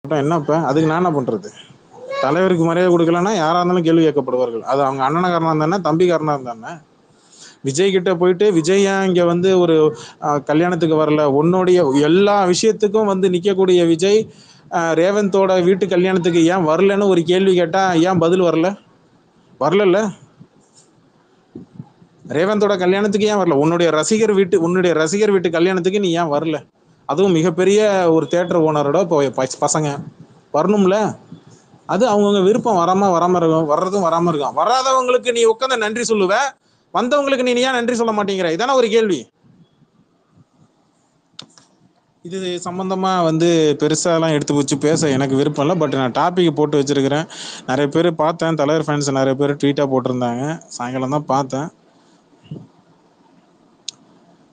என்ன இப்ப அதுக்கு நான் என்ன பண்றது? தலைவருக்கு மரியாதை கொடுக்கலன்னா யாரா இருந்தாலும் கேள்வி கேட்கப்படுவார்கள். அது அவங்க அண்ணனக்காரனா இருந்தானே, தம்பிக்காரனா இருந்தானே. விஜய் கிட்ட போயிட்டு விஜய் ஏன் இங்க வந்து ஒரு கல்யாணத்துக்கு வரல, உன்னுடைய எல்லா விஷயத்துக்கும் வந்து நிக்கக்கூடிய விஜய் ரேவந்தோட வீட்டு கல்யாணத்துக்கு ஏன் வரலன்னு ஒரு கேள்வி கேட்டா ஏன் பதில் வரல? வரல. ரேவந்தோட கல்யாணத்துக்கு ஏன் வரல? உன்னுடைய ரசிகர் வீட்டு கல்யாணத்துக்கு நீ ஏன் வரல? அதுவும் மிகப்பெரிய ஒரு தியேட்டர் ஓனரோட பசங்க வரணும்ல. அது அவங்கவுங்க விருப்பம். வராம இருக்கும், வர்றதும் வராம இருக்கும். வராதவங்களுக்கு நீ உட்காந்து நன்றி சொல்லுவ, வந்தவங்களுக்கு நீ ஏன் நன்றி சொல்ல மாட்டேங்கிற? இதான ஒரு கேள்வி. இது சம்பந்தமா வந்து பெருசாலாம் எடுத்து வச்சு பேச எனக்கு விருப்பம் இல்லை. பட் நான் டாபிக் போட்டு வச்சிருக்கிறேன். நிறைய பேர் பார்த்தேன், தலைவர் ஃபேன்ஸ் நிறைய பேர் ட்வீட்டாக போட்டிருந்தாங்க. சாயங்காலம் தான் பார்த்தேன்.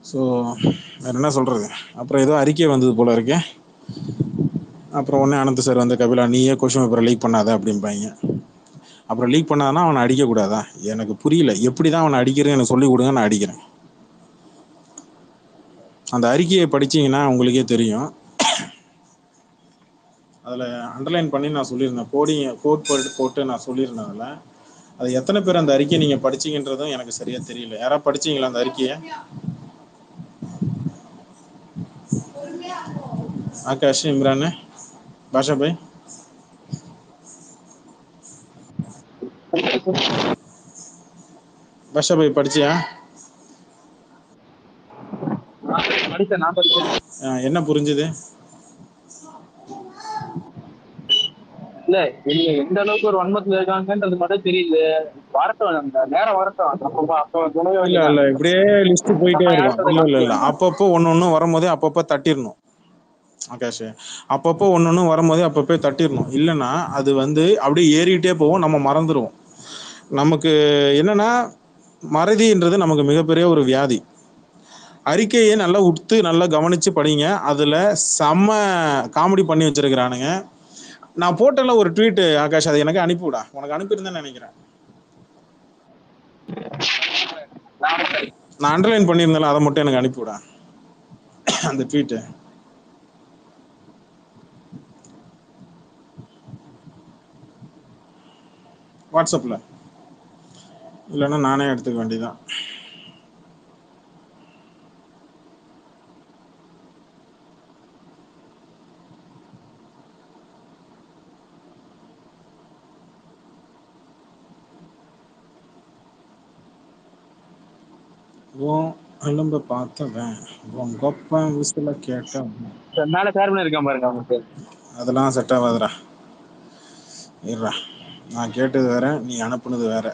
ஸோ வேற என்ன சொல்றது. அப்புறம் ஏதோ அறிக்கை வந்தது போல இருக்கு. அப்புறம் உடனே அனந்த் சார் வந்து, கபிலா நீயே கொஸ்டின் பேப்பரை லீக் பண்ணாத அப்படிம்பாங்க. அப்புறம் லீக் பண்ணாதான் அவனை அடிக்க கூடாதா? எனக்கு புரியல. எப்படிதான் அவனை அடிக்கிறேன்னு எனக்கு சொல்லி கொடுங்க, நான் அடிக்கிறேன். அந்த அறிக்கையை படிச்சீங்கன்னா உங்களுக்கே தெரியும். அதில் அண்டர்லைன் பண்ணி நான் சொல்லியிருந்தேன், கோட் போட்டு நான் சொல்லியிருந்தேன்ல. அது எத்தனை பேர் அந்த அறிக்கையை நீங்கள் படிச்சீங்கன்றதும் எனக்கு சரியாக தெரியல. யாராவது படிச்சீங்களா அந்த அறிக்கையை? ஆகாஷ், இம்ரான், பாஷா பாய், பாஷா பாய் படிச்சியா? என்ன புரிஞ்சுது? இல்ல எந்த அளவுக்கு ஒரு வன்மத்துல இருக்காங்கன்றது மட்டும் தெரியுது. வரட்டும், நேரம் வரட்டும். இல்ல இப்படியே லிஸ்ட் போயிட்டே இருக்கும். இல்ல அப்பப்போ ஒன்னொன்னு வரும்போதே அப்பப்போ தட்டிடணும் ஆகாஷ். அப்பப்போ ஒன்னொன்னு வரும்போதே அப்பப்போ தட்டிடணும். இல்லைன்னா அது வந்து அப்படியே ஏறிட்டே போவோம், நம்ம மறந்துடுவோம். நமக்கு என்னன்னா மறதின்றது நமக்கு மிகப்பெரிய ஒரு வியாதி. அறிக்கையை நல்லா உடுத்து நல்லா கவனிச்சு படிங்க. அதுல செம்ம காமெடி பண்ணி வச்சிருக்கிறானுங்க. நான் போட்டல ஒரு ட்வீட் ஆகாஷ், அது எனக்கு அனுப்பிவிடா. உனக்கு அனுப்பியிருந்தேன்னு நினைக்கிறேன். நான் அண்டர்லைன் பண்ணியிருந்தேன், அதை மட்டும் எனக்கு அனுப்பிவிடா அந்த ட்வீட் வாட்ஸ்அப்ல. இல்லைன்னா நானே எடுத்துக்க வேண்டியதான். எலும்ப பார்த்தவன் உன் கொப்பன் விசில கேட்டவன் மேல ஷேர் பண்ணிருக்கேன் பாருங்க அவங்களுக்கு. அதெல்லாம் செட் ஆகாதுடா. இருடா, நான் கேட்டது வேற, நீ அனுப்புனது வேற.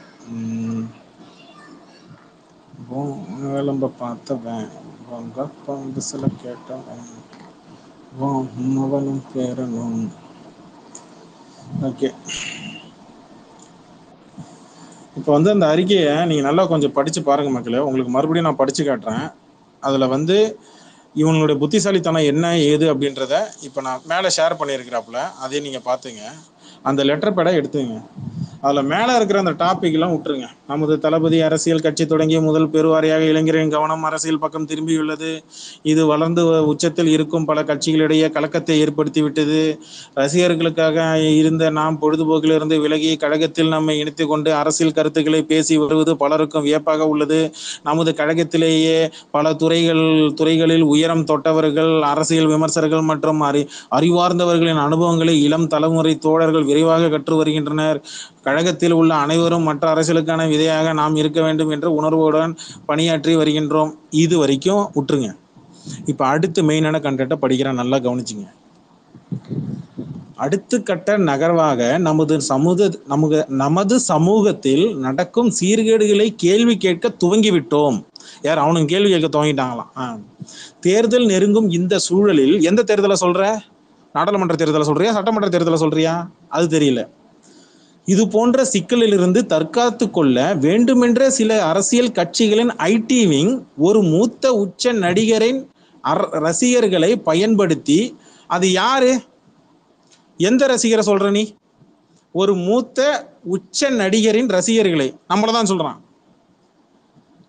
எலும்ப பார்த்தவன் உன் கொப்பன் விசில கேட்டவன் அவனும் பேரனும். ஓகே, இப்போ வந்து அந்த அறிக்கையை நீங்க நல்லா கொஞ்சம் படிச்சு பாருங்க மக்களே. உங்களுக்கு மறுபடியும் நான் படிச்சு காட்டுறேன். அதுல வந்து இவங்களுடைய புத்திசாலித்தனம் என்ன ஏது அப்படின்றத இப்போ நான் மேலே ஷேர் பண்ணியிருக்கிறாப்புல, அதையும் நீங்கள் பார்த்துங்க. அந்த லெட்டர் பேடை எடுத்துங்க. அதில் மேலே இருக்கிற அந்த டாபிக்லாம் விட்டுருங்க. நமது தளபதி அரசியல் கட்சி தொடங்கிய முதல் பெருவாரியாக இளைஞரின் கவனம் அரசியல் பக்கம் திரும்பியுள்ளது. இது வளர்ந்து உச்சத்தில் இருக்கும் பல கட்சிகளிடையே கலக்கத்தை ஏற்படுத்திவிட்டது. ரசிகர்களுக்காக இருந்த நாம் பொழுதுபோக்கிலிருந்து விலகி கழகத்தில் நம்மை இணைத்து கொண்டு அரசியல் கருத்துக்களை பேசி வருவது பலருக்கும் வியப்பாக உள்ளது. நமது கழகத்திலேயே பல துறைகளில் உயரம் தொட்டவர்கள், அரசியல் விமர்சகர்கள் மற்றும் அறிவார்ந்தவர்களின் அனுபவங்களை இளம் தலைமுறை தோழர்கள் விரைவாக கற்று வருகின்றனர். கழகத்தில் உள்ள அனைவரும் மற்ற அரசியலுக்கான விதையாக நாம் இருக்க வேண்டும் என்ற உணர்வுடன் பணியாற்றி வருகின்றோம். இது வரைக்கும் விட்டுருங்க. இப்ப அடுத்து மெயினான கண்டென்ட்டை படிக்கிறேன், நல்லா கவனிச்சுங்க. அடுத்த கட்ட நகர்வாக நமது சமூகத்தில் நடக்கும் சீர்கேடுகளை கேள்வி கேட்க துவங்கிவிட்டோம். யார்? அவனுக்கு கேள்வி கேட்க துவங்கிட்டாங்களாம். தேர்தல் நெருங்கும் இந்த சூழலில், எந்த தேர்தலை சொல்ற? நாடாளுமன்ற தேர்தலை சொல்றியா, சட்டமன்ற தேர்தலை சொல்றியா? அது தெரியல. இது போன்ற சிக்கலில் இருந்து தற்காத்து கொள்ள வேண்டுமென்ற சில அரசியல் கட்சிகளின் ஐடி விங் ஒரு மூத்த உச்ச நடிகரின் ரசிகர்களை பயன்படுத்தி, அது யாரு? எந்த ரசிகரை சொல்ற நீ? ஒரு மூத்த உச்ச நடிகரின் ரசிகர்களை, நம்மளதான் சொல்றான்.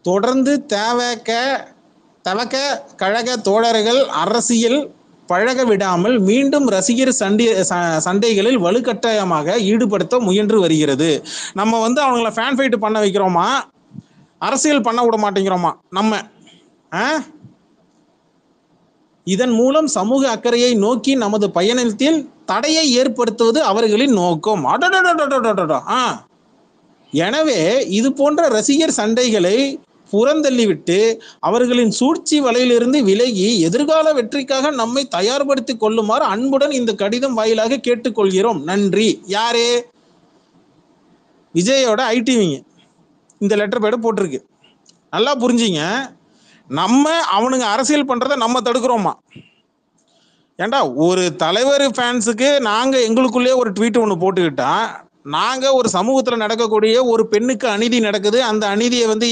தொடர்ந்து தவக கழக தோழர்கள் அரசியல் பழக விடாமல் மீண்டும் ரசிகர் சண்டைகளில் வலுக்கட்டாயமாக ஈடுபடுத்த முயன்று வருகிறது. நம்ம வந்து அவங்கள ஃபேன் ஃபைட் பண்ண வைக்கிறோமா, அரசியல் பண்ண விட மாட்டேங்கிறோமா நம்ம? இதன் மூலம் சமூக அக்கறையை நோக்கி நமது பயணத்தில் தடையை ஏற்படுத்துவது அவர்களின் நோக்கம். எனவே இது போன்ற ரசிகர் சண்டைகளை புறந்தள்ளிவிட்டு அவர்களின் சூழ்ச்சி வலையிலிருந்து விலகி எதிர்கால வெற்றிக்காக நம்மை தயார்படுத்திக் கொள்ளுமாறு அன்புடன் இந்த கடிதம் வாயிலாக கேட்டுக்கொள்கிறோம். நன்றி. யாரு? விஜயோட ஐடிவிங்க இந்த லெட்டர் பேட போட்டிருக்கு. நல்லா புரிஞ்சிங்க. நம்ம அவனுங்க அரசியல் பண்றதை நம்ம தடுக்கிறோமா? ஏண்டா ஒரு தலைவர் ஃபேன்ஸுக்கு நாங்கள் எங்களுக்குள்ளேயே ஒரு ட்வீட் ஒன்று போட்டுக்கிட்டா, நாங்கள் ஒரு சமூகத்தில் நடக்கக்கூடிய ஒரு பெண்ணுக்கு அநீதி நடக்குது, அந்த அநீதியை வந்து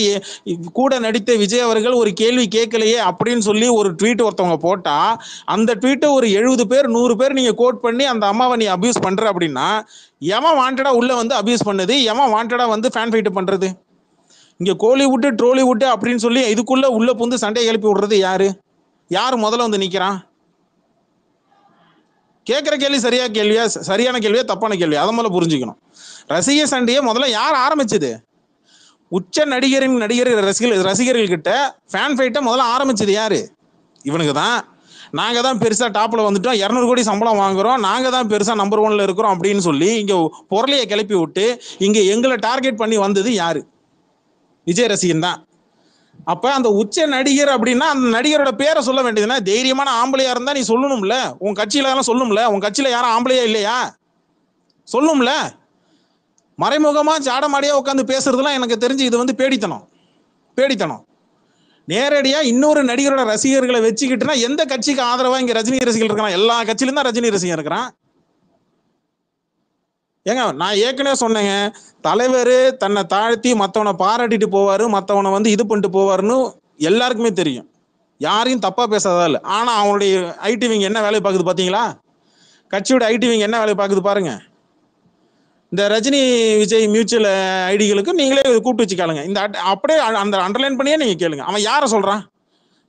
கூட நடித்த விஜய் அவர்கள் ஒரு கேள்வி கேட்கலையே அப்படின்னு சொல்லி ஒரு ட்வீட் ஒருத்தவங்க போட்டால், அந்த ட்வீட்டை ஒரு 70 பேர் 100 பேர் நீங்கள் கோட் பண்ணி அந்த அம்மாவை நீ அபியூஸ் பண்ணுற அப்படின்னா, எவன் வாண்டடாக உள்ளே வந்து அபியூஸ் பண்ணுது, எவன் வாண்டடாக வந்து ஃபேன் ஃபைட் பண்ணுறது? இங்கே கோலிவுட்டு ட்ரோலிவுட்டு அப்படின்னு சொல்லி இதுக்குள்ளே உள்ளே புந்து சண்டையை எழுப்பி விடுறது யாரு? யார் முதல்ல வந்து நிற்கிறான்? கேட்குற கேள்வி சரியான கேள்வியா தப்பான கேள்வி? அதை முதல்ல புரிஞ்சுக்கணும். ரசிகர் சண்டையை முதல்ல யார் ஆரம்பிச்சது? உச்ச ரசிகர்கள் கிட்ட ஃபேன் ஃபைட்டை முதல்ல ஆரம்பிச்சது யாரு? இவனுக்கு தான். நாங்கள் தான் பெருசாக டாப்பில் வந்துட்டோம், 200 கோடி சம்பளம் வாங்குறோம், நாங்கள் தான் பெருசாக நம்பர் 1ல இருக்கிறோம் அப்படின்னு சொல்லி இங்கே பொருளையை கிளப்பி விட்டு இங்கே எங்களை டார்கெட் பண்ணி வந்தது யாரு? விஜய் ரசிகன் தான். அப்ப அந்த உச்ச நடிகர் அப்படின்னா அந்த நடிகரோட பேரை சொல்ல வேண்டியதுன்னா, தைரியமான ஆம்பளையா இருந்தா நீ சொல்லணும்ல, உன் கட்சியில எல்லாம் சொல்லணும்ல. உன் கட்சியில யாரும் ஆம்பளையா இல்லையா? சொல்லணும்ல. மறைமுகமா ஜாடமாடியா உட்காந்து பேசுறதுலாம் எனக்கு தெரிஞ்சு இது வந்து பேடித்தனம். நேரடியா இன்னொரு நடிகரோட ரசிகர்களை வச்சுக்கிட்டுனா எந்த கட்சிக்கு ஆதரவா இங்க ரஜினி ரசிகர்கள் இருக்கிறான்? எல்லா கட்சியிலும் தான் ரஜினி ரசிகர் இருக்கிறான். ஏங்க நான் ஏற்கனவே சொன்னேங்க, தலைவர் தன்னை தாழ்த்தி மற்றவனை பாராட்டிட்டு போவாரு, மற்றவனை வந்து இது பண்ணிட்டு போவாருன்னு எல்லாருக்குமே தெரியும். யாரையும் தப்பா பேசாதால. ஆனா அவனுடைய ஐடிவிங் என்ன வேலையை பார்க்குது பாத்தீங்களா? கட்சியோட ஐடிவிங் என்ன வேலையை பார்க்குது பாருங்க. இந்த ரஜினி விஜய் மியூச்சுவல் ஐடிகளுக்கு நீங்களே கூப்பிட்டு வச்சு கேளுங்க. இந்த அப்படியே அந்த அண்டர்லைன் பண்ணியே நீங்க கேளுங்க. அவன் யாரை சொல்றான்?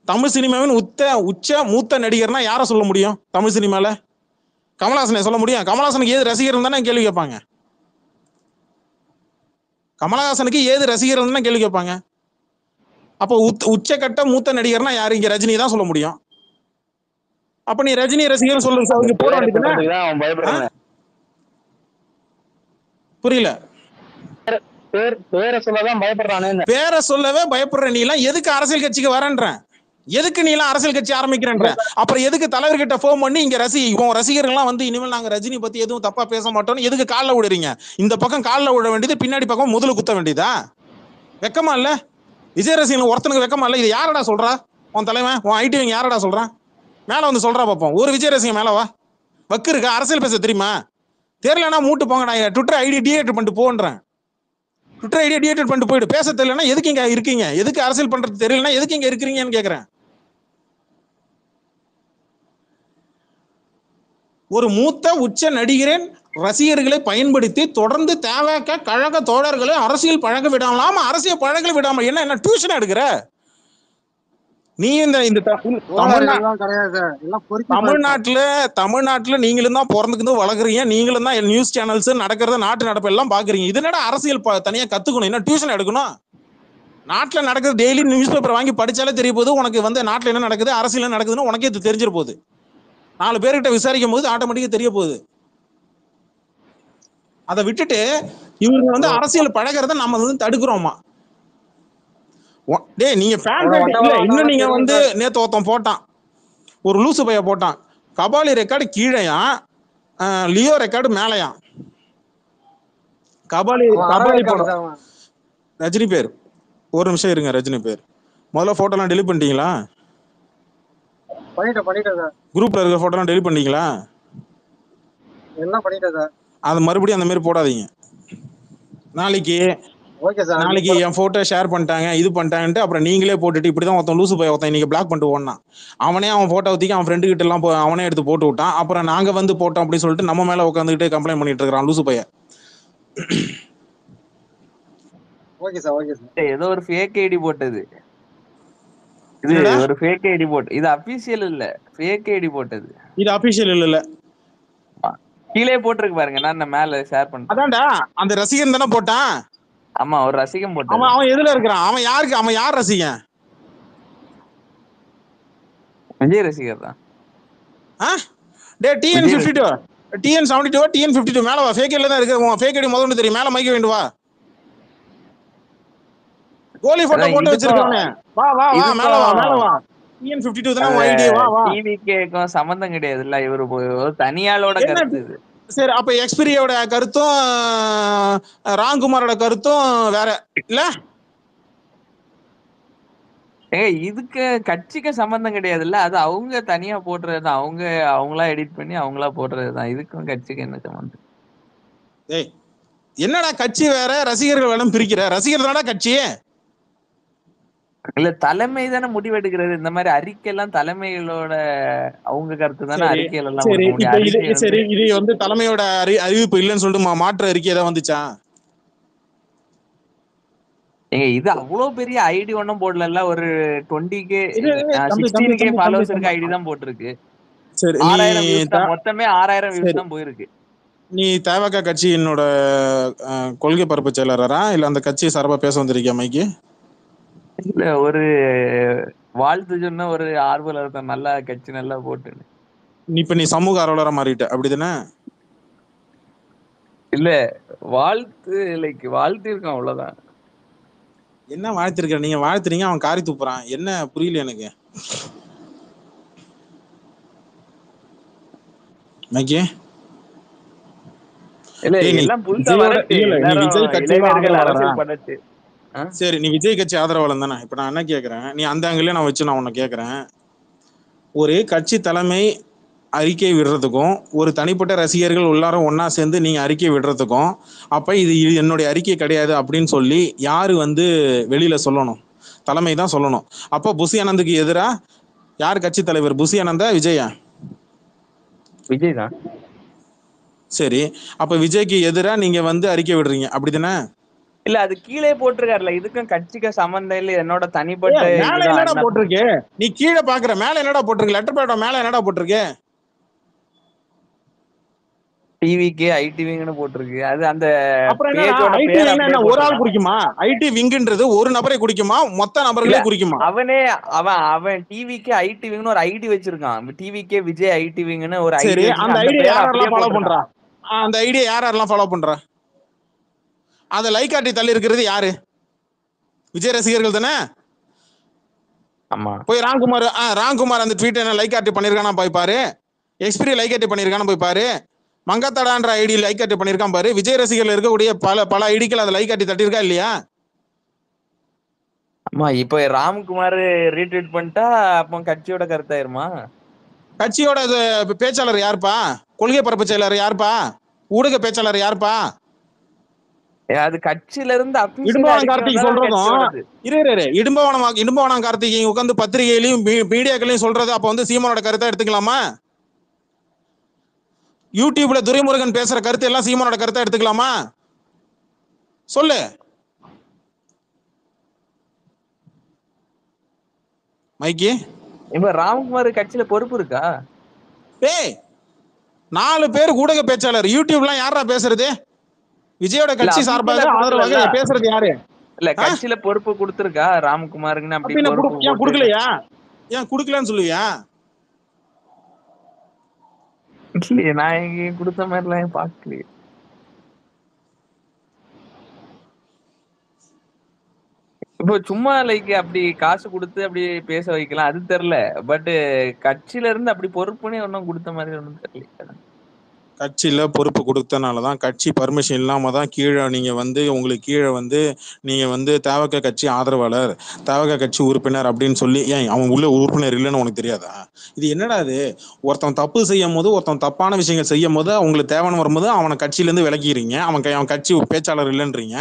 தமிழ் சினிமாவின் உச்ச மூத்த நடிகர்னா யாரை சொல்ல முடியும்? தமிழ் சினிமால கமலஹாசனை சொல்ல முடியும்? கமலஹாசனுக்கு ஏது ரசிகர் தானே கேள்வி கேட்பாங்க. கமலஹாசனுக்கு ஏது ரசிகர் தானே கேள்வி கேட்பாங்க. அப்போ உச்சகட்ட மூத்த நடிகர்னா யாரு? இங்க ரஜினி தான் சொல்ல முடியும். அப்ப நீ ரஜினி ரசிகர் சொல்ல போட வேண்டியது. புரியல. பேரை சொல்லதான் பயப்படுறானே. பேரை சொல்லவே பயப்படுற நீ எல்லாம் எதுக்கு அரசியல் கட்சிக்கு வரன்ற? எதுக்கு நீ எல்லாம் அரசியல் கட்சி ஆரம்பிக்கிறன்ற? அப்புறம் எதுக்கு தலைவர் கிட்ட போன் பண்ணி இங்க ரசிகர்கள்லாம் வந்து இனிமேல் நாங்க ரஜினி பத்தி எதுவும் தப்பா பேச மாட்டோம்னு எதுக்கு காலில் விடுறீங்க? இந்த பக்கம் காலில் விட வேண்டியது, பின்னாடி பக்கம் முதல்ல குத்த வேண்டியதா? வெக்கமா இல்ல? விஜய் ரசிகன் ஒருத்தனுக்கு வெக்கமா இல்ல? இது யாரடா சொல்றா? உன் தலைவன், உன் ஐடிவிங் யாரடா சொல்றான்? மேல வந்து சொல்றா பாப்போம். ஒரு விஜய் ரசிகன் மேலவா வக்கு இருக்கா? அரசியல் பேச தெரியுமா? தெரியலன்னா மூட்டு போங்க. நான் ட்விட்டர் ஐடி டீஆக்டிவேட் பண்ணிட்டு போன்றேன். ட்விட்டர் ஐடியா டீஆக்டிவேட் பண்ணிட்டு போயிடு. பேச தெரியலன்னா எதுக்கு இங்க இருக்கீங்க? எதுக்கு அரசியல் பண்றது தெரியலன்னா எதுக்கு இங்க இருக்கிறீங்கன்னு கேக்குறேன். ஒரு மூத்த உச்ச நடிகரின் ரசிகர்களை பயன்படுத்தி தொடர்ந்து தேவைக்க கழக தோழர்களை அரசியல் பழக விடாமலாம். அரசியல் பழக விடாம என்ன டியூஷன் எடுக்கிற நீ? இந்த தமிழ்நாட்டுல நீங்களும் தான் பிறந்துக்கு வளர்க்குறீங்க, நீங்களும் தான் நியூஸ் சேனல்ஸ் நடக்கிறத நாட்டு நடப்பு எல்லாம் பாக்குறீங்க. இது என்னடா அரசியல் தனியா கத்துக்கணும்? என்ன டியூஷன் எடுக்கணும்? நாட்டுல நடக்குது டெய்லி நியூஸ் பேப்பர் வாங்கி படிச்சாலே தெரிய போகுது உனக்கு. வந்து நாட்டுல என்ன நடக்குது, அரசியல் என்ன நடக்குதுன்னு உனக்கே தெரிஞ்சிட போகுது. 4 பேர்கிட்ட விசாரிக்கும் போது ஆட்டோமேட்டிக்கா தெரிய போகுது. அதை விட்டுட்டு இவங்க வந்து அரசியல் பழகிறத நம்ம வந்து தடுக்கிறோமா? டேய் நீங்க ஃபேன் இல்ல. இன்னும் நீங்க வந்து நேத்து ஒருத்தன் போட்டான், ஒரு லூசு பைய போட்டான், கபாலி ரெக்கார்டு கீழையா, லியோ ரெக்கார்டு மேலையா. கபாலி படம் ரஜினி பேர். ஒரு நிமிஷம் இருங்க. ரஜினி பேர் முதல்ல போட்டோலாம் டெலிட் பண்ணிட்டீங்களா? குரூப்ல இருக்க போட்டோலாம் டெலிட் பண்ணீங்களா? அது மறுபடியும் அந்த மாதிரி போடாதீங்க. நாளைக்கு என் போட்டோ ஷேர் பண்ணிட்டாங்க, இது பண்ணிட்டாங்கன்ட்டு அப்புறம் நீங்களே போட்டுட்டு இப்படிதான் ஒருத்தன் லூசு போய் ஒருத்தன் இன்னைக்கு பிளாக் பண்ணிட்டு ஓடனான். அவனே அவன் போட்டோ ஊத்திக்கு அவன் ஃப்ரெண்டு கிட்ட எல்லாம் அவனே எடுத்து போட்டு விட்டான். அப்புறம் நாங்க வந்து போட்டோம் அப்படின்னு சொல்லிட்டு நம்ம மேல உட்காந்துக்கிட்டு கம்ப்ளைண்ட் பண்ணிட்டு இருக்கிறான் லூசு பைய. ஏதோ ஒரு ஃபேக் ஐடி போட்டது. இது என்னடா ஒரு ஃபேக் ஐடி போட்டு, இது அபிஷியல் இல்ல, ஃபேக் ஐடி போட்டது. இது அபிஷியல் இல்ல. கீழே போட்டிருக்கு பாருங்க, நான் மேல ஷேர் பண்றேன். அதான்டா அந்த ரசிகன் தானே போட்டான். ஆமா, ஒரு ரசிகம் போட்டான். அவன் எதுல இருக்கிறான்? அவன் யார் ரசிகன்? விஜய் ரசிகர் தான். டே TN52 TN72 TN52 மேல வா. ஃபேக் ஐடில தான் இருக்கு. உன் ஃபேக் ஐடி முதல்ல தெரியும். மேல மைக்க வேண்டு வா. கோலி போட்டோ போட்டு வச்சிருக்கானே. வா மேல வா. TN52 தான உன் ஐடி. வா. டிவிகேக்கும் சம்பந்தம் கிடையாது இல்ல, இவரு தனியாளோட கருத்து இது. சரி, அப்ப எக்ஸ்பீரியோட கருத்தும் ராம்குமாரோட கருத்தும் வேற இல்ல. இதுக்கு கட்சிக்கு சம்பந்தம் கிடையாது இல்ல, அது அவங்க தனியா போடுறதுதான். அவங்களா எடிட் பண்ணி அவங்களா போடுறதுதான். இதுக்கும் கட்சிக்கு என்ன சம்பந்தம்? ஏய், என்னடா கட்சி வேற ரசிகர்கள் வேணும் பிரிக்கிற? ரசிகர் தானடா கட்சி. இல்ல, தலைமை தானே முடிவெடுக்கிறது. இந்த மாதிரி அறிக்கை எல்லாம் தலைமைகளோட அவங்க கருத்து தானே அறிக்கைகள் எல்லாம் கொடுக்க முடியும். சரி, இது வந்து தலைமையோட அறிவிப்பு இல்லைன்னு சொல்லிட்டு மாற்று அறிக்கை ஏதாவது வந்துச்சா? இது அவ்வளவு பெரிய ஐடி ஒன்னும் போடல. ஒரு 20K 16K ஃபாலோவர்ஸ் இருக்க ஐடி தான் போட்டிருக்கு. 6000 வியூஸ் தான், மொத்தமே 6000 வியூஸ் தான் போயிருக்கு. நீ தவக கட்சியினோட கொள்கை பரப்பு செயலாளரா இல்ல அந்த கட்சி சார்பா பேச வந்திருக்கியா மைக்கு? இல்ல, ஒரு வாழ்த்து சொன்ன ஒரு ஆர்வலர் தான். நல்லா கட்சி நல்லா போட்டு இப்ப நீ சமூக ஆர்வலரா மாறிட்ட அப்படிதானே? இல்ல, வாழ்த்து இருக்கான் அவ்வளவுதான். என்ன வாழ்த்திருக்க? நீங்க வாழ்த்துறீங்க, அவன் காரி துப்புறான். என்ன புரியல எனக்கு மைக்கே. சரி, நீ விஜய் கட்சி ஆதரவாளன் தானே? இப்ப நான் என்ன கேக்குறேன், நீ அந்த ஆங்கில நான் வச்சு நான் உன்னை கேக்குறேன். ஒரு கட்சி தலைமை அறிக்கை விடுறதுக்கும் ஒரு தனிப்பட்ட ரசிகர்கள் எல்லாரும் ஒன்னா சேர்ந்து நீங்க அறிக்கை விடுறதுக்கும், அப்ப இது என்னுடைய அறிக்கை கிடையாது அப்படின்னு சொல்லி யாரு வந்து வெளியில சொல்லணும்? தலைமை தான் சொல்லணும். அப்ப புசி ஆனந்துக்கு எதிரா யார் கட்சி தலைவர்? புசி ஆனந்தா விஜயா? விஜய் தான். சரி, அப்ப விஜய்க்கு எதிரா நீங்க வந்து அறிக்கை விடுறீங்க அப்படிதானே? இல்ல, அது கீழே போட்டிருக்காருல, இதுக்கும் கட்சிக்கு சம்பந்தம் இல்ல, என்னோட தனிப்பட்ட. மேல என்னடா போட்டிருக்கு? நீ கீழே பாக்குற, மேல என்னடா போட்டிருக்கு? லெட்டர் பேடோட மேல என்னடா போட்டிருக்கு? டிவிகே ஐடி விங்னு போட்டிருக்கு. அது அந்த ஒரு ஆள் குறிக்குமா? ஐடி விங்ன்றது ஒரு நபரை குறிக்குமா, மொத்த நபர்களே குறிக்குமா? அவன் டிவிகே ஐடி விங்னு ஒரு ஐடி வச்சிருக்கான். டிவிகே விஜய் ஐடி விங்னு ஒரு ஐடி. அந்த ஐடி யாரெல்லாம் ஃபாலோ பண்றா? அந்த ஐடியை யாரெல்லாம் ஃபாலோ பண்றா? அந்த லைக் காட்டி தள்ளி இருக்கிறது யாரு? விஜய் ரசிகர்கள் தானே? ஆமா. போய் ராம்குமார் அந்த ட்வீட் என்ன லைக் காட்டி பண்ணிருக்கானா போய் பாரு. எக்ஸ்பிரி லைக் காட்டி பண்ணிருக்கானா போய் பாரு. மங்கத்தடான்ற ஐடி லைக் காட்டி பண்ணிருக்கான் பாரு. விஜய் ரசிகர்கள் இருக்கக்கூடிய பல ஐடிகள் அதை லைக் காட்டி தட்டிருக்கா இல்லையா? ஆமா, இப்ப ராம்குமார் ரீட்வீட் பண்ணிட்டா அப்போ கட்சியோட கருத்தாயிருமா? கட்சியோட பேச்சாளர் யாருப்பா? கொள்கை பரப்பு செயலாளர் யாருப்பா? ஊடக பேச்சாளர் யாருப்பா? அது கட்சியில இருந்து இடும்பவனம் கார்த்திக் சொல்றதும் இடும்பவனம் கார்த்திக் உட்காந்து பத்திரிகையிலையும் மீடியாக்களையும் சொல்றது அப்ப வந்து சீமானோட கருத்தை எடுத்துக்கலாமா? யூடியூப்ல துரைமுருகன் பேசுற கருத்து எல்லாம் சீமானோட கருத்தை எடுத்துக்கலாமா? சொல்லு மைக்கி. இப்ப ராம்குமார் கட்சியில பொறுப்பு இருக்கா? 4 பேர் ஊடக பேச்சாளர். யூடியூப்லாம் யாரா பேசுறது? விஜயோட கட்சி சார்பாக ஆதரவாக பேசுறது யாரு? இல்ல, கட்சியில பொறுப்பு கொடுத்திருக்கா ராம்குமாருக்கு? அப்படி ஏன் கொடுக்கலையா? ஏன் கொடுக்கலன்னு சொல்லுவியா? இல்லையே, நான் எங்க கொடுத்த மாதிரி எல்லாம் பாக்கலையே. இப்போ சும்மா அப்படி காசு கொடுத்து அப்படி பேச வைக்கலாம், அது தெரியல. பட் கட்சியில இருந்து அப்படி பொறுப்புன்னு ஒன்னும் கொடுத்த மாதிரி ஒன்றும் தெரியல. கட்சியில பொறுப்பு கொடுத்தனாலதான், கட்சி பர்மிஷன் இல்லாம தான் கீழே நீங்க வந்து உங்களுக்கு கீழே வந்து நீங்க வந்து தவக கட்சி ஆதரவாளர், தவக கட்சி உறுப்பினர் அப்படின்னு சொல்லி. ஏன் அவன் உள்ள உறுப்பினர் இல்லைன்னு உனக்கு தெரியாதா? இது என்னடா இது? ஒருத்தன் தப்பு செய்யும் போது, ஒருத்தன் தப்பான விஷயங்கள் செய்யும் போது, அவங்களுக்கு தேவைன்னு வரும்போது அவனை கட்சியில இருந்து விலக்கிறீங்க. அவன் கட்சி பேச்சாளர் இல்லைன்றீங்க.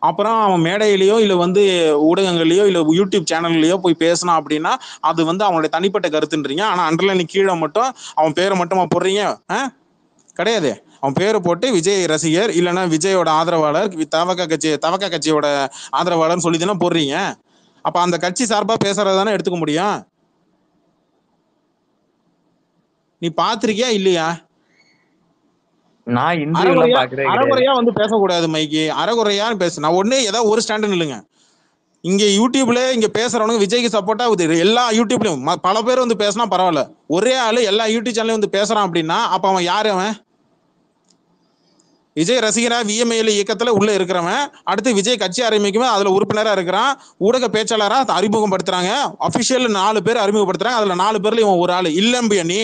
அப்புறம் அவன் மேடையிலயோ இல்ல வந்து ஊடகங்கள்லயோ இல்ல யூடியூப் சேனல்லையோ போய் பேசினா அப்படின்னா அது வந்து அவனுடைய தனிப்பட்ட கருத்துன்றீங்க. ஆனா அண்டர்லைன் கீழே மட்டும் அவன் பேரை மட்டுமா போடுறீங்க? கிடையாது. அவன் பேரை போட்டு விஜய் ரசிகர் இல்லைன்னா விஜயோட ஆதரவாளர், தவக கட்சியோட ஆதரவாளர்னு சொல்லி தானே போடுறீங்க. அப்ப அந்த கட்சி சார்பா பேசுறதானே எடுத்துக்க முடியும். நீ பாத்திருக்கியா இல்லையா? நான் இன்டர்வியூலாம் பாக்குறதே கிடையாது. அறகுறையா வந்து பேசக்கூடாது மைக்கி, அறகுறையா பேசு. நான் ஒண்ணு ஏதாவது ஒரு ஸ்டாண்டு இல்லைங்க. இங்க யூடியூப்ல இங்க பேசுறவனுங்க விஜய்க்கு சப்போர்ட்டா எல்லா யூடியூப்லயும் பல பேர் வந்து பேசினா பரவாயில்ல. ஒரே ஆளு எல்லா யூடியூப் சேனலையும் வந்து பேசுறான் அப்படின்னா அப்ப அவன் யாரு? அவன் விஜய் ரசிகரா விஎம்ஐல இயக்கத்துல உள்ள இருக்கிறவன். அடுத்து விஜய் கட்சி ஆரம்பிக்குமே அதுல உறுப்பினரா இருக்கிறான். ஊடக பேச்சாளரா அறிமுகப்படுத்துறாங்க. அபிஷியல் 4 பேர் அறிமுகப்படுத்துறாங்க. அதுல 4 பேர்ல இவன் ஒரு ஆளு இல்லம்பியா நீ?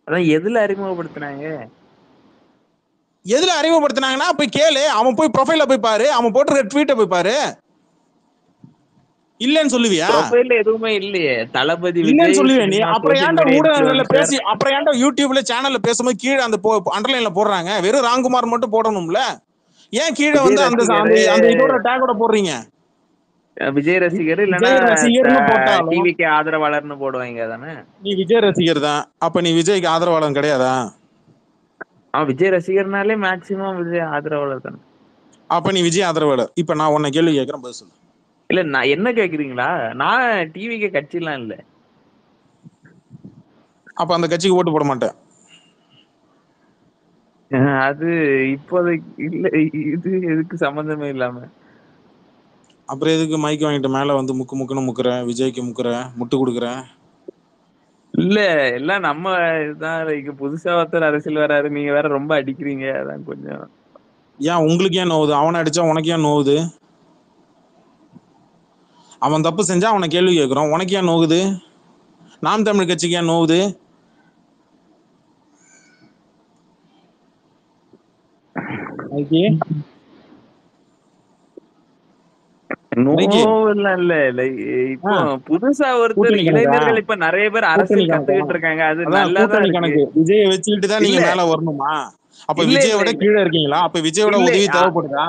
அதான் எதுல அறிமுகப்படுத்துனாங்க? எதுல அறிமுகப்படுத்தினாங்கன்னா போய் கேளு. அவன் போய் ப்ரொஃபைல போய் பாரு. அவன் போட்டிருக்க ட்வீட்டை போய் பாரு. இல்லன்னு சொல்லுவியா? ப்ரொஃபைல்ல எதுவுமே இல்லையே. தளபதி இல்லன்னு விஜய் சொல்லுவியா நீ? சினிமா அப்புறம் சோசியல் ஏன்டா மீடியா ஊடகங்கள்ல இன்ஃப்ளூயன்சர். பேசி, அப்புறம் ஏன்டா யூடியூப்ல சேனல்ல பேசும்போது கீழே அந்த அண்டர்லைன்ல போடுறாங்க? வெறும் ராம்குமார் மட்டும் போடணும்ல? ஏன் கீழே விஜய் வந்து அந்த ரசிகரு, அந்த இதோட டேகோட போடுறீங்க? விஜய் ரசிகர் இல்லன்னா விஜய் ரசிகர்னு போட்டாலும் டிவிக்கு ஆதரவாளர்னு போடுவாங்க தானே. நீ விஜய் ரசிகர் தான். அப்ப நீ விஜய்க்கு ஆதரவாளன் கிடையாதா? விஜய் ரசிகர்னாலே மேக்சிமம் விஜய் ஆதரவாளர் தானே. அப்ப நீ விஜய் ஆதரவாளர். இப்ப நான் உன்னை கேள்வி கேட்கிறேன், பதில் சொல்லு. இல்ல நான் என்ன கேக்குறீங்களா? நான் டிவிக்கு கட்சிலாம் இல்ல. அப்ப அந்த கட்சிக்கு ஓட்டு போட மாட்டேன். அது இப்போதைக்கு இல்ல. இது எதுக்கு சம்பந்தமே இல்லாம. அப்புறம் எதுக்கு மைக் வாங்கிட்டு மேல வந்து முக்குன்னு முக்குற? விஜய்க்கு முக்குற, முட்டு கொடுக்குற? இல்ல எல்லாம் நம்ம இதுதான். இங்க புதுசா ஒருத்தர் அரசியல் வராரு, நீங்க வேற ரொம்ப அடிக்கிறீங்க. அதான் கொஞ்சம். ஏன் உங்களுக்கு ஏன் நோவுது? அவனை அடிச்சா உனக்கு ஏன் நோவுது? அவன் தப்பு செஞ்சா அவனை கேள்வி கேட்கிறோம். உனக்கு ஏன் நோகுது? நாம் தமிழ் கட்சிக்கு ஏன் நோவுது? இல்ல இப்போ புதுசா ஒருத்தர் இளைஞர்கள் இப்ப நிறைய பேர் அரசியல் கத்துக்கிட்டு இருக்காங்க. அது நல்லதா இருக்கு. விஜயை வச்சுக்கிட்டு தான் நீங்க மேல வரணுமா? அப்ப விஜயை விட கீழே இருக்கீங்களா? அப்ப விஜயோட உதவி தேவைப்படுதா?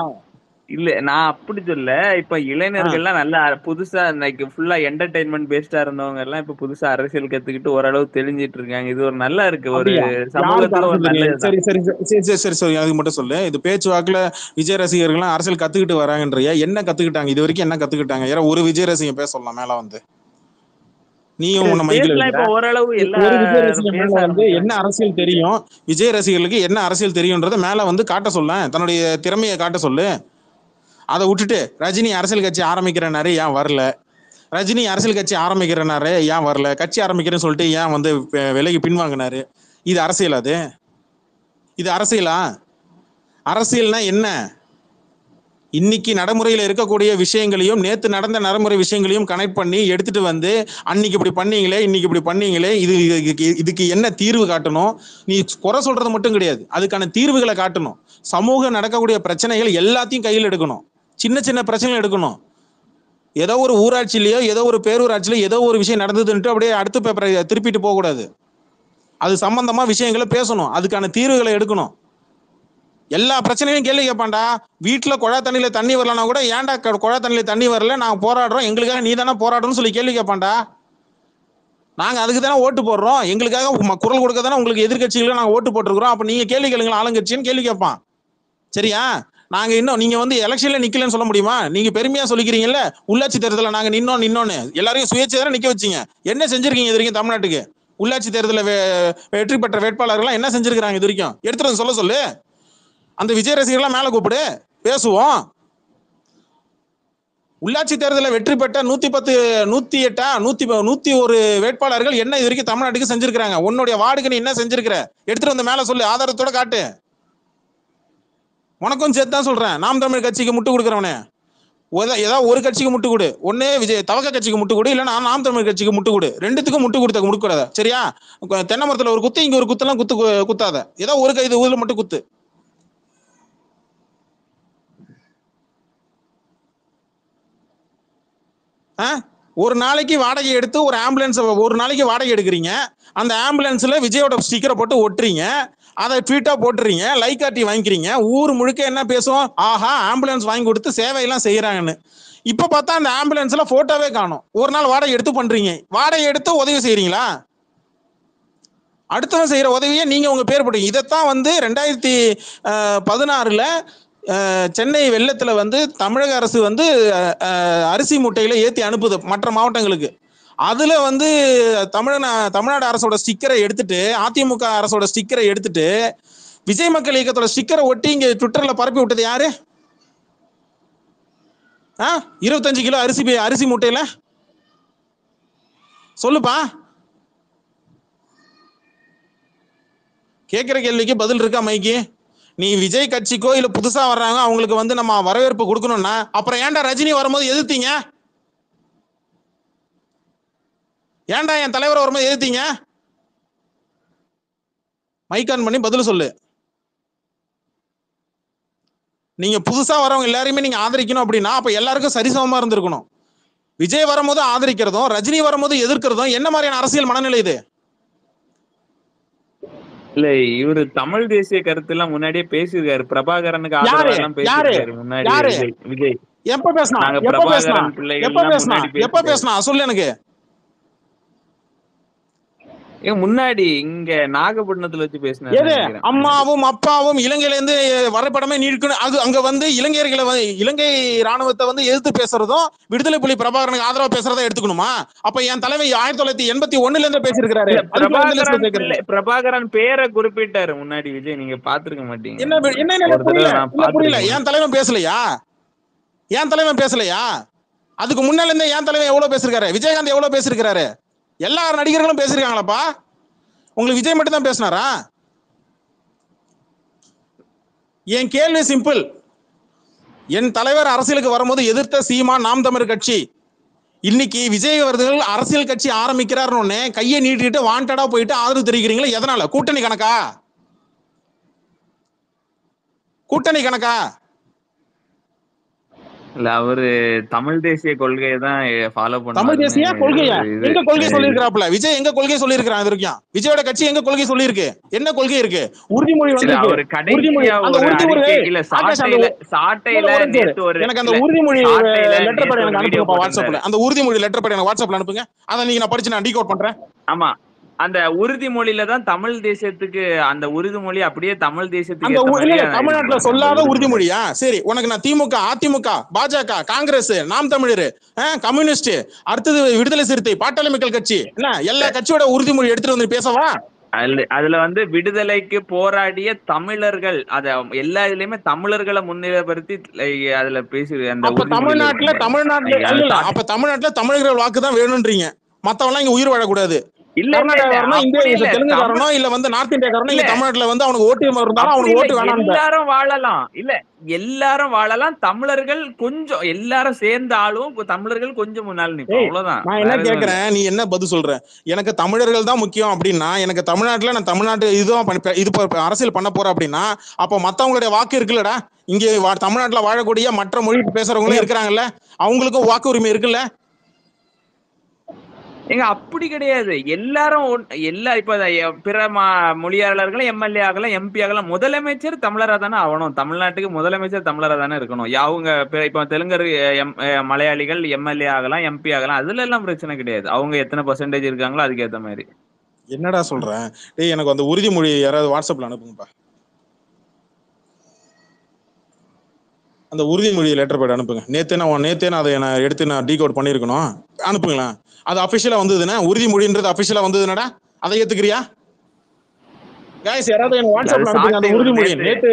இல்ல நான் அப்படி சொல்ல. இப்ப இளைஞர்கள்லாம் நல்லா புதுசா இன்னைக்கு ஃபுல்லா என்டர்டைன்மெண்ட் பேஸ்டா இருந்தவங்க எல்லாம் இப்ப புதுசா அரசியல் கத்துக்கிட்டு ஓரளவு தெரிஞ்சிட்டு இருக்காங்க. இது ஒரு நல்லா இருக்கு. ஒரு சமூகத்துல ஒரு நல்லது. சரி சரி சரி சரி சரி சரி அதுக்கு மட்டும் சொல்லு. இது பேச்சு வாக்குல விஜய் ரசிகர்கள்லாம் அரசியல் கத்துக்கிட்டு வராங்கன்றியா? என்ன கத்துக்கிட்டாங்க இது வரைக்கும்? என்ன கத்துக்கிட்டாங்க? யாரோ ஒரு விஜய் ரசிகன் பேச சொல்லலாம் மேல வந்து. நீயும் உன்ன மைக்ல இப்ப ஓரளவு எல்லா ஒரு விஜய் ரசிகன் மேல வந்து என்ன அரசியல் தெரியும், விஜய் ரசிகர்களுக்கு என்ன அரசியல் தெரியும்ன்றத மேல வந்து காட்ட சொல்ல, தன்னுடைய திறமையை காட்ட சொல்லு. அதை விட்டுட்டு ரஜினி அரசியல் கட்சி ஆரம்பிக்கிறனாரு ஏன் வரல, ரஜினி அரசியல் கட்சி ஆரம்பிக்கிறனாரு ஏன் வரல, கட்சி ஆரம்பிக்கிறேன்னு சொல்லிட்டு ஏன் வந்து விலைக்கு பின்வாங்கினாரு? இது அரசியல்? அது இது அரசியலா? அரசியல்னா என்ன? இன்னைக்கு நடைமுறையில் இருக்கக்கூடிய விஷயங்களையும் நேத்து நடந்த நடைமுறை விஷயங்களையும் கனெக்ட் பண்ணி எடுத்துட்டு வந்து அன்னைக்கு இப்படி பண்ணீங்களே இன்னைக்கு இப்படி பண்ணீங்களே இதுக்கு என்ன தீர்வு காட்டணும்? நீ குறை சொல்றது மட்டும் கிடையாது, அதுக்கான தீர்வுகளை காட்டணும். சமூக நடக்கக்கூடிய பிரச்சனைகள் எல்லாத்தையும் கையில் எடுக்கணும். சின்ன சின்ன பிரச்சனைகள் எடுக்கணும். ஏதோ ஒரு ஊராட்சியிலயோ ஏதோ ஒரு பேரூராட்சியிலோ ஏதோ ஒரு விஷயம் நடந்ததுன்ட்டு அப்படியே அடுத்த பேப்பரை திருப்பிட்டு போகக்கூடாது. அது சம்பந்தமா விஷயங்களை பேசணும், அதுக்கான தீர்வுகளை எடுக்கணும். எல்லா பிரச்சனையும் கேள்வி கேட்பான்டா. வீட்டுல குழா தண்ணியில தண்ணி வரலன்னா கூட ஏன்டா குழா தண்ணியில தண்ணி வரல, நாங்க போராடுறோம், எங்களுக்காக நீ தானே போராடணும்னு சொல்லி கேள்வி கேட்பான்டா. நாங்க அதுக்கு தானே ஓட்டு போடுறோம், எங்களுக்காக குரல் கொடுக்க தானே உங்களுக்கு எதிர்கட்சிகளுக்கு நாங்க ஓட்டு போட்டுருக்கிறோம். அப்ப நீங்க கேள்வி கேளுங்க ஆளுங்கட்சின்னு கேள்வி கேட்பான். சரியா? நாங்க இன்னும் நீங்க வந்து எலெக்ஷன்ல நிக்கலன்னு சொல்ல முடியுமா? நீங்க பெருமையா சொல்லிக்கிறீங்கல்ல உள்ளாட்சி தேர்தலில் நாங்க நின்னோன்னு. எல்லாரையும் சுயேட்சை நிக்க வச்சீங்க. என்ன செஞ்சிருக்கீங்க இது வரைக்கும் தமிழ்நாட்டுக்கு? உள்ளாட்சி தேர்தலில் வெற்றி பெற்ற வேட்பாளர்கள் என்ன செஞ்சிருக்காங்க இது வரைக்கும்? எடுத்துட்டு சொல்ல சொல்லு. அந்த விஜய் ரசிகர்கள்லாம் மேல கூப்பிடு, பேசுவோம். உள்ளாட்சி தேர்தலில் வெற்றி பெற்ற 110 101 வேட்பாளர்கள் என்ன இது வரைக்கும் தமிழ்நாட்டுக்கு செஞ்சிருக்காங்க? உன்னுடைய வார்டுக்கு நீ என்ன செஞ்சிருக்கிற? எடுத்துட்டு வந்து மேல சொல்லு, ஆதாரத்தோட காட்டு. உனக்கும் சேர்த்து தான் சொல்றேன். நாம் தமிழ் கட்சிக்கு முட்டு கொடுக்குறவனே ஏதாவது ஒரு கட்சிக்கு முட்டு கொடு. ஒன்னே விஜய் தவக்க கட்சிக்கு முட்டு கொடு, இல்லைன்னா நாம் தமிழ் கட்சிக்கு முட்டு கொடு. ரெண்டுத்துக்கும் முட்டு கொடுக்கூடாத. சரியா? தென்னை மரத்துல ஒரு குத்து, இங்க ஒரு குத்தெல்லாம் குத்தாத. ஏதோ ஒரு கைது ஊர்ல மட்டும் குத்து. ஒரு நாளைக்கு வாடகை எடுத்து ஒரு ஆம்புலன்ஸ் ஒரு நாளைக்கு வாடகை எடுக்கிறீங்க. அந்த ஆம்புலன்ஸ்ல விஜயோட ஸ்டிக்கரை போட்டு ஒட்டுறீங்க, அதை ட்வீட்டா போட்டுறீங்க, லைக் காட்டி வாங்கிக்கிறீங்க. ஊர் முழுக்க என்ன பேசுவோம்? ஆஹா, ஆம்புலன்ஸ் வாங்கி கொடுத்து சேவையெல்லாம் செய்யறாங்கன்னு. இப்ப பார்த்தா அந்த ஆம்புலன்ஸ்ல போட்டோவே காணும். ஒரு நாள் வாடகை எடுத்து பண்றீங்க. வாடகை எடுத்து உதவி செய்யறீங்களா? அடுத்தவன் செய்யற உதவியை நீங்க உங்க பேர் போட்டீங்க. இதைத்தான் வந்து 2016 சென்னை வெள்ளத்துல வந்து தமிழக அரசு வந்து அரிசி மூட்டைகளை ஏற்றி அனுப்புது மற்ற மாவட்டங்களுக்கு. அதுல வந்து தமிழ்நாடு அரசோட ஸ்டிக்கரை எடுத்துட்டு, அதிமுக அரசோட ஸ்டிக்கரை எடுத்துட்டு, விஜய் மக்கள் இயக்கத்தோட ஸ்டிக்கரை ஒட்டி இங்க ட்விட்டர்ல பரப்பி விட்டது யாரு? 25 கிலோ அரிசி மூட்டையில சொல்லுப்பா. கேட்கிற கேள்விக்கு பதில் இருக்கா மைக்கு? நீ விஜய் கட்சிக்கோ இல்ல புதுசா வர்றாங்க அவங்களுக்கு வந்து நம்ம வரவேற்பு கொடுக்கணும்னா அப்புறம் ஏன்டா ரஜினி வரும்போது எதிர்த்தீங்க? ஏன்டா என் தலைவர் வரும்போது எதிர்த்தீங்க? மைக் ஆன் பண்ணி பதில் சொல்லு. நீங்க புதுசா வரவங்க எல்லாரையுமே நீங்க ஆதரிக்கணும் அப்படின்னா அப்ப எல்லாருக்கும் சரிசமமா இருந்திருக்கணும். விஜய் வரும்போது ஆதரிக்கிறதும் ரஜினி வரும்போது எதிர்க்கிறதும் என்ன மாதிரியான அரசியல் மனநிலை இது? இல்ல இவரு தமிழ் தேசிய கருத்து எல்லாம் முன்னாடியே பேசியிருக்காரு. பிரபாகரனுக்கு ஆதரவா எல்லாம் பேசியிருக்காரு முன்னாடி. விஜய் எப்ப பேசினா? நாங்க பிரபாகரன் பிள்ளைகள் எப்ப பேசினா சொல்லு எனக்கு. முன்னாடி இங்க நாகப்பட்டினத்துல வச்சு பேசினாரு. அம்மாவும் அப்பாவும் இலங்கையில இருந்து வரைபடமே நீக்கணும். அது அங்க வந்து இலங்கை ராணுவத்தை வந்து எதிர்த்து பேசுறதும் விடுதலை புலி பிரபாகரனுக்கு ஆதரவா பேசுறதா எடுத்துக்கணுமா? அப்ப என் தலைமை 1981 இருந்து பேசியிருக்கிறாரு. பிரபாகரன் பேரை குறிப்பிட்டாரு முன்னாடி. விஜய் நீங்க பாத்துருக்க மாட்டீங்க. என்ன புரியல? என் தலைவன் பேசலையா? அதுக்கு முன்னால இருந்தே என் தலைவன் எவ்வளவு பேசிருக்காரு? விஜயகாந்த் எவ்வளவு பேசிருக்காரு? எல்லா நடிகர்களும் பேசிருக்காங்களாப்பா? உங்களுக்கு விஜய் மட்டும் தான் பேசினாரா? என் கேள்வி சிம்பிள். என் தலைவர் அரசியலுக்கு வரும்போது எதிர்த்த சீமா நாம் தமிழர் கட்சி இன்னைக்கு விஜய் அவர்கள் அரசியல் கட்சி ஆரம்பிக்கிறாருன்னு கையை நீட்டிட்டு வாண்டடா போயிட்டு ஆதரவு தெரிவிக்கிறீங்களா? எதனால? கூட்டணி கணக்கா? இல்ல அவரு தமிழ் தேசிய கொள்கையை தான் ஃபாலோ பண்ணாரு. தமிழ் தேசிய கொள்கையா? எங்க கொள்கை சொல்லியிருக்காப்ல விஜய்? எங்க கொள்கை சொல்லியிருக்கான்? இது வரைக்கும் விஜயோட கட்சி எங்க கொள்கை சொல்லியிருக்கு? என்ன கொள்கை இருக்கு? உறுதிமொழி வந்து அவர் கடைசியா ஒரு அறிக்கை இல்ல சாட்டையில நேத்து ஒரு எனக்கு அந்த உறுதிமொழி லெட்டர் பேட் எனக்கு அனுப்புங்க வாட்ஸ்அப்ல. அந்த உறுதிமொழி லெட்டர் பேட் எனக்கு வாட்ஸ்அப்ல அனுப்புங்க. அதை நீங்க நான் படிச்சு நான் டீகோட் பண்றேன். ஆமா, அந்த உறுதிமொழியில தான் தமிழ் தேசியத்துக்கு அந்த உறுதிமொழி அப்படியே தமிழ் தேசியத்துக்கு தமிழ்நாட்டுல சொல்லாத உறுதிமொழியா? சரி, உனக்கு நான் திமுக, அதிமுக, பாஜக, காங்கிரஸ், நாம் தமிழர், கம்யூனிஸ்ட், அடுத்தது விடுதலை சிறுத்தை, பாட்டாளி மக்கள் கட்சி, என்ன எல்லா கட்சியோட உறுதிமொழி எடுத்துட்டு வந்து பேசவா? அதுல வந்து விடுதலைக்கு போராடிய தமிழர்கள் அத எல்லா இதுலயுமே தமிழர்களை முன்னிலைப்படுத்தி அதுல பேசி அந்த தமிழ்நாட்டுல அப்ப தமிழ்நாட்டுல தமிழர்கள் வாக்குதான் வேணும்ன்றீங்க. மத்தவங்க இங்க உயிர் வாழக்கூடாது. எல்லாரும் வாழலாம். இல்ல எல்லாரும் வாழலாம். தமிழர்கள் கொஞ்சம் எல்லாரும் சேர்ந்தாலும் தமிழர்கள் கொஞ்சம் முன்னாள் நிற்போம். அவ்வளவுதான். நான் என்ன கேக்குறேன், நீ என்ன பதில் சொல்ற? எனக்கு தமிழர்கள் தான் முக்கியம் அப்படின்னா, எனக்கு தமிழ்நாட்டுல நான் தமிழ்நாட்டு இது அரசியல் பண்ண போறேன் அப்படின்னா, அப்ப மத்தவங்களுடைய வாக்கு இருக்குல்லடா. இங்க தமிழ்நாட்டுல வாழக்கூடிய மற்ற மொழி பேசுறவங்களும் இருக்கிறாங்கல்ல, அவங்களுக்கும் வாக்கு உரிமை இருக்குல்ல? எங்க அப்படி கிடையாது. எல்லாரும் இப்ப பிற மொழியாளர்களும் எம்எல்ஏ ஆகலாம், எம்பி ஆகலாம். முதலமைச்சர் தமிழரா தானே ஆகணும். தமிழ்நாட்டுக்கு முதலமைச்சர் தமிழரா தானே இருக்கணும். அவங்க இப்ப தெலுங்கர் மலையாளிகள் எம்எல்ஏ ஆகலாம், எம்பி ஆகலாம். அதுல எல்லாம் பிரச்சனை கிடையாது. அவங்க எத்தனை % இருக்காங்களோ அதுக்கு ஏத்த மாதிரி. என்னடா சொல்றேன்? எனக்கு அந்த உறுதிமொழி யாராவது வாட்ஸ்அப்ல அனுப்புங்கப்பா. அந்த உறுதிமொழி லெட்டர் பேட் அனுப்புங்க. நேத்தே நான் அதை எடுத்து நான் டீகோட் பண்ணிருக்கணும். அனுப்புங்களா? அது அபிஷியலா வந்ததுன்னா, உறுதிமொழின்றது அபிஷியலா வந்ததுனடா, அதை ஏத்துக்கிறியா? गाइस யாராவது எனக்கு வாட்ஸ்அப்ல அனுப்புங்க அந்த உறுதிமொழி. நேத்து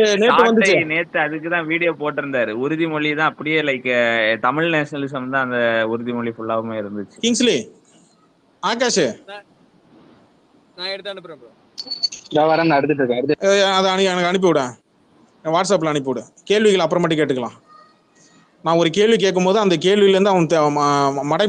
வந்துச்சு. நேத்து அதுக்கு தான் வீடியோ போட்டிருந்தாரு. உறுதிமொழி தான் அப்படியே லைக் தமிழ் நேஷனலிசம் தான் அந்த உறுதிமொழி ஃபுல்லாவுமே இருந்துச்சு. கிங்ஸ்லி ஆகாஷ் நான் எடுத்து அனுப்புறேன் bro. நான் வரேன், எடுத்துட்டு இருக்கேன். அத எனக்கு அனுப்பி விடு. வாட்ஸ்அப்ல அனுப்பி விடு. கேள்விகள் அப்புறமேட்டு கேட்டுக்கலாம். நான் ஒரு கேள்வி கேட்கும்போது அந்த கேள்வியிலேருந்து அவன் மடை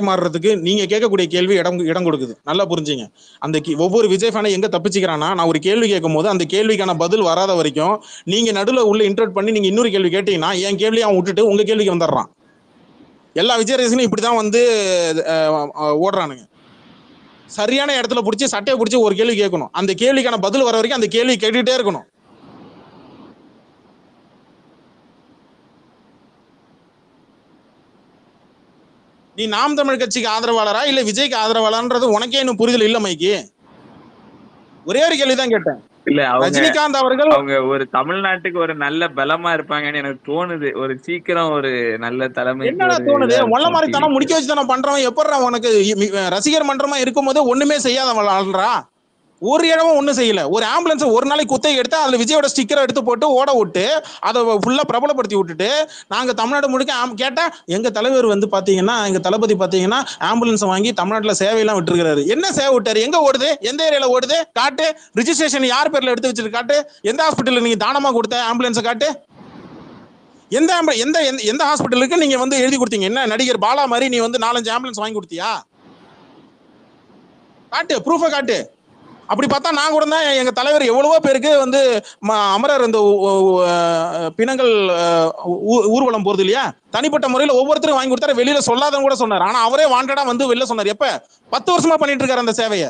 மாறுறதுக்கு நீங்க கேட்கக்கூடிய கேள்வி இடம் கொடுக்குது. நல்லா புரிஞ்சுங்க. அந்த ஒவ்வொரு விஜய் ஃபேனை எங்க தப்பிச்சுக்கிறான்னா, நான் ஒரு கேள்வி கேட்கும் போது அந்த கேள்விக்கான பதில் வராத வரைக்கும் நீங்க நடுவில் உள்ள இன்டர்ட் பண்ணி நீங்க இன்னொரு கேள்வி கேட்டீங்கன்னா என் கேள்வியை அவன் விட்டுட்டு உங்க கேள்விக்கு வந்துடுறான். எல்லா விஜய் ரேசனும் இப்படிதான் வந்து ஓடுறானுங்க. சரியான இடத்துல பிடிச்சி சட்டையை பிடிச்சி ஒரு கேள்வி கேட்கணும். அந்த கேள்விக்கான பதில் வர வரைக்கும் அந்த கேள்வி கேட்டுக்கிட்டே இருக்கணும். நீ நாம் தமிழ் கட்சிக்கு ஆதரவாளரா இல்ல விஜய்க்கு ஆதரவாளர்ன்றது உனக்கே இன்னும் புரிதல் இல்ல மைக்கு. ஒரே ஒரு கேள்விதான் கேட்டேன். இல்ல ரஜினிகாந்த் அவர்கள் அவங்க ஒரு தமிழ்நாட்டுக்கு ஒரு நல்ல பலமா இருப்பாங்கன்னு எனக்கு தோணுது. ஒரு சீக்கிரம் ஒரு நல்ல தலைமைக்கு என்னடா ஒரு தோணுது? இதா முல்ல இருக்கும் மாதிரி தானே டிவிக்கு. முடிக்க வச்சு தானே பண்றவன் எப்படா உனக்கு ரசிகர் மன்றமா இருக்கும்போது ஒண்ணுமே செய்யாதவன் ஆள்றா. ஒரு இடமும் ஒண்ணும் செய்யல. ஒரு ஆம்புலன்ஸ் ஒரு நாளைக்கு குத்தகை எடுத்து அதுல விஜயோட ஸ்டிக்கரை எடுத்து போட்டு ஓட விட்டு அதை ஃபுல்லா பிரபலப்படுத்தி விட்டுட்டு நாங்க தமிழ்நாடு முழுக்க கேட்டா எங்க தலைவர் வந்து பாத்தீங்கன்னா எங்க தளபதி பாத்தீங்கன்னா ஆம்புலன்ஸ் வாங்கி தமிழ்நாட்டுல சேவையெல்லாம் விட்டுருக்காரு. என்ன சேவை விட்டாரு? எங்க ஓடுது? எந்த ஏரியால ஓடுது? காட்டு. ரிஜிஸ்ட்ரேஷன் யார் பேர்ல எடுத்து வச்சிருக்கு காட்டு. எந்த ஹாஸ்பிட்டல் நீங்க தானமா கொடுத்த ஆம்புலன்ஸ் காட்டு. எந்த எந்த எந்த ஹாஸ்பிட்டலுக்கு நீங்க வந்து எழுதி கொடுத்தீங்க? என்ன நடிகர் பாலா மாதிரி நீ வந்து 4-5 ஆம்புலன்ஸ் வாங்கி கொடுத்தியா? காட்டு, ப்ரூஃப காட்டு. அப்படி பார்த்தா நான் கூட தான் எங்க தலைவர் எவ்வளவோ பேருக்கு வந்து அமரர் இந்த பிணங்கள் ஊர்வலம் போறது இல்லையா, தனிப்பட்ட முறையில் ஒவ்வொருத்தரும் வாங்கி கொடுத்தாரு. வெளியில சொல்லாதவங்க கூட சொன்னார். ஆனா அவரே வாண்டடா வந்து வெளில சொன்னார். எப்ப? 10 வருஷமா பண்ணிட்டு இருக்காரு அந்த சேவையை.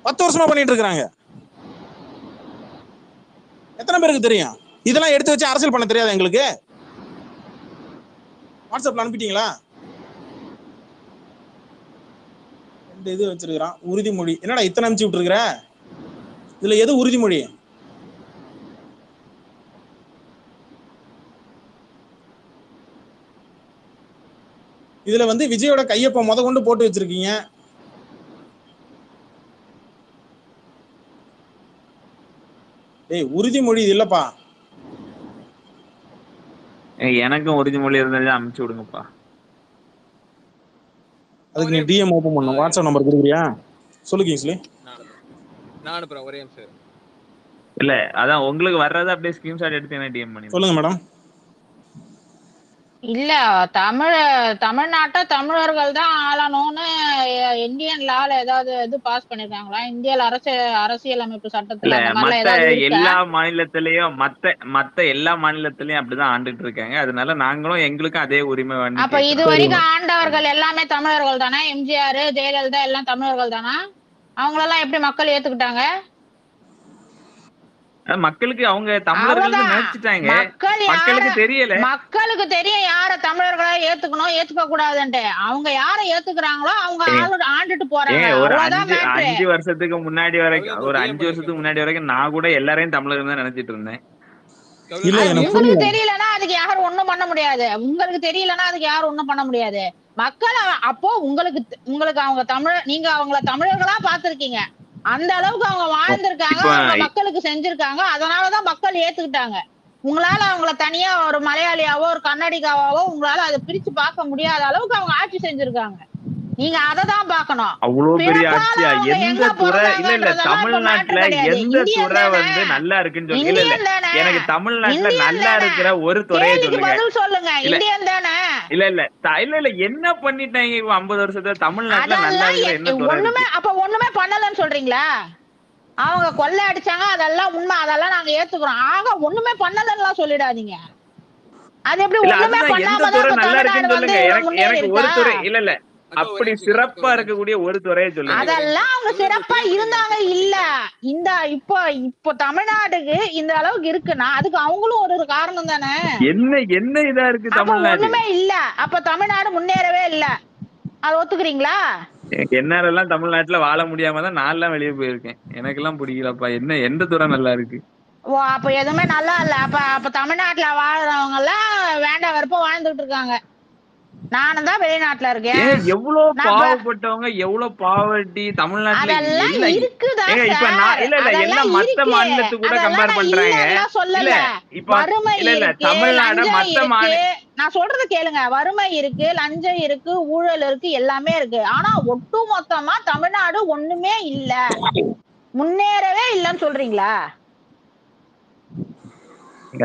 10 வருஷமா பண்ணிட்டு இருக்காங்க. எத்தனை பேருக்கு தெரியும்? இதெல்லாம் எடுத்து வச்சு அரசியல் பண்ண தெரியாது எங்களுக்கு. வாட்ஸ்அப்ல அனுப்பிட்டீங்களா? இது வச்சிருக்கான் உறுதிமொழி. என்னடா இத்தனை அனுப்பிச்சு விட்டுருக்கிற? இதுல எது உறுதிமொழி? இதுல வந்து விஜயோட கையொப்பம் முத கொண்டு போட்டு வச்சிருக்கீங்க. உறுதிமொழி இது இல்லப்பா. எனக்கும் உறுதிமொழி இருந்தாலும் அனுப்பிச்சு விடுங்கப்பா. அதுக்கு நீ டிஎம் ஓபன் பண்ணணும். வாட்ஸ்அப் நம்பர் கொடுக்குறியா? சொல்லு கிங்ஸ்லி. நான் அனுப்புறேன் ஒரே நிமிஷம். இல்ல அதான் உங்களுக்கு வர்றத அப்படியே ஸ்கிரீன்ஷாட் எடுத்து என்ன டிஎம் பண்ணி சொல்லுங்க மேடம். இல்ல தமிழ்நாட்டை தமிழர்கள் தான் ஆளணும்னு இந்தியன் லால ஏதாவது இது பாஸ் பண்ணிருக்காங்களா? இந்தியால அரசியல் அமைப்பு சட்டத்துல அந்த மாதிரி ஏதாவது எல்லா மாநிலத்திலயும் மத்த எல்லா மாநிலத்திலயும் அப்படிதான் ஆண்டுட்டு இருக்காங்க. அதனால நாங்களும் எங்களுக்கும் அதே உரிமை வேணும். அப்ப இது வரைக்கும் ஆண்டவர்கள் எல்லாமே தமிழர்கள் தானே? எம்ஜிஆர், ஜெயலலிதா எல்லாம் தமிழர்கள் தானா? அவங்களெல்லாம் எப்படி மக்கள் ஏத்துக்கிட்டாங்க? மக்களுக்கு அவங்க தமிழர்கள் நினைச்சிட்டாங்க. மக்களுக்கு தெரியல. மக்களுக்கு தெரியும் யார தமிழர்களா ஏத்துக்கணும் ஏத்துக்க கூடாதுன்ட்டு. அவங்க யார ஏத்துக்கிறாங்களோ அவங்க ஆண்டுட்டு போறாங்க. ஒரு 5 வருஷத்துக்கு முன்னாடி வரைக்கும், ஒரு 5 வருஷத்துக்கு முன்னாடி வரைக்கும் நான் கூட எல்லாரையும் தமிழர்கள் தான் நினைச்சிட்டு இருந்தேன். உங்களுக்கு தெரியலன்னா அதுக்கு யாரும் ஒண்ணும் பண்ண முடியாது. உங்களுக்கு தெரியலன்னா அதுக்கு யாரும் ஒண்ணும் பண்ண முடியாது. மக்கள் அப்போ உங்களுக்கு அவங்க தமிழ், நீங்க அவங்கள தமிழர்களா பாத்திருக்கீங்க. அந்த அளவுக்கு அவங்க வாழ்ந்திருக்காங்க, அவங்க மக்களுக்கு செஞ்சிருக்காங்க. அதனாலதான் மக்கள் ஏத்துக்கிட்டாங்க. உங்களால அவங்கள தனியா ஒரு மலையாளியாவோ ஒரு கன்னடிகாவோ உங்களால அதை பிரிச்சு பார்க்க முடியாத அளவுக்கு அவங்க ஆட்சி செஞ்சிருக்காங்க. நீங்க அததான் பாக்கணும். அவ்வளவு பெரிய ஆட்சியா? எந்த துறை? இல்ல தமிழ்நாட்டுல எந்த துறை வந்து நல்லா இருக்குன்னு சொல்லி எனக்கு தமிழ்நாட்டுல நல்லா இருக்கிற ஒரு துறையை சொல்லுங்க. இந்தியன் தானே? இல்ல என்ன பண்ணிட்டாங்க 50 வருஷத்துல தமிழ்நாட்டுல நல்லா இருக்கிற என்ன துறை? ஒண்ணுமே அப்ப ஒண்ணுமே பண்ணலன்னு சொல்றீங்களா? அவங்க கொள்ளை அடிச்சாங்க, அதெல்லாம் உண்மை, அதெல்லாம் நாங்க ஏத்துக்கிறோம். ஆக ஒண்ணுமே பண்ணலன்னு சொல்லிடாதீங்க. அது எப்படி ஒண்ணுமே பண்ணாம நல்லா இருக்குன்னு சொல்லுங்க. எனக்கு ஒரு துறை இல்ல அப்படி சிறப்பா இருக்கக்கூடிய ஒரு துறையை சொல்லுங்க. அதெல்லாம் அவங்க சிறப்பா இருந்தாங்க. இல்ல இப்போ தமிழ்நாட்டுக்கு இந்த அளவுக்கு இருக்குன்னா அதுக்கு அவங்களும் ஒரு காரணம் தானே. என்ன இதா இருக்கு தமிழ்நாடு? ஒண்ணுமே இல்ல. அப்ப தமிழ்நாடு முன்னேறவே இல்ல. அதை ஒத்துக்கிறீங்களா? என்னாரெல்லாம் தமிழ்நாட்டுல வாழ முடியாம தான் நான் எல்லாம் வெளியே போயிருக்கேன். எனக்கு எல்லாம் பிடிக்கலப்பா. எந்த துறை நல்லா இருக்கு? ஓ, அப்ப எதுவுமே நல்லா இல்ல. அப்ப தமிழ்நாட்டுல வாழ்றவங்க எல்லாம் வேண்டாம் வெறுப்ப வாழ்ந்துட்டு இருக்காங்க. நானும் தான் வெளிநாட்டுல இருக்கேன். எவ்வளவு பாவப்பட்டவங்க, எவ்வளவு பாவர்ட்டி தமிழ்நாட்டுல இருக்குதா? இப்ப நான் எல்லாம் மத்த மாநிலத்துக்கு கூட கம்பேர் பண்றாங்க. இல்ல இப்ப தமிழ்நாடு மத்த நான் சொல்றது கேளுங்க. வறுமை இருக்கு, லஞ்சம் இருக்கு, ஊழல் இருக்கு, எல்லாமே இருக்கு. ஆனா ஒட்டு மொத்தமா தமிழ்நாடு ஒண்ணுமே இல்ல, முன்னேறவே இல்லன்னு சொல்றீங்களா?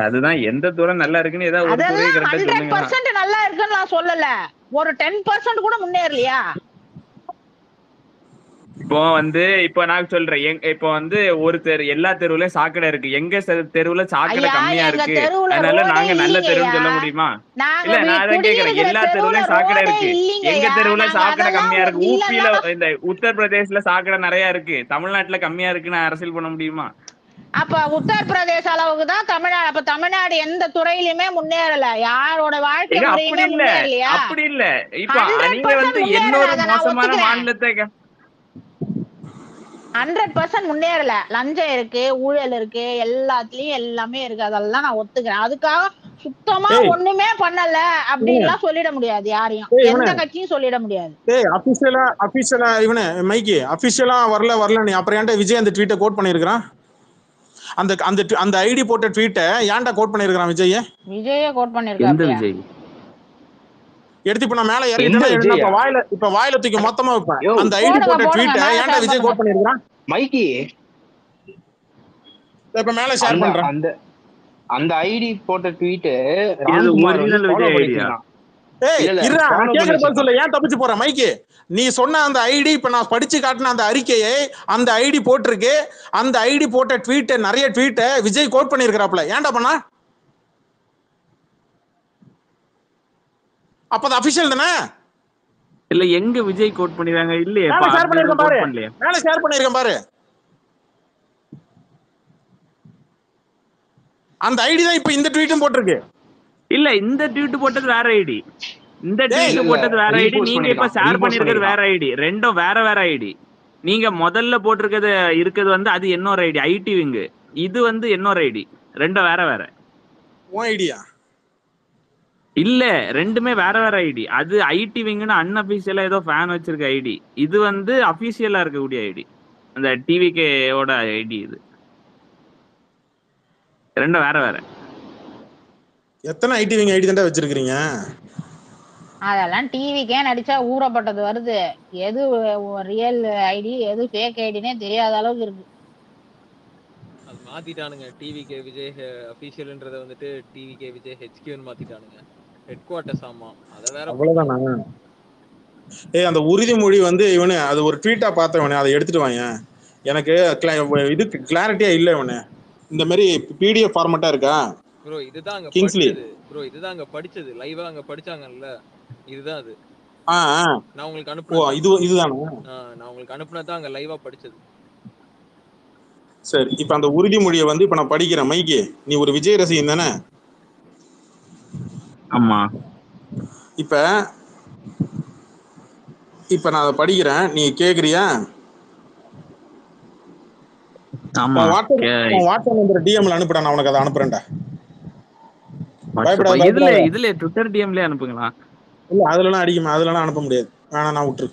அதுதான் எந்த தூரம் நல்லா இருக்குன்னு ஏதாவது ஒரு துறை கரெக்ட்டா சொல்லுங்க. 100% நல்லா இருக்குன்னு நான் சொல்லல. ஒரு 10% கூட முன்னேறலையா? இப்போ நான் சொல்றேன். இப்போ ஒரு எல்லா தெருவுலயும் சாக்கடை இருக்கு. எங்க தெருவுல சாக்கடை கம்மியா இருக்கு, அதனால நாங்க நல்ல தெருவுன்னு சொல்ல முடியுமா? இல்ல நான் அதான் கேக்குறேன். எல்லா தெருவுலயும் சாக்கடை இருக்கு. எங்க தெருவுல சாக்கடை கம்மியா இருக்கு? ஊபில இந்த உத்தரப்பிரதேசல சாக்கடை நிறைய இருக்கு, தமிழ்நாட்டுல கம்மியா இருக்குன்னு அரசியல் பண்ண முடியுமா? அப்ப உத்தரப்பிரதேச அளவுக்கு தான் தமிழ்நாடு. அப்ப தமிழ்நாடு எந்த துறையிலுமே முன்னேறல. யாரோட வாழ்க்கை முறையுமே முன்னேறலையா? அப்படி இல்ல. இப்ப நீங்க இன்னொரு மோசமான மாநிலத்தை 100% முன்னேறல. லஞ்சம் இருக்கு, ஊழல் இருக்கு, எல்லாத்துலயும் எல்லாமே இருக்கு. அதெல்லாம் நான் ஒத்துக்கிறேன். அதுக்காக சுத்தமா ஒண்ணுமே பண்ணல அப்படின்லாம் சொல்லிட முடியாது யாரையும், எந்த கட்சியும் சொல்லிட முடியாது. அபிஷியலா இவனே மைக்கி அபிஷியலா வரல நீ அப்புறம் ஏன்டா விஜய் அந்த ட்வீட்டை கோட் பண்ணிருக்கான்? அந்த அந்த அந்த ஐடி போட்ட ட்வீட்டை ஏன்டா கோட் பண்ணிருக்கான் விஜய்? விஜயே கோட் பண்ணிருக்காப்ல. விஜய் எடுத்து இப்ப நான் மேல இறங்கிட்டேன். இப்ப வாயில தூக்கி மொத்தமா வைப்பேன். அந்த ஐடி போட்ட ட்வீட்டை ஏன்டா விஜய் கோட் பண்ணிருக்கான்? மைக்கி இப்ப மேல ஷேர் பண்றேன். அந்த ஐடி போட்ட ட்வீட் ஒரிஜினல் விஜய் ஐடியா? ஏன் தப்பிச்சு போற மைக்கி? நீ சொன்ன அந்த ஐடி இப்ப நான் படிச்சு காட்டின அந்த அறிக்கையை அந்த ஐடி போட்டிருக்கு. அந்த ஐடி போட்ட ட்வீட் நிறைய ட்வீட் விஜய் கோட் பண்ணிருக்காப்ல. ஏன்டா பண்ணா? அப்ப அது அபிஷியல் தானே? இல்ல எங்க விஜய் கோட் பண்ணிருக்காங்க? இல்லையே, ஷேர் பண்ணிருக்கேன் பாரு. மேல ஷேர் பண்ணிருக்கேன் பாரு. அந்த ஐடி தான் இப்ப இந்த ட்வீட்டும் போட்டிருக்கு. இல்ல இந்த ட்வீட் போட்டது வேற ஐடி, இந்த ட்வீட் போட்டது வேற ஐடி, நீங்க இப்ப ஷேர் பண்ணிருக்கிறது வேற ஐடி. ரெண்டும் வேற வேற ஐடி. நீங்க முதல்ல போட்டிருக்கிறது இருக்குது வந்து அது இன்னொரு ஐடி ஐடி விங், இது வந்து இன்னொரு ஐடி. ரெண்டும் வேற வேற. உன் ஐடியா இல்ல, ரெண்டுமே வேற வேற ஐடி. அது ஐடி விங்னு அன்அபிஷியலா ஏதோ ஃபேன் வச்சிருக்க ஐடி, இது வந்து அபிஷியலா இருக்கக்கூடிய ஐடி, அந்த டிவிகேயோட ஐடி. இது ரெண்டும் வேற வேற. எத்தனை ஐடி விங் ஐடி தான் வச்சிருக்கீங்க? அதெல்லாம் டிவிக்கே நடிச்சா ஊறப்பட்டது வருது. எது ரியல் ஐடி எது ஃபேக் ஐடினே தெரியாத அளவுக்கு இருக்கு. அது மாத்திட்டானுங்க. டிவிகே விஜய் அபிஷியல்ன்றத வந்துட்டு டிவிகே விஜய் ஹெச்கியூன்னு மாத்திட்டானுங்க. Headquarters. ஆமா, அத வேற. அவ்வளவுதானா? அந்த உறுதிமொழி வந்து இவனே அது ஒரு ட்வீட்டா பார்த்தவனே, அதை எடுத்துட்டு வாங்க. எனக்கு இது கிளாரிட்டியா இல்ல இவனே. இந்த மாதிரி பிடிஎஃப் ஃபார்மட்டா இருக்கா? ப்ரோ இதுதான் அங்க படிச்சது. ப்ரோ இதுதான் அங்க படிச்சது. லைவா அங்க படிச்சாங்கல்ல, இதுதான் அது. நான் உங்களுக்கு அனுப்புறேன். இதுதானா? நான் உங்களுக்கு அனுப்புனதான் அங்க லைவா படிச்சது. சரி, இப்ப அந்த உறுதிமொழியை வந்து இப்ப நான் படிக்கிறேன். மைக்கி, நீ ஒரு விஜய் ரசிகன் தானே? ஆமா. இப்ப நான் அதை படிக்கிறேன், நீ கேக்குறியா? வாட்ஸ்அப் நம்பர் டிஎம்ல அனுப்புடா, நான் உனக்கு அதை அனுப்புறேன்டா. இதுல ட்விட்டர் டிஎம்ல அனுப்புங்களா? இல்ல அதுலலாம் அடிக்குமா? அதுலலாம் அனுப்ப முடியாது. வேணா, நான் விட்டுரு.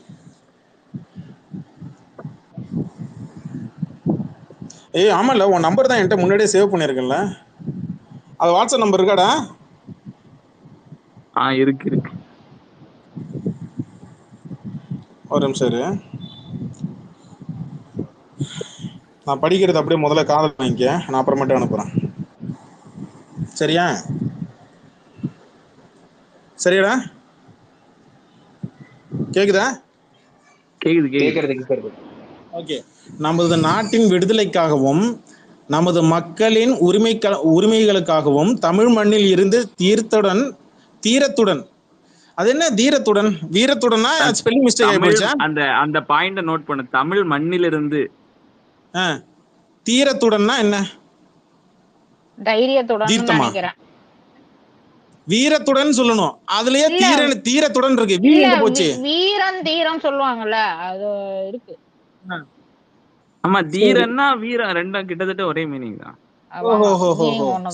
ஆமால, உன் நம்பர் தான் என்கிட்ட முன்னாடியே சேவ் பண்ணிருக்கேன்ல. அது வாட்ஸ்அப் நம்பர் இருக்காடா? இருக்கு. ஒரு நிமிஷம் இரு, நான் படிக்கிறது அப்படியே முதல்ல காதல் வாங்கிக்க, நான் அப்புறமேட்டு அனுப்புறேன். சரியா? சரியாடா? கேக்குதா? கேக்குது. ஓகே. நமது நாட்டின் விடுதலைக்காகவும் நமது மக்களின் உரிமைகளுக்காகவும் தமிழ் மண்ணில் இருந்து தீரத்துடன் அது என்ன தீரத்துடன் வீரத்துடனா? ஸ்பெல்லிங் மிஸ்டேக் ஆயி போச்சா? அந்த பாயிண்ட நோட் பண்ணு. தமிழ் மண்ணில் இருந்து தீரத்துடன்னா என்ன? தைரியத்துடன் நினைக்கிறேன். வீரத்துடன் சொல்லணும். அதுலயே தீரத்துடன் இருக்கு. வீரன் போச்சு. வீரன் தீரம் சொல்லுவாங்கல்ல, அது இருக்கு. ஆமா, தீரன்னா வீரம் ரெண்டும் கிட்டத்தட்ட ஒரே மீனிங் தான்.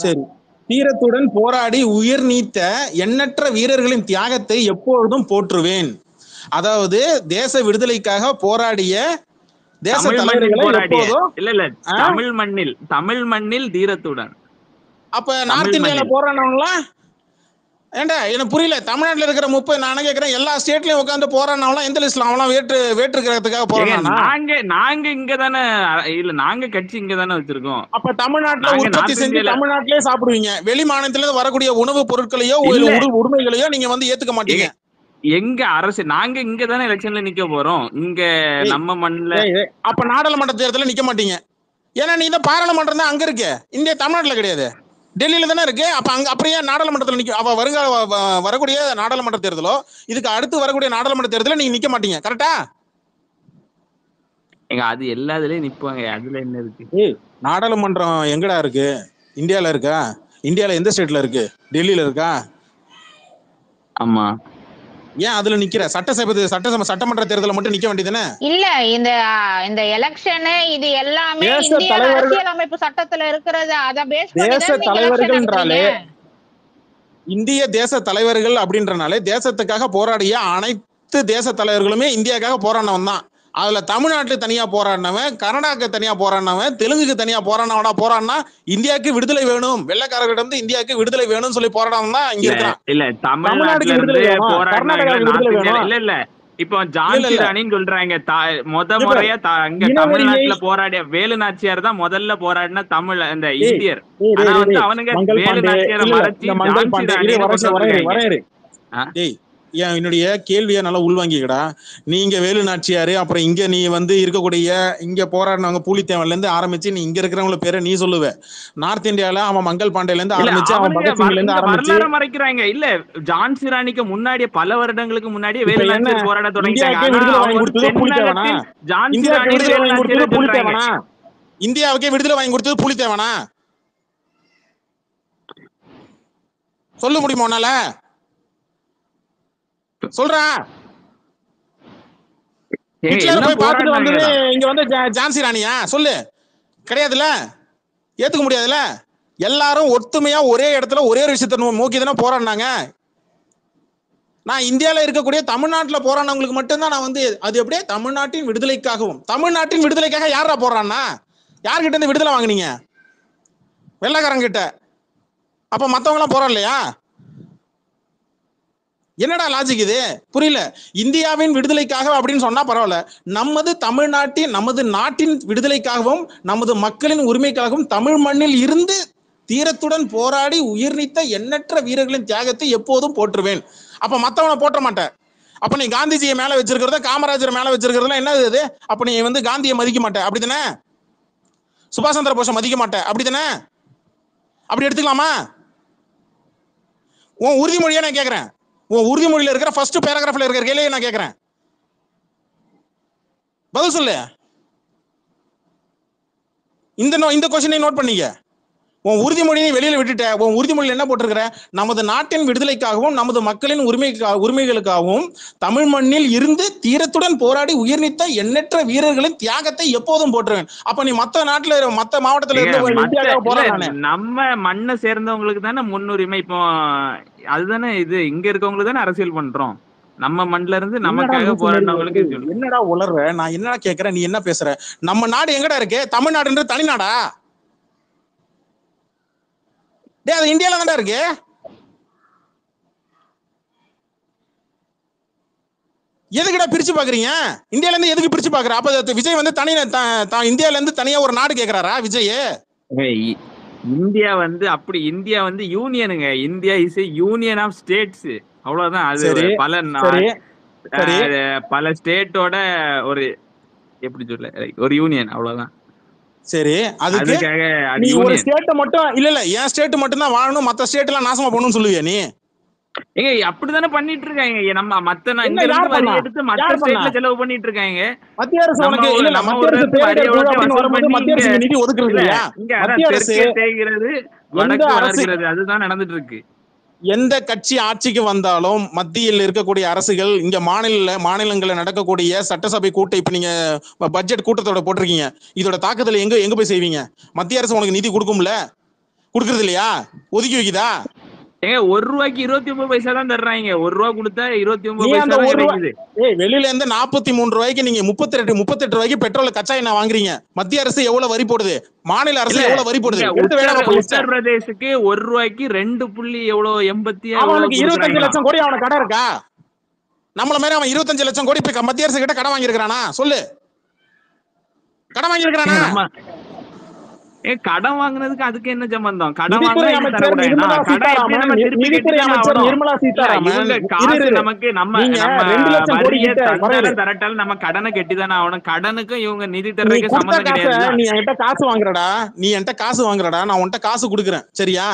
சரி. தீரத்துடன் போராடி உயிர் நீத்த எண்ணற்ற வீரர்களின் தியாகத்தை எப்பொழுதும் போற்றுவேன். அதாவது தேச விடுதலைக்காக போராடிய தேச தலைவர்களை எப்போதும். இல்ல தமிழ் மண்ணில் தீரத்துடன். அப்ப நார்த் இந்தியால போராடினவங்களா? ஏண்டா எனக்கு புரியல. தமிழ்நாட்டுல இருக்கிற 30 நானே கேக்குறேன், எல்லா ஸ்டேட்லயும் உட்காந்து போராடினவங்களாம் எந்த லிஸ்ட்ல? அவங்களாம் வேற்றுக்கிறதுக்காக போராடினா? நாங்க இங்க தானே, இல்ல நாங்க கட்சி இங்க தானே வச்சிருக்கோம். அப்ப தமிழ்நாட்டுல உற்பத்தி செஞ்சு தமிழ்நாட்டிலே சாப்பிடுவீங்க. வெளி மாநிலத்துல இருந்து வரக்கூடிய உணவுப் பொருட்களையோ உரிமைகளையோ நீங்க வந்து ஏத்துக்க மாட்டீங்க. எங்க அரசு, நாங்க இங்க தானே எலெக்ஷன்ல நிக்க போறோம். இங்க நம்ம மண்ணுல. அப்ப நாடாளுமன்ற தேர்தலில் நிக்க மாட்டீங்க. ஏன்னா நீ தான் பாராளுமன்றம் தான் அங்க இருக்கு. இந்திய தமிழ்நாட்டுல கிடையாது, டெல்லியில தானே இருக்கு. அப்ப அங்க அப்படியே நாடாளுமன்றத்துல நிக்க. அவ வரக்கூடிய நாடாளுமன்ற தேர்தலோ இதுக்கு அடுத்து வரக்கூடிய நாடாளுமன்ற தேர்தல நீங்க நிக்க மாட்டீங்க. கரெக்டா? அது எல்லாத்துலயும் நிப்பாங்க. அதுல என்ன இருக்கு? நாடாளுமன்றம் எங்கடா இருக்கு? இந்தியால இருக்கா? இந்தியால எந்த ஸ்டேட்ல இருக்கு? டெல்லியில இருக்கா? ஆமா. ஏன் அதுல நிக்கிற? சட்டமன்ற தேர்தல மட்டும் நிக்க வேண்டியதுதானே? இல்ல இந்த எலெக்ஷன் இது எல்லாமே தேச இந்திய தலைவர்கள் அரசியலமைப்பு சட்டத்துல இருக்கிறது. அத பேஸ் பண்ணி தேச தான் நீங்க எலெக்ஷன் தலைவர்கள்ன்றாலே நடத்துறீங்க. இந்திய தேச தலைவர்கள் அப்படின்றனாலே தேசத்துக்காக போராடிய அனைத்து தேச தலைவர்களுமே இந்தியாவுக்காக போராடினவன் தான். அதுல தமிழ்நாட்டுக்கு தனியா போராடினவன், கர்நாடகாக்கு தனியா போராடினவன், தெலுங்குக்கு தனியா போராடினா இந்தியாவுக்கு விடுதலை வேணும், வெள்ளைக்காரர்கிட்ட இருந்து இந்தியாவுக்கு விடுதலை வேணும்னு சொல்லி போராடணும் தான் இங்க இருக்கிறான். இல்ல தமிழ்நாட்டுல இருந்து போராடினாங்க. இல்ல இப்போ ஜான்சி ராணின்னு சொல்றாங்க. முறையா அங்க தமிழ்நாட்டுல போராடிய வேலு நாச்சியார் தான் முதல்ல போராடின தமிழ் இந்த இந்தியர். ஆனா வந்து அவனுங்க வேலு நாச்சியாரை மறைச்சு ஜான்சி ராணி. என்னுடைய கேள்வியை நல்லா உள்வாங்கிக்கடா. நீங்க வேலு நாச்சியாரு, அப்புறம் இங்க நீ வந்து இருக்கக்கூடிய இங்க போராடினவங்க பூலித்தேவன்ல இருந்து ஆரம்பிச்சு நீ இங்க இருக்கிறவங்கள பேரை நீ சொல்லுவ. நார்த் இந்தியால அவன் மங்கள் பாண்டேல இருந்து ஆரம்பிச்சு அவன் பகத்சிங்ல இருந்து ஆரம்பிச்சு மறைக்கிறாங்க. இல்ல ஜான்சி ராணிக்கு முன்னாடியே பல வருடங்களுக்கு முன்னாடியே வேலு நாச்சியார் போராட தொடங்கிட்டாங்க. இந்தியாவுக்கே விடுதலை வாங்கி கொடுத்தது பூலித்தேவனா? சொல்ல முடியுமா உன்னால? சொல்றா. ஹிட்லர் போய் பார்த்துட்டு வந்தது இங்க வந்து ஜான்சி ராணியா? சொல்லு. கிடையாதுல்ல, ஏத்துக்க முடியாதுல்ல. எல்லாரும் ஒத்துமையா ஒரே இடத்துல ஒரே ஒரு விஷயத்தை நோக்கி தானே போராடினாங்க. நான் இந்தியால இருக்கக்கூடிய தமிழ்நாட்டுல போராடினவங்களுக்கு மட்டும்தான் நான் வந்து அது எப்படியே தமிழ்நாட்டின் விடுதலைக்காகவும். தமிழ்நாட்டின் விடுதலைக்காக யாரா போறான்னா? யார்கிட்ட இருந்து விடுதலை வாங்குனீங்க? வெள்ளைக்காரங்கிட்ட. அப்ப மத்தவங்க எல்லாம் போராடலையா? என்னடா லாஜிக் இது? புரியல. இந்தியாவின் விடுதலைக்காக அப்படின்னு சொன்னா பரவாயில்ல. நமது நாட்டின் விடுதலைக்காகவும் நமது மக்களின் உரிமைக்காகவும் தமிழ் மண்ணில் இருந்து தீரத்துடன் போராடி உயிர் நீத்த எண்ணற்ற வீரர்களின் தியாகத்தை எப்போதும் போற்றுவேன். அப்ப மத்தவனை போற்ற மாட்டேன். அப்ப நீ காந்திஜியை மேல வச்சிருக்கிறத, காமராஜர் மேல வச்சிருக்கிறதுல என்ன இது? அப்ப நீ வந்து காந்தியை மதிக்க மாட்டேன் அப்படித்தானே? சுபாஷ் சந்திர போஸை மதிக்க மாட்டேன் அப்படித்தானே? அப்படி எடுத்துக்கலாமா? உன் உறுதிமொழியை நான் கேட்கிறேன். உன் உறுதிமொழியில இருக்கிற ஃபர்ஸ்ட் பேராகிராஃப்ல இருக்கிற கேள்வியை நான் கேட்கிறேன். பதில் சொல்லு. இந்த கொஸ்டினை நோட் பண்ணீங்க. உன் உறுதிமொழியை வெளியில விட்டுட்ட. உன் உறுதிமொழியில் என்ன போட்டிருக்கிற? நமது நாட்டின் விடுதலைக்காகவும் நமது மக்களின் உரிமைகளுக்காகவும் தமிழ் மண்ணில் இருந்து தீரத்துடன் போராடி உயிர் நீத்த எண்ணற்ற வீரர்களின் தியாகத்தை எப்போதும் போற்றுவேன். அப்ப நீ மத்த நாட்டுல மத்த மாவட்டத்துல இருந்து நம்ம மண்ணை சேர்ந்தவங்களுக்கு தானே முன்னுரிமை. இப்போ அதுதானே இது இங்க இருக்கவங்களுக்கு தானே அரசியல் பண்றோம். நம்ம மண்ல இருந்து நமக்காக போராடினவங்களுக்கு. என்னடா உளர்ற? நான் என்னடா கேட்கிறேன், நீ என்ன பேசுற? நம்ம நாடு எங்கடா இருக்கு? தமிழ்நாடுன்றது தனிநாடா? அது இந்தியால தான்டா இருக்கு. எதுக்குடா பிரிச்சு பாக்குறீங்க? இந்தியால இருந்து எதுக்கு பிரிச்சு பாக்குற? அப்ப விஜய் வந்து இந்தியால இருந்து தனியா ஒரு நாடு கேக்குறாரா விஜய்? இந்தியா வந்து அப்படி இந்தியா வந்து யூனியனுங்க. India is union of states. அவ்வளவுதான். அது பல ஸ்டேட்டோட ஒரு எப்படி சொல்ல ஒரு யூனியன். அவ்வளவுதான். சரி, அதுக்கு நீ ஒரு ஸ்டேட் மட்டும் இல்ல என் ஸ்டேட் மட்டும் தான் வாழணும், மத்த ஸ்டேட் எல்லாம் நாசமா போகணும்னு சொல்லுவியா நீ? ஏங்க அப்படிதானே பண்ணிட்டு இருக்காங்க. நம்ம மத்த இங்க இருந்து வரி எடுத்து மத்த ஸ்டேட்ல செலவு பண்ணிட்டு இருக்காங்க. மத்திய அரசு உனக்கு இல்ல மத்திய அரசு மத்திய அரசு நிதி ஒதுக்குறது இல்லையா? மத்திய அரசு தேய்கிறது, வடக்கு வளர்கிறது. அதுதான் நடந்துட்டு இருக்கு. எந்த கட்சி ஆட்சிக்கு வந்தாலும் மத்தியில் இருக்கக்கூடிய அரசுகள் இங்க மாநிலங்கள்ல நடக்கக்கூடிய சட்டசபை கூட்டம் இப்ப நீங்க பட்ஜெட் கூட்டத்தோட போட்டிருக்கீங்க. இதோட தாக்கத்துல எங்க போய் செய்வீங்க? மத்திய அரசு உனக்கு நிதி கொடுக்கும்ல? கொடுக்கறது இல்லையா? ஒதுக்கி வைக்குதா? ஏங்க 1 ரூபாய்க்கு 29 பைசா தான் தர்றாங்க. 1 ரூபா கொடுத்தா 29 பைசா தான் கிடைக்குது. வெளியில இருந்து 43 ரூபாய்க்கு நீங்க 38 ரூபாய்க்கு பெட்ரோல் கச்சா எண்ணெய் வாங்குறீங்க. மத்திய அரசு எவ்வளவு வரி போடுது? மாநில அரசு எவ்வளவு வரி போடுது? உத்தரப்பிரதேசுக்கு 1 ரூபாய்க்கு 2 புள்ளி எவ்வளவு 80 அவனுக்கு 25 லட்சம் கோடி அவனுக்கு கடன் இருக்கா? நம்மள மாதிரி அவன் 25 லட்சம் கோடி மத்திய அரசு கிட்ட கடன் வாங்கி இருக்கிறானா? சொல்லு. கடன் வாங்கி இருக்கிறானா? கடன் வாங்குனதுக்கு அதுக்கு என்ன சம்பந்தம்? கடன் நிர்மலா சீதாராமன் நமக்கு நம்ம தரட்டால நம்ம கடனை கெட்டிதானே ஆகணும். கடனுக்கும் இவங்க நிதி தர்றதுக்கு சம்பந்தம் கிடையாது. நீ என்கிட்ட காசு வாங்குறடா, நான் உன்கிட்ட காசு கொடுக்குறேன். சரியா?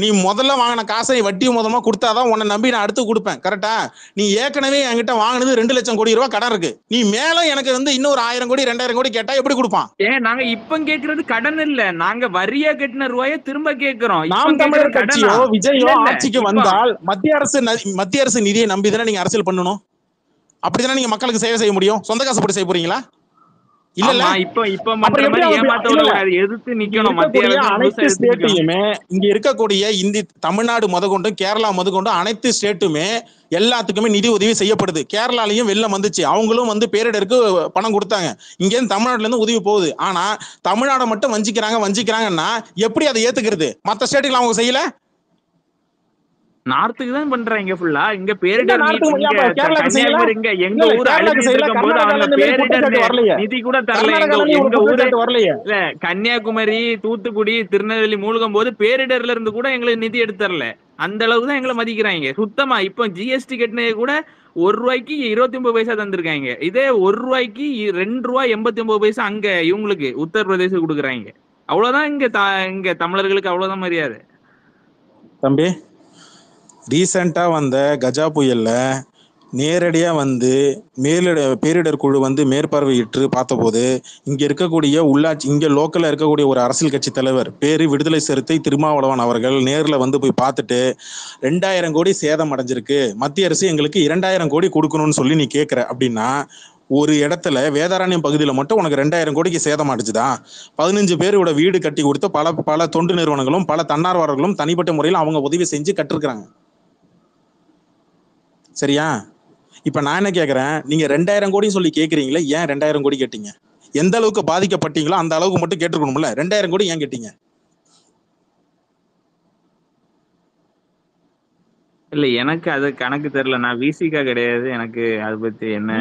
நீ முதல்ல வாங்கின காசை வட்டி முதமா கொடுத்தாதான் உன்னை நம்பி நான் அடுத்து கொடுப்பேன். கரெக்டா? நீ ஏற்கனவே என்கிட்ட வாங்கினது 2 லட்சம் கோடி ரூபாய் கடன் இருக்கு. நீ மேல எனக்கு வந்து இன்னொரு 1000 கோடி 2000 கோடி கேட்டா எப்படி கொடுப்பான்? நாங்க இப்ப கேக்குறது கடன் இல்ல, நாங்க வரியா கட்டின ரூபாய திரும்ப கேக்குறோம். இப்ப நாம் தமிழர் கேக்குறது கடனா? கட்சியோ விஜயோ இல்ல இல்ல ஆட்சிக்கு இப்ப வந்தால் மத்திய அரசு நிதியை நம்பிதானே நீங்க அரசியல் பண்ணணும். அப்படித்தானே நீங்க மக்களுக்கு சேவை செய்ய முடியும். சொந்த காசு போட்டு செய்ய போறீங்களா? இல்ல ஆமா இப்ப அப்புறம் பண்ற எப்படி மாதிரி அவங்க ஏமாத்த இல்ல விடக்கூடாது. எதிர்த்து இங்க நிக்கணும். மத்திய இருக்கக்கூடிய அரசு முழுசா அனைத்து எதிர்த்து நிக்கணும். ஸ்டேட்டையுமே இங்க இருக்கக்கூடிய தமிழ்நாடு முதற்கொண்டு கேரளா முதற்கொண்டு அனைத்து ஸ்டேட்டுமே எல்லாத்துக்குமே நிதி உதவி செய்யப்படுது. கேரளாலையும் வெள்ளம் வந்துச்சு, அவங்களும் வந்து பேரிடருக்கு பணம் கொடுத்தாங்க. இங்க இருந்து தமிழ்நாட்டுல இருந்து உதவி போகுது. ஆனா தமிழ்நாடு மட்டும் வஞ்சிக்கிறாங்கன்னா எப்படி அதை ஏத்துக்கிறது? மத்த ஸ்டேட்டுக்கு அவங்க செய்யல. நார்த்துக்கு தான் பண்றாங்க ஃபுல்லா. இங்க என்ன பேரிடர் இங்க கேரளாக்கு செய்யல? கன்னியாகுமரி இங்க எங்க ஊர் கேரளாக்கு அழிஞ்சிட்டு செய்யல. இருக்கும் போது கர்நாடகால அவங்க இந்த மாதிரி பேரிடர் குற்றச்சாட்டு வரலையே. நிதி கூட தரல. கர்நாடகால எங்க ஒரு ஊரு குற்றச்சாட்டு வரலையே. இல்ல கன்னியாகுமரி, தூத்துக்குடி, திருநெல்வேலி மூழ்கும் போது பேரிடர்ல இருந்து கூட எங்களுக்கு நிதி எடுத்து தரல. அந்த அளவுக்கு தான் எங்களை மதிக்கிறாங்க சுத்தமா. இப்ப ஜிஎஸ்டி கட்டினது கூட ₹1 29 பைசா தந்திருக்காங்க. இதே ₹1 ₹2.89 அங்க இவங்களுக்கு உத்தரப்பிரதேச கொடுக்குறாங்க. அவ்வளவுதான் இங்க தமிழர்களுக்கு அவ்வளவுதான் மரியாதை. தம்பி, ரீசெண்டா வந்த கஜா புயல்ல நேரடியா வந்து பேரிடர் குழு வந்து மேற்பார்வையிட்டு பார்த்தபோது இங்க இருக்கக்கூடிய உள்ளாட்சி இங்க லோக்கல்ல இருக்கக்கூடிய ஒரு அரசியல் கட்சி தலைவர் பேரு விடுதலை சிறுத்தை திருமாவளவன் அவர்கள் நேர்ல வந்து போய் பார்த்துட்டு 2000 கோடி சேதம் அடைஞ்சிருக்கு, மத்திய அரசு எங்களுக்கு 2000 கோடி கொடுக்கணும்னு சொல்லி நீ கேட்குற அப்படின்னா, ஒரு இடத்துல வேதாரண்யம் பகுதியில் மட்டும் உனக்கு 2000 கோடிக்கு சேதம் அடிச்சுதான் 15 பேரோட வீடு கட்டி கொடுத்து பல தொண்டு நிறுவனங்களும் பல தன்னார்வலர்களும் தனிப்பட்ட முறையில் அவங்க உதவி செஞ்சு கட்டிருக்கிறாங்க. சரியா? இப்ப நான் என்ன கேக்குறேன், நீங்க 2000 கோடி சொல்லி கேக்குறீங்களே, ஏன் 2000 கோடி கேட்டீங்க? எந்த அளவுக்கு பாதிக்கப்பட்டீங்களோ அந்த அளவுக்கு மட்டும் கேட்டுக்கணும்ல. 2000 கோடி ஏன் கேட்டீங்க? இல்ல எனக்கு அது கணக்கு தெரியல. நான் விசிகா கிடையாது. எனக்கு அதை பத்தி என்ன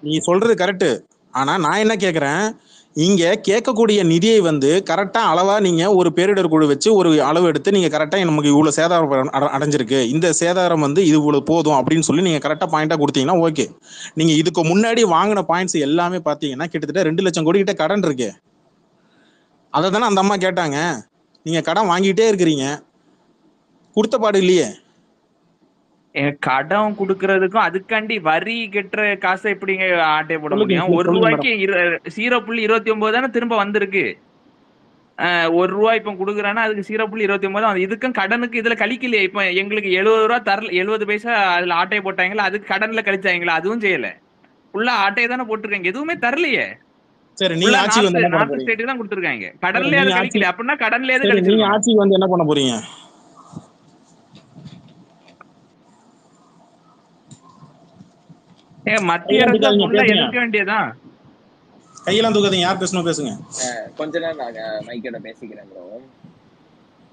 நீ சொல்றது கரெக்ட். ஆனா நான் என்ன கேக்குறேன், இங்க கேட்கக்கூடிய நிதியை வந்து கரெக்டா அளவா நீங்க ஒரு பேரிடர் குழு வச்சு ஒரு அளவு எடுத்து நீங்க கரெக்டா நமக்கு இவ்வளவு சேதாரம் அடைஞ்சிருக்கு, இந்த சேதாரம் வந்து இது இவ்வளவு போதும் அப்படின்னு சொல்லி நீங்க கரெக்டா பாயிண்டா கொடுத்தீங்கன்னா ஓகே. நீங்க இதுக்கு முன்னாடி வாங்கின பாயிண்ட்ஸ் எல்லாமே பாத்தீங்கன்னா கிட்டத்தட்ட 2 லட்சம் கோடி கிட்ட கடன் இருக்கு. அதை தானே அந்த அம்மா கேட்டாங்க. நீங்க கடன் வாங்கிட்டே இருக்கிறீங்க, கொடுத்த பாடு இல்லையே. கடன் குடுக்கறதுக்கும் அதுக்காண்டி வரி கட்டுற காசை எப்படிங்க ஆட்டை போட முடியும்? ₹1 0.29 தானே திரும்ப வந்திருக்கு. ₹1 இப்ப குடுக்குறான்னா அதுக்கு 0.29 தான். இதுக்கும் கடனுக்கு இதுல கழிக்கலையே. இப்ப எங்களுக்கு ₹70 தரல, 70 பைசா அதுல ஆட்டையை போட்டாங்களா, அதுக்கு கடன்ல கழிச்சாங்களா? அதுவும் செய்யல. ஃபுல்லா ஆட்டையை தானே போட்டிருக்காங்க, எதுவுமே தரலையே. சரி, நீங்க ஆட்சிக்கு வந்து என்ன பண்ண நார்த் போறீங்க? ஸ்டேட்டுக்கு தான் கொடுத்துருக்காங்க. கடன்லயே அது கழிக்கல. அப்படின்னா கடன்லயே அது நீங்க கழிச்சிருக்கணும். ஆட்சிக்கு வந்து என்ன பண்ண போறீங்க? மத்திய அரசு ஃபுல்லா எதிர்க்க வேண்டியதான். கையெல்லாம் தூக்காதீங்க, யார் பேசணும் பேசுங்க. கொஞ்ச நேரம் நாங்க மைக்கோட பேசிக்கிறேன் ப்ரோ.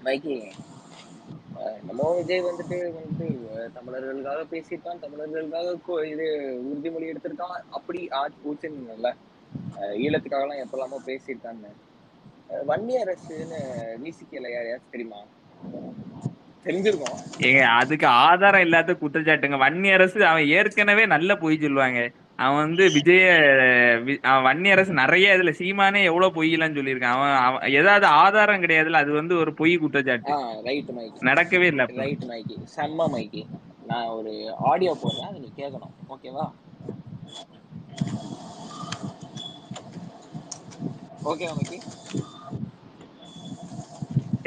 மைக்கி, நம்ம விஜய் வந்துட்டு தமிழர்களுக்காக பேசியிருக்கான், தமிழர்களுக்காக இது உறுதிமொழி எடுத்திருக்கான். அப்படி ஆட்சி பூச்சுன்னு ஈழத்துக்காக எல்லாம் எப்பலாமோ பேசியிருக்கான்னு. வன்னிய அரசுன்னு விசிக்கல யாரையாச்சும் தெரியுமா? தெரிஞ்சிருக்கோம். அதுக்கு ஆதாரம் இல்லாத குற்றச்சாட்டுங்க. வன்னி அரசு அவன் ஏற்கனவே நல்ல பொய் சொல்லுவாங்க. அவன் வந்து வன்னி அரசு நிறைய இதுல சீமானே எவ்வளவு பொய்யெல்லாம் சொல்லியிருக்கான். அவன் ஏதாவது ஆதாரம் கிடையாதுல, அது வந்து ஒரு பொய் குற்றச்சாட்டு. ரைட் மைக்கி, நடக்கவே இல்லை. ரைட் மைக்கி, செம்ம மைக்கி. நான் ஒரு ஆடியோ போடுறேன், அதை நீ கேட்கணும், ஓகேவா? ஓகேவா மைக்கி?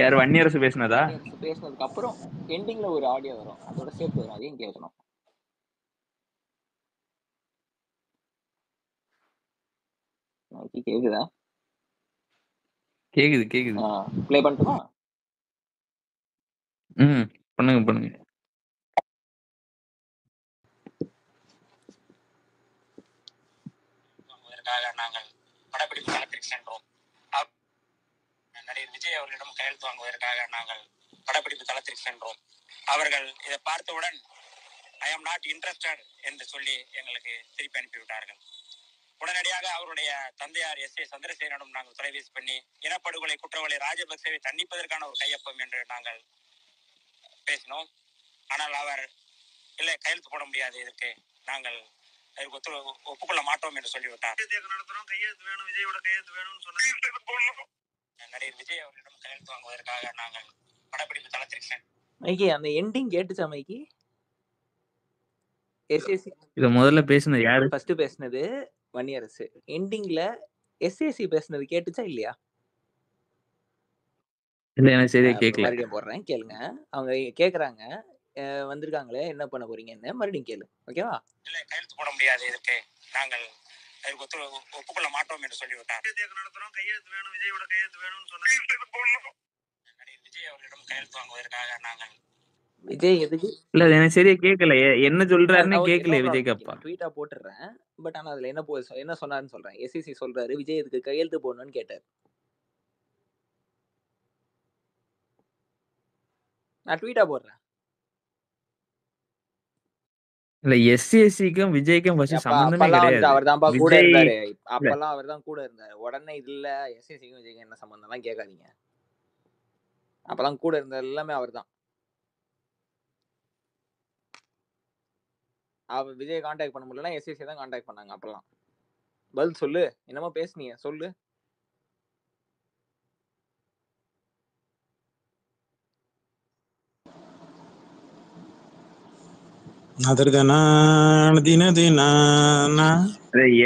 யார் வன்னி அரசு பேசினதா? பேசினதுக்கு அப்புறம் எண்டிங்ல ஒரு ஆடியோ வரும், அதோட சேர்த்து வரும், அதையும் கேட்கணும். கேக்குதா? கேக்குது கேக்குது. ப்ளே பண்ணட்டுமா? பண்ணுங்க. நாங்கள் படப்பிடிப்பு களத்திற்கு சென்றோம். நடிகர் விஜய் அவர்களிடம் கையெழுத்து வாங்குவதற்காக நாங்கள் படப்பிடிப்பு தளத்திற்கு சென்றோம். அவர்கள் இதை பார்த்தவுடன் ஐ ஆம் நாட் இன்ட்ரெஸ்டட் என்று சொல்லி எங்களுக்கு திருப்பி அனுப்பிவிட்டார்கள். உடனடியாக அவருடைய தந்தையார் எஸ் ஏ சந்திரசேகரனும் நாங்கள் தொலைபேசி பண்ணி இனப்படுகொலை குற்றவாளி ராஜபக்சேவை தண்டிப்பதற்கான ஒரு கையொப்பம் என்று நாங்கள் பேசினோம். ஆனால் அவர் இல்லை, கையெழுத்து போட முடியாது, இதற்கு நாங்கள் ஒப்புக்கொள்ள மாட்டோம் என்று சொல்லிவிட்டார். கையெழுத்து வேணும், விஜயோட கையெழுத்து வேணும்னு சொன்ன நடிகர் விஜய் அவர்களிடம் கையெழுத்து வாங்குவதற்காக நாங்கள் படப்பிடிப்பு தளத்திற்கு மைக்கி, அந்த எண்டிங் கேட்டுச்சா மைக்கி? எஸ்ஏசி இத முதல்ல பேசுனது யாரு? ஃபர்ஸ்ட் பேசுனது வன்னி அரசு. எண்டிங்ல எஸ்ஏசி பேசுனது கேட்டுச்சா இல்லையா? இல்ல எனக்கு சரியா கேட்கல. மறுபடியும் போடுறேன் கேளுங்க. அவங்க கேக்குறாங்க வந்திருக்காங்களே என்ன பண்ண போறீங்கன்னு, மறுபடியும் கேளு. ஓகேவா? இல்ல கையெழுத்து போட முடியாது, இதற்கு நாங்கள் ஒப்புக்கொள்ள மாட்டோம் என்று சொல்லிவிட்டார். நடத்துறோம், கையெழுத்து வேணும், விஜயோட கையெழுத்து வேணும்னு சொன்னாங்க. விஜய் அவர்களிடம் கையெழுத்து வாங்குவதற்காக நாங்கள் விஜய் எதுக்கு இல்ல எனக்கு சரியா கேட்கல. என்ன சொல்றாருன்னு கேட்கல விஜய்க்கு அப்பா. ட்வீட்டா போட்டுறேன். பட் ஆனா அதுல என்ன சொன்னாருன்னு சொல்றேன். எஸ்சிசி சொல்றாரு விஜய் எதுக்கு கையெழுத்து போடணும்னு கேட்டார். நான் ட்வீட்டா போடுறேன். இல்ல எஸ்சிஎஸ்சிக்கும் விஜய்க்கும் ஃபர்ஸ்ட் சம்பந்தமே கிடையாது. அவர்தான்ப்பா கூட இருந்தாரு. அப்பெல்லாம் அவர்தான் கூட இருந்தாரு. உடனே இல்ல எஸ்சிசிக்கும் விஜய்க்கும் என்ன சம்பந்தம்லாம் கேட்காதீங்க. அப்பெல்லாம் கூட இருந்த எல்லாமே அவர்தான். அவர் விஜய் கான்டாக்ட் பண்ண முடியலன்னா எஸ்சிசி தான் கான்டாக்ட் பண்ணாங்க. அப்பெல்லாம் பதில் சொல்லு, என்னமோ பேசுனீங்க சொல்லு.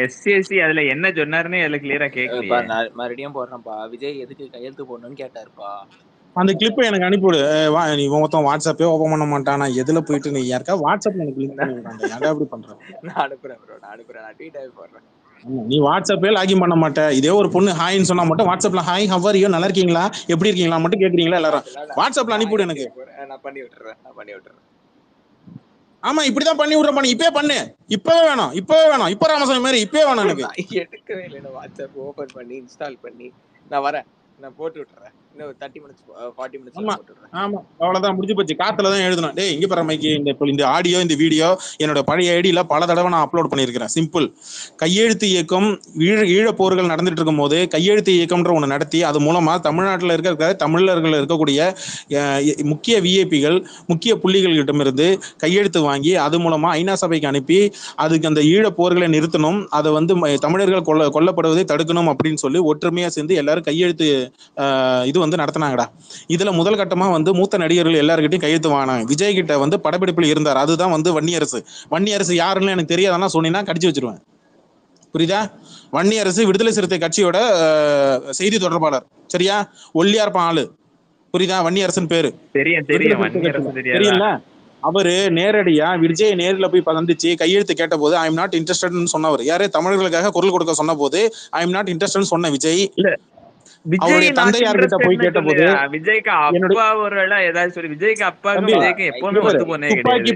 எஸ்சிஎஸ்சி அதுல என்ன சொன்னாருன்னு அதுல கிளியரா கேட்கலையே. மறுபடியும் போடுறேன்ப்பா. விஜய் எதுக்கு கையெழுத்து போடணும்னு கேட்டாருப்பா. அந்த கிளிப்பை எனக்கு அனுப்பிவிடு. நீ மொத்தம் வாட்ஸ்அப்பே ஓபன் பண்ண மாட்டானா? எதுல போயிட்டு நீ யாருக்கா வாட்ஸ்அப்ல எனக்கு லிங்க் பண்ணி விடுறாங்க. ஏன்டா அப்படி பண்ற? நான் அனுப்புறேன் ப்ரோ, நான் ட்வீட்டாவே போடுறேன். நீ வாட்ஸ்அப்பே லாகின் பண்ண மாட்டே. இதே ஒரு பொண்ணு ஹாய்ன்னு சொன்னா மட்டும் வாட்ஸ்அப்ல ஹாய் ஹவ் ஆர் யூ, நல்லா இருக்கீங்களா, எப்படி இருக்கீங்களா மட்டும் கேக்குறீங்களா எல்லாரும்? வாட்ஸ்அப்ல அனுப்பிவிடு எனக்கு. நான் பண்ணி விட்டுறேன். ஆமா இப்படிதான் பண்ணி விடுறப்பா. நீ இப்பவே பண்ணு. இப்பவே வேணும். இப்ப ராமசாமி மாதிரி இப்பவே வேணும் எனக்கு. எடுக்கவே இல்லை. வாட்ஸ்அப் ஓபன் பண்ணி இன்ஸ்டால் பண்ணி நான் வரேன். நான் போட்டு விட்டுறேன். இன்னும் 30 minutes 40 minutes போட்டு விட்டுறேன். ஆமா அவ்வளவுதான், முடிஞ்சு போச்சு. காத்துல தான் எழுதணும். டேய் இங்க பாரு மைக்கு, இந்த ஆடியோ இந்த வீடியோ என்னோட பழைய ஐடியில பல தடவை நான் அப்லோட் பண்ணியிருக்கிறேன். சிம்பிள். கையெழுத்து இயக்கம் ஈழப்போர்கள் நடந்துட்டு இருக்கும் போது கையெழுத்து இயக்கம்ன்ற ஒன்று நடத்தி அது மூலமா தமிழ்நாட்டில் இருக்கிற தமிழர்கள் இருக்கக்கூடிய முக்கிய விஐபிகள் முக்கிய புள்ளிகளிடமிருந்து கையெழுத்து வாங்கி அது மூலமா ஐநா சபைக்கு அனுப்பி அதுக்கு அந்த ஈழப்போர்களை நிறுத்தணும், அதை வந்து தமிழர்கள் கொல்லப்படுவதை தடுக்கணும் அப்படின்னு சொல்லி ஒற்றுமையா சேர்ந்து எல்லாரும் கையெழுத்து இது வந்து நடத்தினாங்கடா. இதுல முதல் கட்டமா வந்து மூத்த நடிகர்கள் எல்லாருக்கிட்டையும் கையெழுத்து வாங்கினாங்க. விஜய் கிட்ட வந்து படப்பிடிப்பில் இருந்தார். அதுதான் வந்து வன்னியரசு யாருன்னு எனக்கு தெரியாதுன்னா சொன்னீங்கன்னா கடிச்சு வச்சிருவேன். புரியுதா? வன்னியரசு விடுதலை சிறுத்தை கட்சியோட செய்தி தொடர்பாளர். சரியா? ஒல்லியா இருப்பான் ஆளு. புரியுதா? வன்னியரசன் பேரு தெரியல. அவரு நேரடியா விஜய் நேரில் போய் சந்திச்சு கையெழுத்து கேட்ட போது ஐ எம் நாட் இன்ட்ரெஸ்டட்னு சொன்னவர் யாரு? தமிழர்களுக்காக குரல் கொடுக்க சொன்ன போது ஐ எம் நாட் இன்ட்ரெஸ்டட் சொன்ன விஜய் அவருடைய தந்தையார்கிட்ட போய் கேட்ட போது விஜய்க்கு அப்பா ஒருவேளை ஏதாவது சொல்லி விஜய்க்கு அப்பாவுக்கு விஜய்க்கு எப்பவுமே ஒத்து போனே கிடையாது.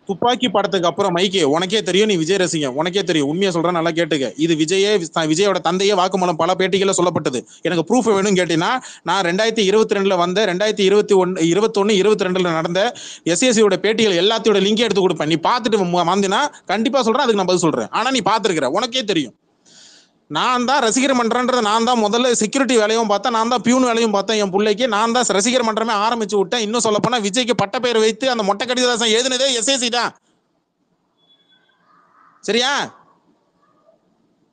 துப்பாக்கி படத்துக்கு அப்புறம் மைக்கே உனக்கே தெரியும், நீ விஜய் ரசிகன், உனக்கே தெரியும். உண்மையா சொல்றேன், நல்லா கேட்டுக்க. இது விஜயோட தந்தையே வாக்குமூலம் பல பேட்டிகள்ல சொல்லப்பட்டது. எனக்கு ப்ரூஃப் வேணும்னு கேட்டீங்கன்னா நான் 2022 வந்த 2021 22 நடந்த எஸ்எஸ்சியோட பேட்டிகள் எல்லாத்தையோட லிங்கே எடுத்து கொடுப்பேன். நீ பார்த்துட்டு வந்தீங்கன்னா கண்டிப்பா சொல்றேன், அதுக்கு நான் பதில் சொல்றேன். ஆனா நீ பார்த்துருக்கிற, உனக்கே தெரியும். நான் தான் ரசிகர் மன்றன்றது நான் தான் முதல்ல செக்யூரிட்டி வேலையும் பார்த்தேன், நான் தான் பியூன் வேலையும் பார்த்தேன். என் பிள்ளைக்கு நான் தான் ரசிகர் மன்றமே ஆரம்பிச்சு விட்டேன். இன்னும் சொல்ல போனா விஜய்க்கு பட்ட பெயர் வைத்து அந்த மொட்டை கடிதாசம் எழுதினதே எஸ்எஸ்சி தான். சரியா?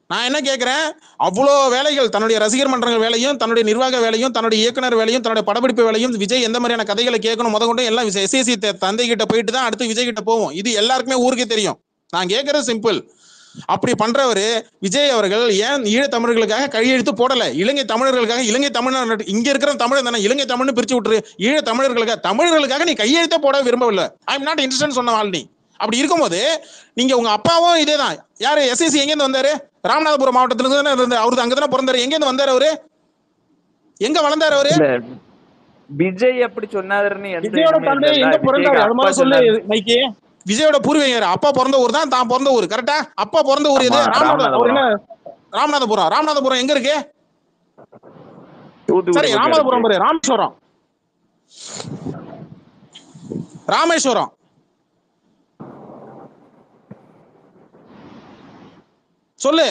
நான் என்ன கேட்கிறேன், அவ்வளோ வேலைகள் தன்னுடைய ரசிகர் மன்றங்கள் வேலையும் தன்னுடைய நிர்வாக வேலையும் தன்னுடைய இயக்குனர் வேலையும் தன்னுடைய படப்பிடிப்பு வேலையும் விஜய் எந்த மாதிரியான கதைகளை கேட்கணும் முதற்கொண்டு எல்லாம் எஸ்எஸ்சி தந்தை கிட்ட போயிட்டு தான் அடுத்து விஜய் கிட்ட போவோம். இது எல்லாருக்குமே ஊருக்கே தெரியும். நான் கேட்கறது சிம்பிள். அப்படி பண்றவரு விஜய் அவர்கள் ஏன் ஈழ தமிழர்களுக்காக கையெழுத்து போடல? இலங்கை தமிழர்களுக்காக, இலங்கை தமிழர் இங்க இருக்கிற தமிழர் தானே இலங்கை தமிழ்னு பிரிச்சு விட்டுரு. ஈழ தமிழர்களுக்காக நீ கையெழுத்தே போட விரும்பவில்லை. ஐ எம் நாட் இன்ட்ரெஸ்டட் சொன்ன ஆள் நீ. அப்படி இருக்கும்போது நீங்க உங்க அப்பாவும் இதே தான். யாரு எஸ்எஸ்சி எங்கேருந்து வந்தாரு? ராமநாதபுரம் மாவட்டத்துல இருந்து. அவரு அங்கதானே பிறந்தாரு. எங்கேருந்து வந்தாரு அவரு? எங்க வளர்ந்தாரு அவரு? விஜய் அப்படி சொன்னாருன்னு விஜயோட தந்தை எங்க பிறந்தாரு? அது மாதிரி சொல்லு மைக்கே. விஜயோட பூர்வீகம் அப்பா பிறந்த ஊர் தான், தான் பிறந்த ஊர். கரெக்டா? அப்பா பிறந்த ஊர் எது? ராமநாதபுரம். ராமநாதபுரம் எங்க இருக்கு? சரி, ராமநாதபுரம் பாரு, ராமேஸ்வரம். சொல்லு.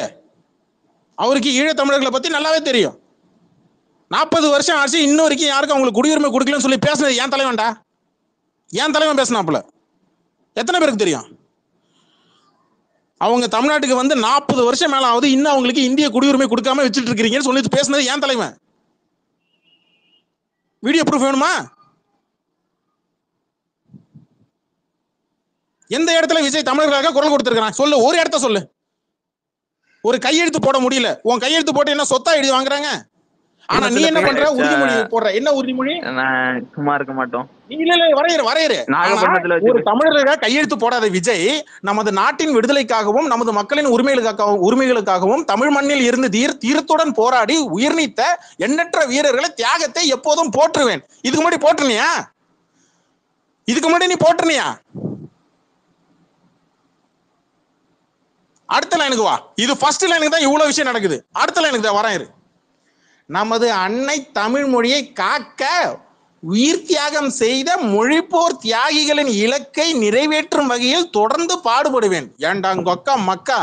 அவருக்கு ஈழ தமிழர்களை பத்தி நல்லாவே தெரியும். 40 வருஷம் ஆச்சு, இன்ன வரைக்கும் யாருக்கும் அவங்களுக்கு குடியுரிமை கொடுக்கலன்னு சொல்லி பேசுனது ஏன் தலைவன்டா? ஏன் தலைவன் பேசினாப்புல? எத்தனை பேருக்கு தெரியும்? அவங்க தமிழ்நாட்டுக்கு வந்து 40 வருஷம் மேல ஆகுது, இன்னும் அவங்களுக்கு இந்திய குடியுரிமை கொடுக்காம வச்சுட்டு இருக்கீங்கன்னு சொல்லி பேசுனது ஏன் தலைவன்? வீடியோ ப்ரூஃப் வேணுமா? எந்த இடத்துல விஜய் தமிழர்களுக்காக குரல் கொடுத்திருக்கான் சொல்லு. ஒரு இடத்த சொல்லு. ஒரு கையெழுத்து போட முடியல. உன் கையெழுத்து போட்டு என்ன சொத்தா எழுதி வாங்குறாங்க? ஆனா நீ என்ன பண்ற? உறுதிமொழி போடுற. என்ன உறுதிமொழி? நான் சும்மா இருக்க மாட்டோம். இல்ல வரையறு. நாகப்பட்டினத்துல ஒரு தமிழர்கள் கையெழுத்து போடாத விஜய் நமது நாட்டின் விடுதலைக்காகவும் நமது மக்களின் உரிமைகளுக்காகவும் தமிழ் மண்ணில் இருந்து தீரத்துடன் போராடி உயிர் நீத்த எண்ணற்ற வீரர்களை தியாகத்தை எப்போதும் போற்றுவேன். இதுக்கு முன்னாடி போட்டுனியா? நீ போட்டுனியா? அடுத்த லைனுக்கு வா. இது ஃபர்ஸ்ட் லைனுக்கு தான் இவ்வளவு விஷயம் நடக்குது. அடுத்த லைனுக்கு தான் வரேன். நமது அன்னை தமிழ் மொழியை காக்க உயிர் தியாகம் செய்த மொழிப்போர் தியாகிகளின் இலக்கை நிறைவேற்றும் வகையில் தொடர்ந்து பாடுபடுவேன். ஏண்டாங்கொக்கா மக்கா,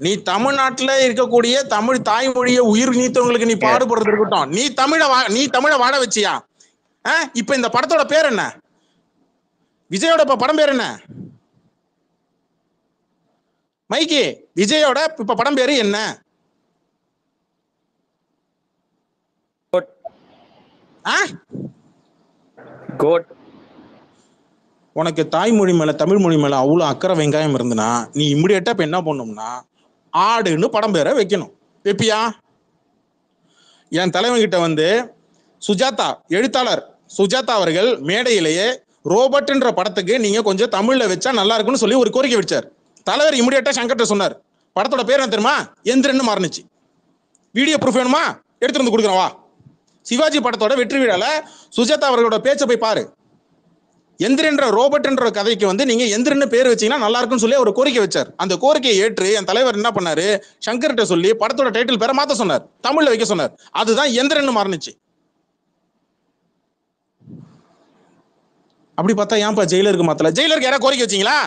நீ தமிழ்நாட்டில் இருக்கக்கூடிய தமிழ் தாய்மொழியை உயிர் நீத்தவங்களுக்கு நீ பாடுபடுறது இருக்கட்டும். நீ தமிழை வாழ வச்சியா? இப்ப இந்த படத்தோட பேர் என்ன? விஜயோட படம் பேர் என்ன? மைக்கி, விஜயோட இப்ப படம் பேரு என்ன? உனக்கு தாய்மொழி மேல தமிழ் மொழி மேல அவ்வளவு அக்கறை வெங்காயம் இருந்துனா நீ இம்மிடியேட்டா இப்ப என்ன பண்ணணும்னா ஆடுன்னு படம் பேரை வைக்கணும். வைப்பியா? என் தலைவன் கிட்ட வந்து சுஜாதா, எழுத்தாளர் சுஜாதா அவர்கள் மேடையிலேயே ரோபோட்ன்ற படத்துக்கு நீங்க கொஞ்சம் தமிழ்ல வச்சா நல்லா இருக்கும்னு சொல்லி ஒரு கோரிக்கை வச்சார். தலைவர் இம்மிடியேட்டா சங்கர்ட்ட சொன்னார், படத்தோட பேர் என்ன தெரியுமா? எந்திரன்னு மாறுனுச்சு. வீடியோ ப்ரூஃப் வேணுமா? எடுத்துட்டு வந்து கொடுக்குறேன் வா. சிவாஜி படத்தோட வெற்றி விழால சுஜாதா அவர்களோட பேச்சை போய் பாரு. எந்திரன்ற ரோபோட்ன்ற கதைக்கு வந்து நீங்க எந்திரன்னு பேர் வச்சீங்கன்னா நல்லா இருக்கும்னு சொல்லி ஒரு கோரிக்கை வச்சார். அந்த கோரிக்கையை ஏற்று என் தலைவர் என்ன பண்ணாரு, சங்கர்கிட்ட சொல்லி படத்தோட டைட்டில் பேரை மாத்த சொன்னார், தமிழ்ல வைக்க சொன்னார். அதுதான் எந்திரன்னு மாறுனுச்சு. அப்படி பார்த்தா ஏன்பா ஜெயிலருக்கு மாத்தல? ஜெயிலருக்கு யாரா கோரிக்கை வச்சீங்களா?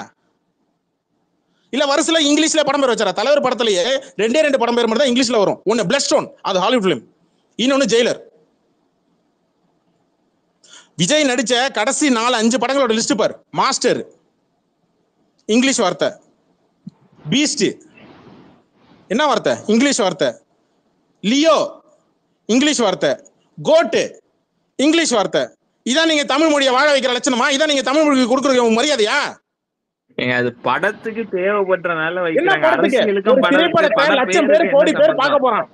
இல்ல வருஷத்துல இங்கிலீஷ்ல படம் பேர் வச்சாரா? தலைவர் படத்திலேயே 2 படம் பேர் மட்டும் தான் இங்கிலீஷ்ல வரும். ஒன்னு பிளட் ஸ்டோன், அது ஹாலிவுட் பிலிம். இன்னொன்னு ஜெயிலர். விஜய் நடிச்ச கடைசி 4-5 படங்களோட லிஸ்ட் பார். மாஸ்டர் இங்கிலீஷ் வார்த்தை, பீஸ்ட் என்ன வார்த்தை? இங்கிலீஷ் வார்த்தை, லியோ இங்கிலீஷ் வார்த்தை, கோட்டு இங்கிலீஷ் வார்த்தை. இதான் நீங்க தமிழ் மொழியை வாழ வைக்கிற லட்சணமா? இதான் நீங்க தமிழ் மொழிக்கு கொடுக்குற மரியாதையா? அது படத்துக்கு தேவைப்படுறனால திரைப்படத்தை லட்சம் பேர் கோடி பேர் பார்க்க போறான்.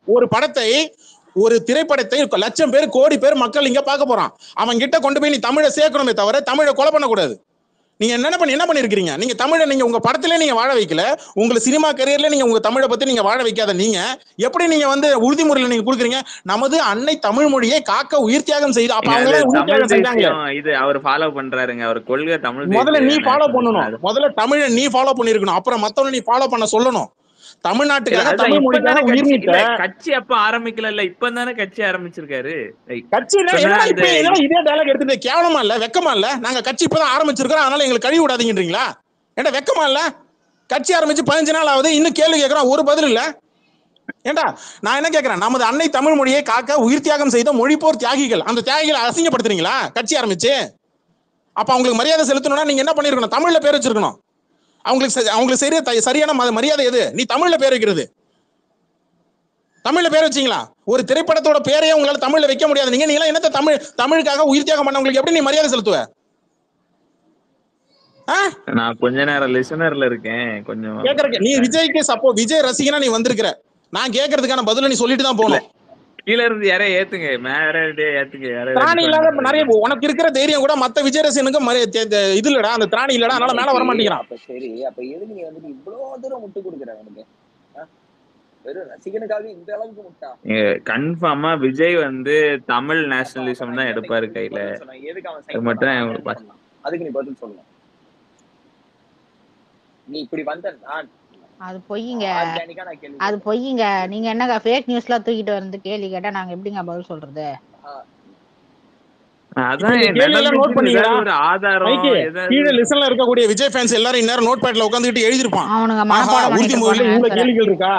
ஒரு திரைப்படத்தை லட்சம் பேர் கோடி பேர் மக்கள் இங்க பார்க்க போறான். அவன் கிட்ட கொண்டு போய் நீ தமிழை சேர்க்கணுமே தவிர தமிழை கொலை பண்ணக்கூடாது. நீங்க என்ன பண்ணிருக்கீங்க? நீங்க தமிழை நீங்க உங்க படத்திலே நீங்க வாழ வைக்கல. உங்க சினிமா கரியர்ல நீங்க உங்க தமிழை பத்தி நீங்க வாழ வைக்காத நீங்க எப்படி நீங்க வந்து உறுதிமொழியில நீங்க கொடுக்குறீங்க? நமது அன்னை தமிழ் மொழியை காக்க உயிர் தியாகம் செய்து. அப்ப அவங்க இது அவர் ஃபாலோ பண்றாருங்க. அவர் கொள்கை தமிழ். முதல்ல நீ ஃபாலோ பண்ணணும். முதல்ல தமிழை நீ ஃபாலோ பண்ணிருக்கணும். அப்புறம் மத்தவங்க நீ ஃபாலோ பண்ண சொல்லணும். தமிழ்நாட்டுக்காக தமிழ் மொழிக்காக உயிர் நீத்த கட்சி அப்ப ஆரம்பிக்கல, இப்ப தானே கட்சி ஆரம்பிச்சிருக்காரு. கட்சி இதே டயலாக் எடுத்துட்டு கேவலமா இல்ல, வெக்கமா இல்ல? நாங்க கட்சி இப்பதான் ஆரம்பிச்சிருக்கோம், அதனால எங்களுக்கு கழுவி விடாதீங்கன்றீங்களா? ஏண்டா வெக்கமா இல்ல? கட்சி ஆரம்பிச்சு 15 நாள் ஆகுது, இன்னும் கேள்வி கேட்கறோம், ஒரு பதில் இல்ல. ஏண்டா நான் என்ன கேட்கிறேன், நமது அன்னை தமிழ் மொழியை காக்க உயிர் தியாகம் செய்த மொழிப்போர் தியாகிகள், அந்த தியாகிகளை அசிங்கப்படுத்துறீங்களா கட்சி ஆரம்பிச்சு? அப்ப அவங்களுக்கு மரியாதை செலுத்தணும்னா நீங்க என்ன பண்ணிருக்கணும்? தமிழ்ல பேர் வச்சிருக்கணும். அவங்களுக்கு சரியான மரியாதை எது? நீ தமிழ்ல பேர் வைக்கிறது. தமிழ்ல பேர் வச்சீங்களா? ஒரு திரைப்படத்தோட பேரையே உங்களால தமிழ்ல வைக்க முடியாது. நீங்க என்னத்த தமிழுக்காக உயிர் தியாகம் பண்ணவங்களுக்கு எப்படி நீ மரியாதை செலுத்துவ? நான் கொஞ்ச நேரம் லிசனர்ல இருக்கேன். கொஞ்சம் கேக்குறேன். நீ விஜய்க்கு விஜய் ரசிகனா நீ வந்திருக்கிற. நான் கேட்கறதுக்கான பதில நீ சொல்லிட்டு தான் போகணும். கீழ இருந்து யாரே ஏத்துங்க, மேல ஏத்துங்க. திராணி இல்லாத நிறைய உனக்கு இருக்கிற தைரியம் கூட மத்த விஜய் ரசிகனுக்கு இது இல்லடா, அந்த திராணி இல்லடா, அதனால மேல வர மாட்டேங்கிறான். சரி, அப்ப எதுக்கு நீ வந்து இவ்வளவு தூரம் முட்டு கொடுக்குற? உனக்கு வெறும் ரசிகனுக்காக இந்த அளவுக்கு முட்டா? கன்ஃபார்மா விஜய் வந்து தமிழ் நேஷனலிசம் தான் எடுப்பாரு கையில. எதுக்கு அவன் மட்டும் அதுக்கு நீ பதில் சொல்லணும். நீ இப்படி வந்த அது பொய்யுங்க, அது பொய்யுங்க. நீங்க என்னங்க ஃபேக் நியூஸ்லாம் தூக்கிட்டு வந்து கேள்வி கேட்டா நாங்க எப்படிங்க பதில் சொல்றது? இருக்கக்கூடிய விஜய் ஃபேன்ஸ் எல்லாரும் இந்நேரம் நோட் பேட்ல உட்கார்ந்துட்டு எழுதிருப்பான். இவ்வளவு கேள்விகள் இருக்கா?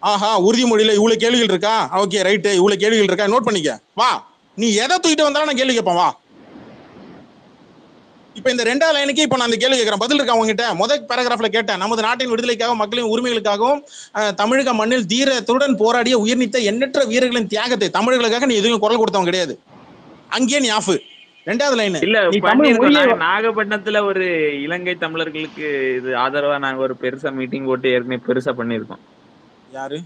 ஆஹா, உறுதிமொழியில இவ்வளவு கேள்விகள் இருக்கா? ஓகே ரைட், இவ்வளவு கேள்விகள் இருக்கா? நோட் பண்ணிக்க. வா, நீ எதை தூக்கிட்டு வந்தாலும் நான் கேள்வி கேட்பேன். வா, இப்ப இந்த 2வது லைனுக்கு இப்ப நான் அந்த கேள்வி கேட்கிறேன், பதில் இருக்கா உங்ககிட்ட? முதல் பேராகிராஃப்ல கேட்டேன், நமது நாட்டின் விடுதலைக்காக மக்களின் உரிமைகளுக்காகவும் தமிழக மண்ணில் தீரத்துடன் போராடிய உயிர் நீத்த எண்ணற்ற வீரர்களின் தியாகத்தை, தமிழர்களுக்காக நீ எதுவும் குரல் கொடுத்தவங்க கிடையாது. அங்கேயே நீ ஆஃப். 2வது லைன் இல்ல, நாகப்பட்டினத்துல ஒரு இலங்கை தமிழர்களுக்கு இது ஆதரவா நாங்க ஒரு பெருசா மீட்டிங் போட்டு ஏற்கனவே பெருசா பண்ணிருக்கோம். யாரு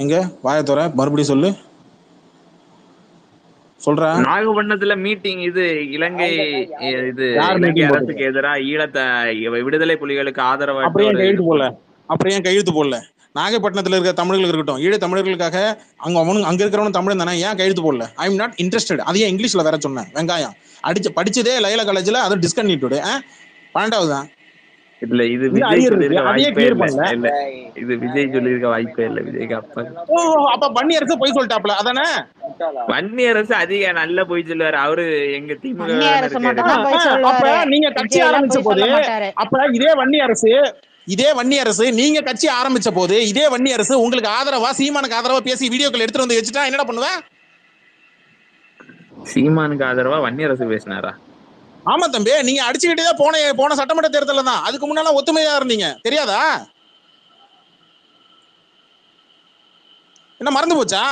எங்க வாயத்தோற மறுபடியும் சொல்லு சொல்றா. நாகப்பட்டினத்துல மீட்டிங் இது இலங்கை இது யார் இலங்கை மீட்டிங் அரசுக்கு போட்டது? எதிராக விடுதலை புலிகளுக்கு ஆதரவாட்டு அப்புறம் ஏன் ஒரு கையெழுத்து போடல? அப்புறம் ஏன் கையெழுத்து போடல? நாகப்பட்டினத்துல இருக்க தமிழர்கள் இருக்கட்டும், ஈழ தமிழர்களுக்காக அங்க இருக்கிறவனும் தமிழன் தானே, ஏன் கையெழுத்து போடல? I am not interested. அதையே இங்கிலீஷ்ல வேற சொன்னேன். வெங்காயம் படிச்சதே லைலா காலேஜ்ல, அது டிஸ்கன்டினியூட் 12வது தான். இல்ல இது இது விஜய் அரியர் சொல்லியிருக்க இருக்கு, அதையே வாய்ப்பே கிளியர் இல்ல. பண்ணல. இல்ல இது விஜய் சொல்லியிருக்க வாய்ப்பே இல்ல. விஜய்க்கு அப்பா அப்ப வன்னியரசு போய் சொல்லிட்டாப்ல அதானே? வன்னியரசு அதிக நல்ல போய் சொல்லுவாரு. அவரு எங்க திமுக வன்னியரசு மட்டும் தான் போய் அப்ப சொல்லுவாரு. நீங்க கட்சி விஜய் எல்லாம் ஆரம்பிச்ச போய் போது சொல்ல மாட்டாரு. அப்ப இதே வன்னியரசு நீங்க கட்சி ஆரம்பிச்ச போது இதே வன்னியரசு உங்களுக்கு ஆதரவா சீமானுக்கு ஆதரவா பேசி வீடியோக்கள் எடுத்துட்டு வந்து வச்சுட்டா என்னடா பண்ணுவேன்? சீமானுக்கு ஆதரவா வன்னியரசு பேசினாரா? ஆமா தம்பி, நீங்க அடிச்சுக்கிட்டே போன சட்டமன்ற தேர்தல் தான். அதுக்கு முன்னால ஒத்துமையா இருந்தீங்க, தெரியாதா? என்ன மறந்து போச்சா?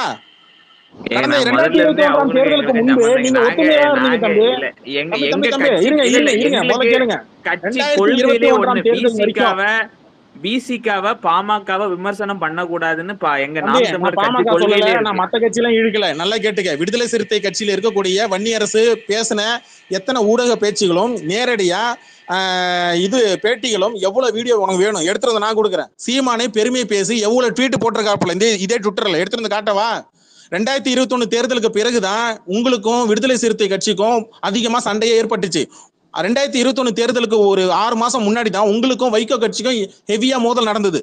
கடந்த 2021 தேர்தலுக்கு முன்பு நீங்க ஒத்துமையா இருந்தீங்க தம்பி. இருங்க முதல்ல கேளுங்க. 2021 தேர்தல் வரைக்கும் பிசிகாவை பாமகவை விமர்சனம் பண்ணக்கூடாதுன்னு எங்க பாமக சொல்லல, நான் மத்த கட்சியெல்லாம் இழுக்கல. நல்லா கேட்டுக்க. விடுதலை சிறுத்தை கட்சியில இருக்கக்கூடிய வன்னியரசு பேசின எத்தனை ஊடக பேச்சுகளும் நேரடியா இது பேட்டிகளும் எவ்வளவு வீடியோ உனக்கு வேணும் எடுத்துட்டு வந்து நான் கொடுக்குறேன். சீமானை பெருமை பேசி எவ்வளவு ட்வீட் போட்டிருக்காப்புல இதே ட்விட்டர்ல எடுத்துட்டு வந்து காட்டவா? 2021 தேர்தலுக்கு பிறகுதான் உங்களுக்கும் விடுதலை சிறுத்தை கட்சிக்கும் அதிகமா சண்டையே ஏற்பட்டுச்சு. 2021 தேர்தலுக்கு ஒரு 6 மாசம் முன்னாடி தான் உங்களுக்கும் வைகோ கட்சிக்கும் ஹெவியா மோதல் நடந்தது.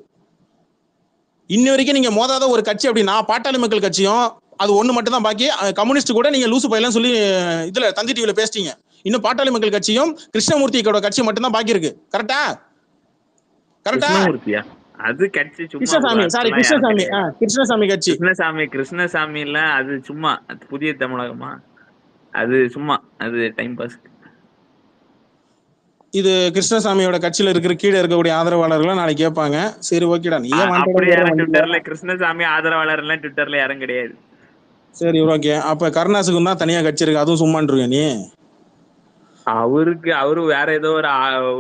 இன்ன வரைக்கும் நீங்க மோதாத ஒரு கட்சி அப்படின்னா பாட்டாளி மக்கள் கட்சியும் அது ஒண்ணு மட்டும் தான் பாக்கி. கம்யூனிஸ்ட் கூட நீங்க லூசு பையலாம் சொல்லி இதுல தந்தி டிவில பேசிட்டீங்க. இன்னும் பாட்டாளி மக்கள் கட்சியும் கிருஷ்ணமூர்த்தியோட கட்சி மட்டும் தான் பாக்கி இருக்கு. கரெக்டா? அது கட்சி கிருஷ்ணசாமி கட்சி. கிருஷ்ணசாமி இல்ல, அது சும்மா புதிய தமிழகமா, அது சும்மா அது டைம் பாஸ். இது கிருஷ்ணசாமியோட கட்சியில இருக்கிற கீழே இருக்கக்கூடிய ஆதரவாளர்கள் நாளைக்கு கேட்பாங்க. சரி ஓகேடா, நீ ட்விட்டர்ல கிருஷ்ணசாமி ஆதரவாளர் எல்லாம் ட்விட்டர்ல யாரும் கிடையாது. சரி ஓகே. அப்ப கருணாசுக்கும் தான் தனியா கட்சி இருக்கு, அதுவும் சும்மான்றியா நீ? அவரு வேற ஏதோ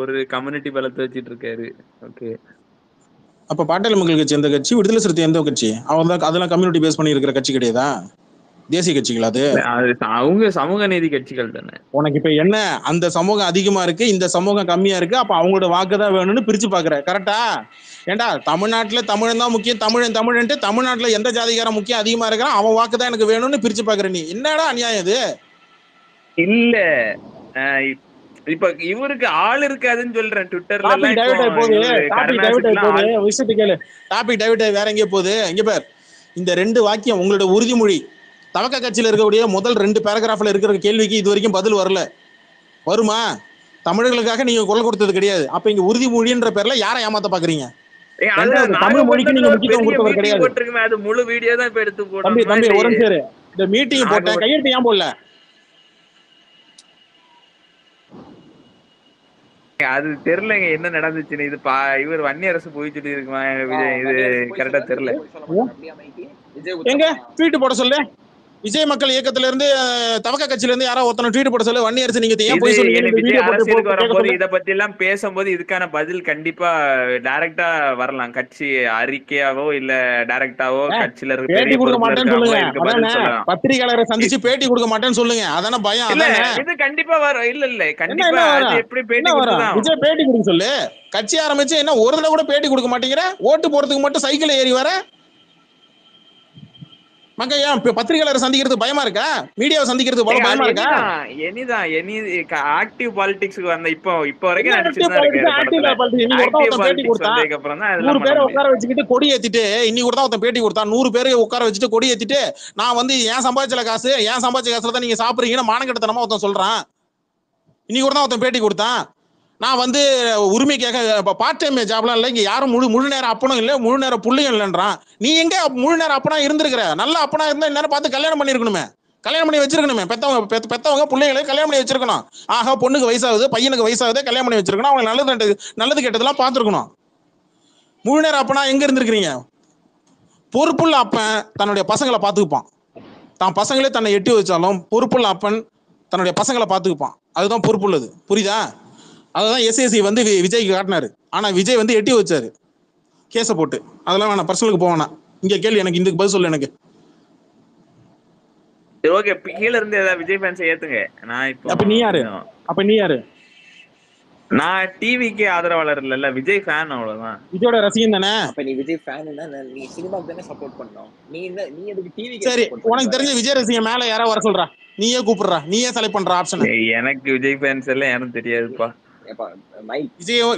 ஒரு கம்யூனிட்டி பலத்தை வச்சிட்டு இருக்காரு. ஓகே, அப்ப பாட்டாளி மக்கள் கட்சி எந்த கட்சி? விடுதலை சிறுத்தை எந்த கட்சி? அவங்க தான் அதெல்லாம் கம்யூனிட்டி பேஸ் பண்ணி இருக்கிற கட்சி கிடையாதா? தேசிய கட்சிகள் அது அவங்க சமூக நீதி கட்சிகள் தானே. உனக்கு இப்ப என்ன, அந்த சமூகம் அதிகமா இருக்கு, இந்த சமூகம் கம்மியா இருக்கு, அப்ப அவங்களோட வாக்கு தான் வேணும்னு பிரிச்சு பாக்குற. கரெக்டா? ஏண்டா தமிழ்நாட்டுல தமிழன் தான் முக்கியம், தமிழன்ட்டு தமிழ்நாட்டுல எந்த ஜாதிகாரம் முக்கியம் அதிகமா இருக்கிறான் அவன் வாக்கு தான் எனக்கு வேணும்னு பிரிச்சு பாக்குற. நீ என்னடா அநியாயம் இது? இல்ல இப்ப இவருக்கு ஆள் இருக்காதுன்னு சொல்றேன். ட்விட்டர்ல டாபிக் டைவர்ட் வேற எங்கேயோ போகுது. இங்க பேர் இந்த 2 வாக்கியம் உங்களோட உறுதிமொழி தவக்க கட்சியில இருக்கக்கூடிய முதல் 2 பேராகிராஃப்ல இருக்கிற கேள்விக்கு இது வரைக்கும் பதில் வரல. வருமா? தமிழர்களுக்காக நீங்க குரல் கொடுத்தது கிடையாது. அப்ப இங்க உறுதிமொழின்ற பேர்ல யாரை ஏமாத்த பாக்குறீங்க? தமிழ் மொழிக்கு நீங்க முக்கியத்துவம் கொடுத்தவர் கிடையாது. அது முழு வீடியோ தான் இப்ப எடுத்து போடுறோம். தம்பி ஒரு நிமிஷம், இந்த மீட்டிங் போட்டேன், கையெழுத்து ஏன் போடல? அது தெரியலங்க என்ன நடந்துச்சுன்னு. இது இவர் வன்னியரசு போய் சொல்லி இருக்குமா? இது கரெக்டா தெரியல. எங்க ட்வீட் போட சொல்லு. விஜய் மக்கள் இயக்கத்துல இருந்து தவக்க கட்சியில இருந்து யாரோ ஒருத்தன ட்வீட் போட சொல்லு. வன்னியரசு நீங்க ஏன் போய் சொல்லுங்க? இத பத்தி எல்லாம் பேசும்போது இதுக்கான பதில் கண்டிப்பா டைரக்டா வரலாம். கட்சி அறிக்கையாவோ இல்ல டைரக்டாவோ கட்சியில இருக்கு பேட்டி கொடுக்க மாட்டேன்னு சொல்லுங்க. பத்திரிகையாளரை சந்திச்சு பேட்டி கொடுக்க மாட்டேன்னு சொல்லுங்க. அதான பயம்? இது கண்டிப்பா வரும். இல்ல கண்டிப்பா எப்படி பேட்டி கொடுக்கலாம்? விஜய் பேட்டி கொடுக்க சொல்லு. கட்சி ஆரம்பிச்சு என்ன ஒரு தடவை கூட பேட்டி கொடுக்க மாட்டேங்கிற? ஓட்டு போறதுக்கு மட்டும் சைக்கிள் ஏறி வர மக்கள் ஏன் பத்திரிகையாளரை சந்திக்கிறது பயமா இருக்கா? மீடியாவை சந்திக்கிறது பயமா இருக்கா? ஆக்டிவ் பாலிடிக்ஸ்க்கு வந்த இப்போ வரைக்கும் உட்கார வச்சுக்கிட்டு கொடி ஏத்திட்டு இன்னைக்கு கூட தான் ஒருத்தன் பேட்டி கொடுத்தான். 100 பேரை உட்கார வச்சுட்டு கொடி ஏத்திட்டு நான் வந்து ஏன் சம்பாதிச்ச காசுல தான் நீங்க சாப்பிடுறீங்கன்னு மானக்கட்டத்தனமா ஒருத்தன் சொல்றான். இன்னைக்கு கூட தான் ஒருத்தன் பேட்டி கொடுத்தான். நான் வந்து உரிமைக்காக பார்ட் டைம் ஜாப்லாம் இல்லை, இங்க யாரும் முழு நேரம் அப்பனும் இல்லை, முழு நேரம் புள்ளையும் இல்லைன்றான். நீ எங்க முழு நேரம் அப்பனா இருந்திருக்கிற? நல்ல அப்பனா இருந்தா எல்லாரும் பார்த்து கல்யாணம் பண்ணிருக்கணுமே, கல்யாணம் பண்ணி வச்சிருக்கணுமே. பெத்தவங்க பிள்ளைகளை கல்யாணம் பண்ணி வச்சிருக்கணும். ஆஹா, பொண்ணுக்கு வயசாகுது, பையனுக்கு வயசாகுது, கல்யாணம் பண்ணி வச்சிருக்கணும். அவங்க நல்லது கெட்டதெல்லாம் பார்த்துருக்கணும். முழு நேரம் அப்பனா எங்க இருந்திருக்கிறீங்க? பொறுப்புள்ள அப்பன் தன்னுடைய பசங்களை பார்த்துக்குப்பான். தான் பசங்களே தன்னை எட்டி வச்சாலும் பொறுப்புள்ள அப்பன் தன்னுடைய பசங்களை பார்த்துக்குப்பான். அதுதான் பொறுப்புள்ளது. புரியுதா? அதுதான் எஸ்எஸ்சி வந்து விஜய்க்கு காட்டினாரு. ஆனா விஜய் வந்து எட்டி வச்சாரு கேஸை போட்டு. அதெல்லாம் வேணாம், பர்சனலுக்கு போவேனா. இங்க கேள்வி எனக்கு இதுக்கு பதில் சொல்லு எனக்கு. ஓகே, கீழ இருந்து ஏதாவது விஜய் ஃபேன்ஸ் ஏத்துங்க. நான் இப்போ அப்ப நீ யாரு? அப்ப நீ யாரு? நான் டிவிக்கு ஆதரவாளர் இல்ல, விஜய் ஃபேன், அவ்வளவுதான். விஜயோட ரசிகன் தானே? அப்ப நீ விஜய் ஃபேன்னா நீ சினிமாக்கு தானே சப்போர்ட் பண்ணணும். நீ எதுக்கு டிவிக்கு சரி, சப்போர்ட் உனக்கு தெரிஞ்ச விஜய் ரசிகன் மேல யாரோ வர சொல்றா, நீயே கூப்பிடுறா, நீயே செலக்ட் பண்ற ஆப்ஷன். எனக்கு விஜய் ஃபேன்ஸ் எல்லாம் யாரும் தெரியாதுப்பா. மைக்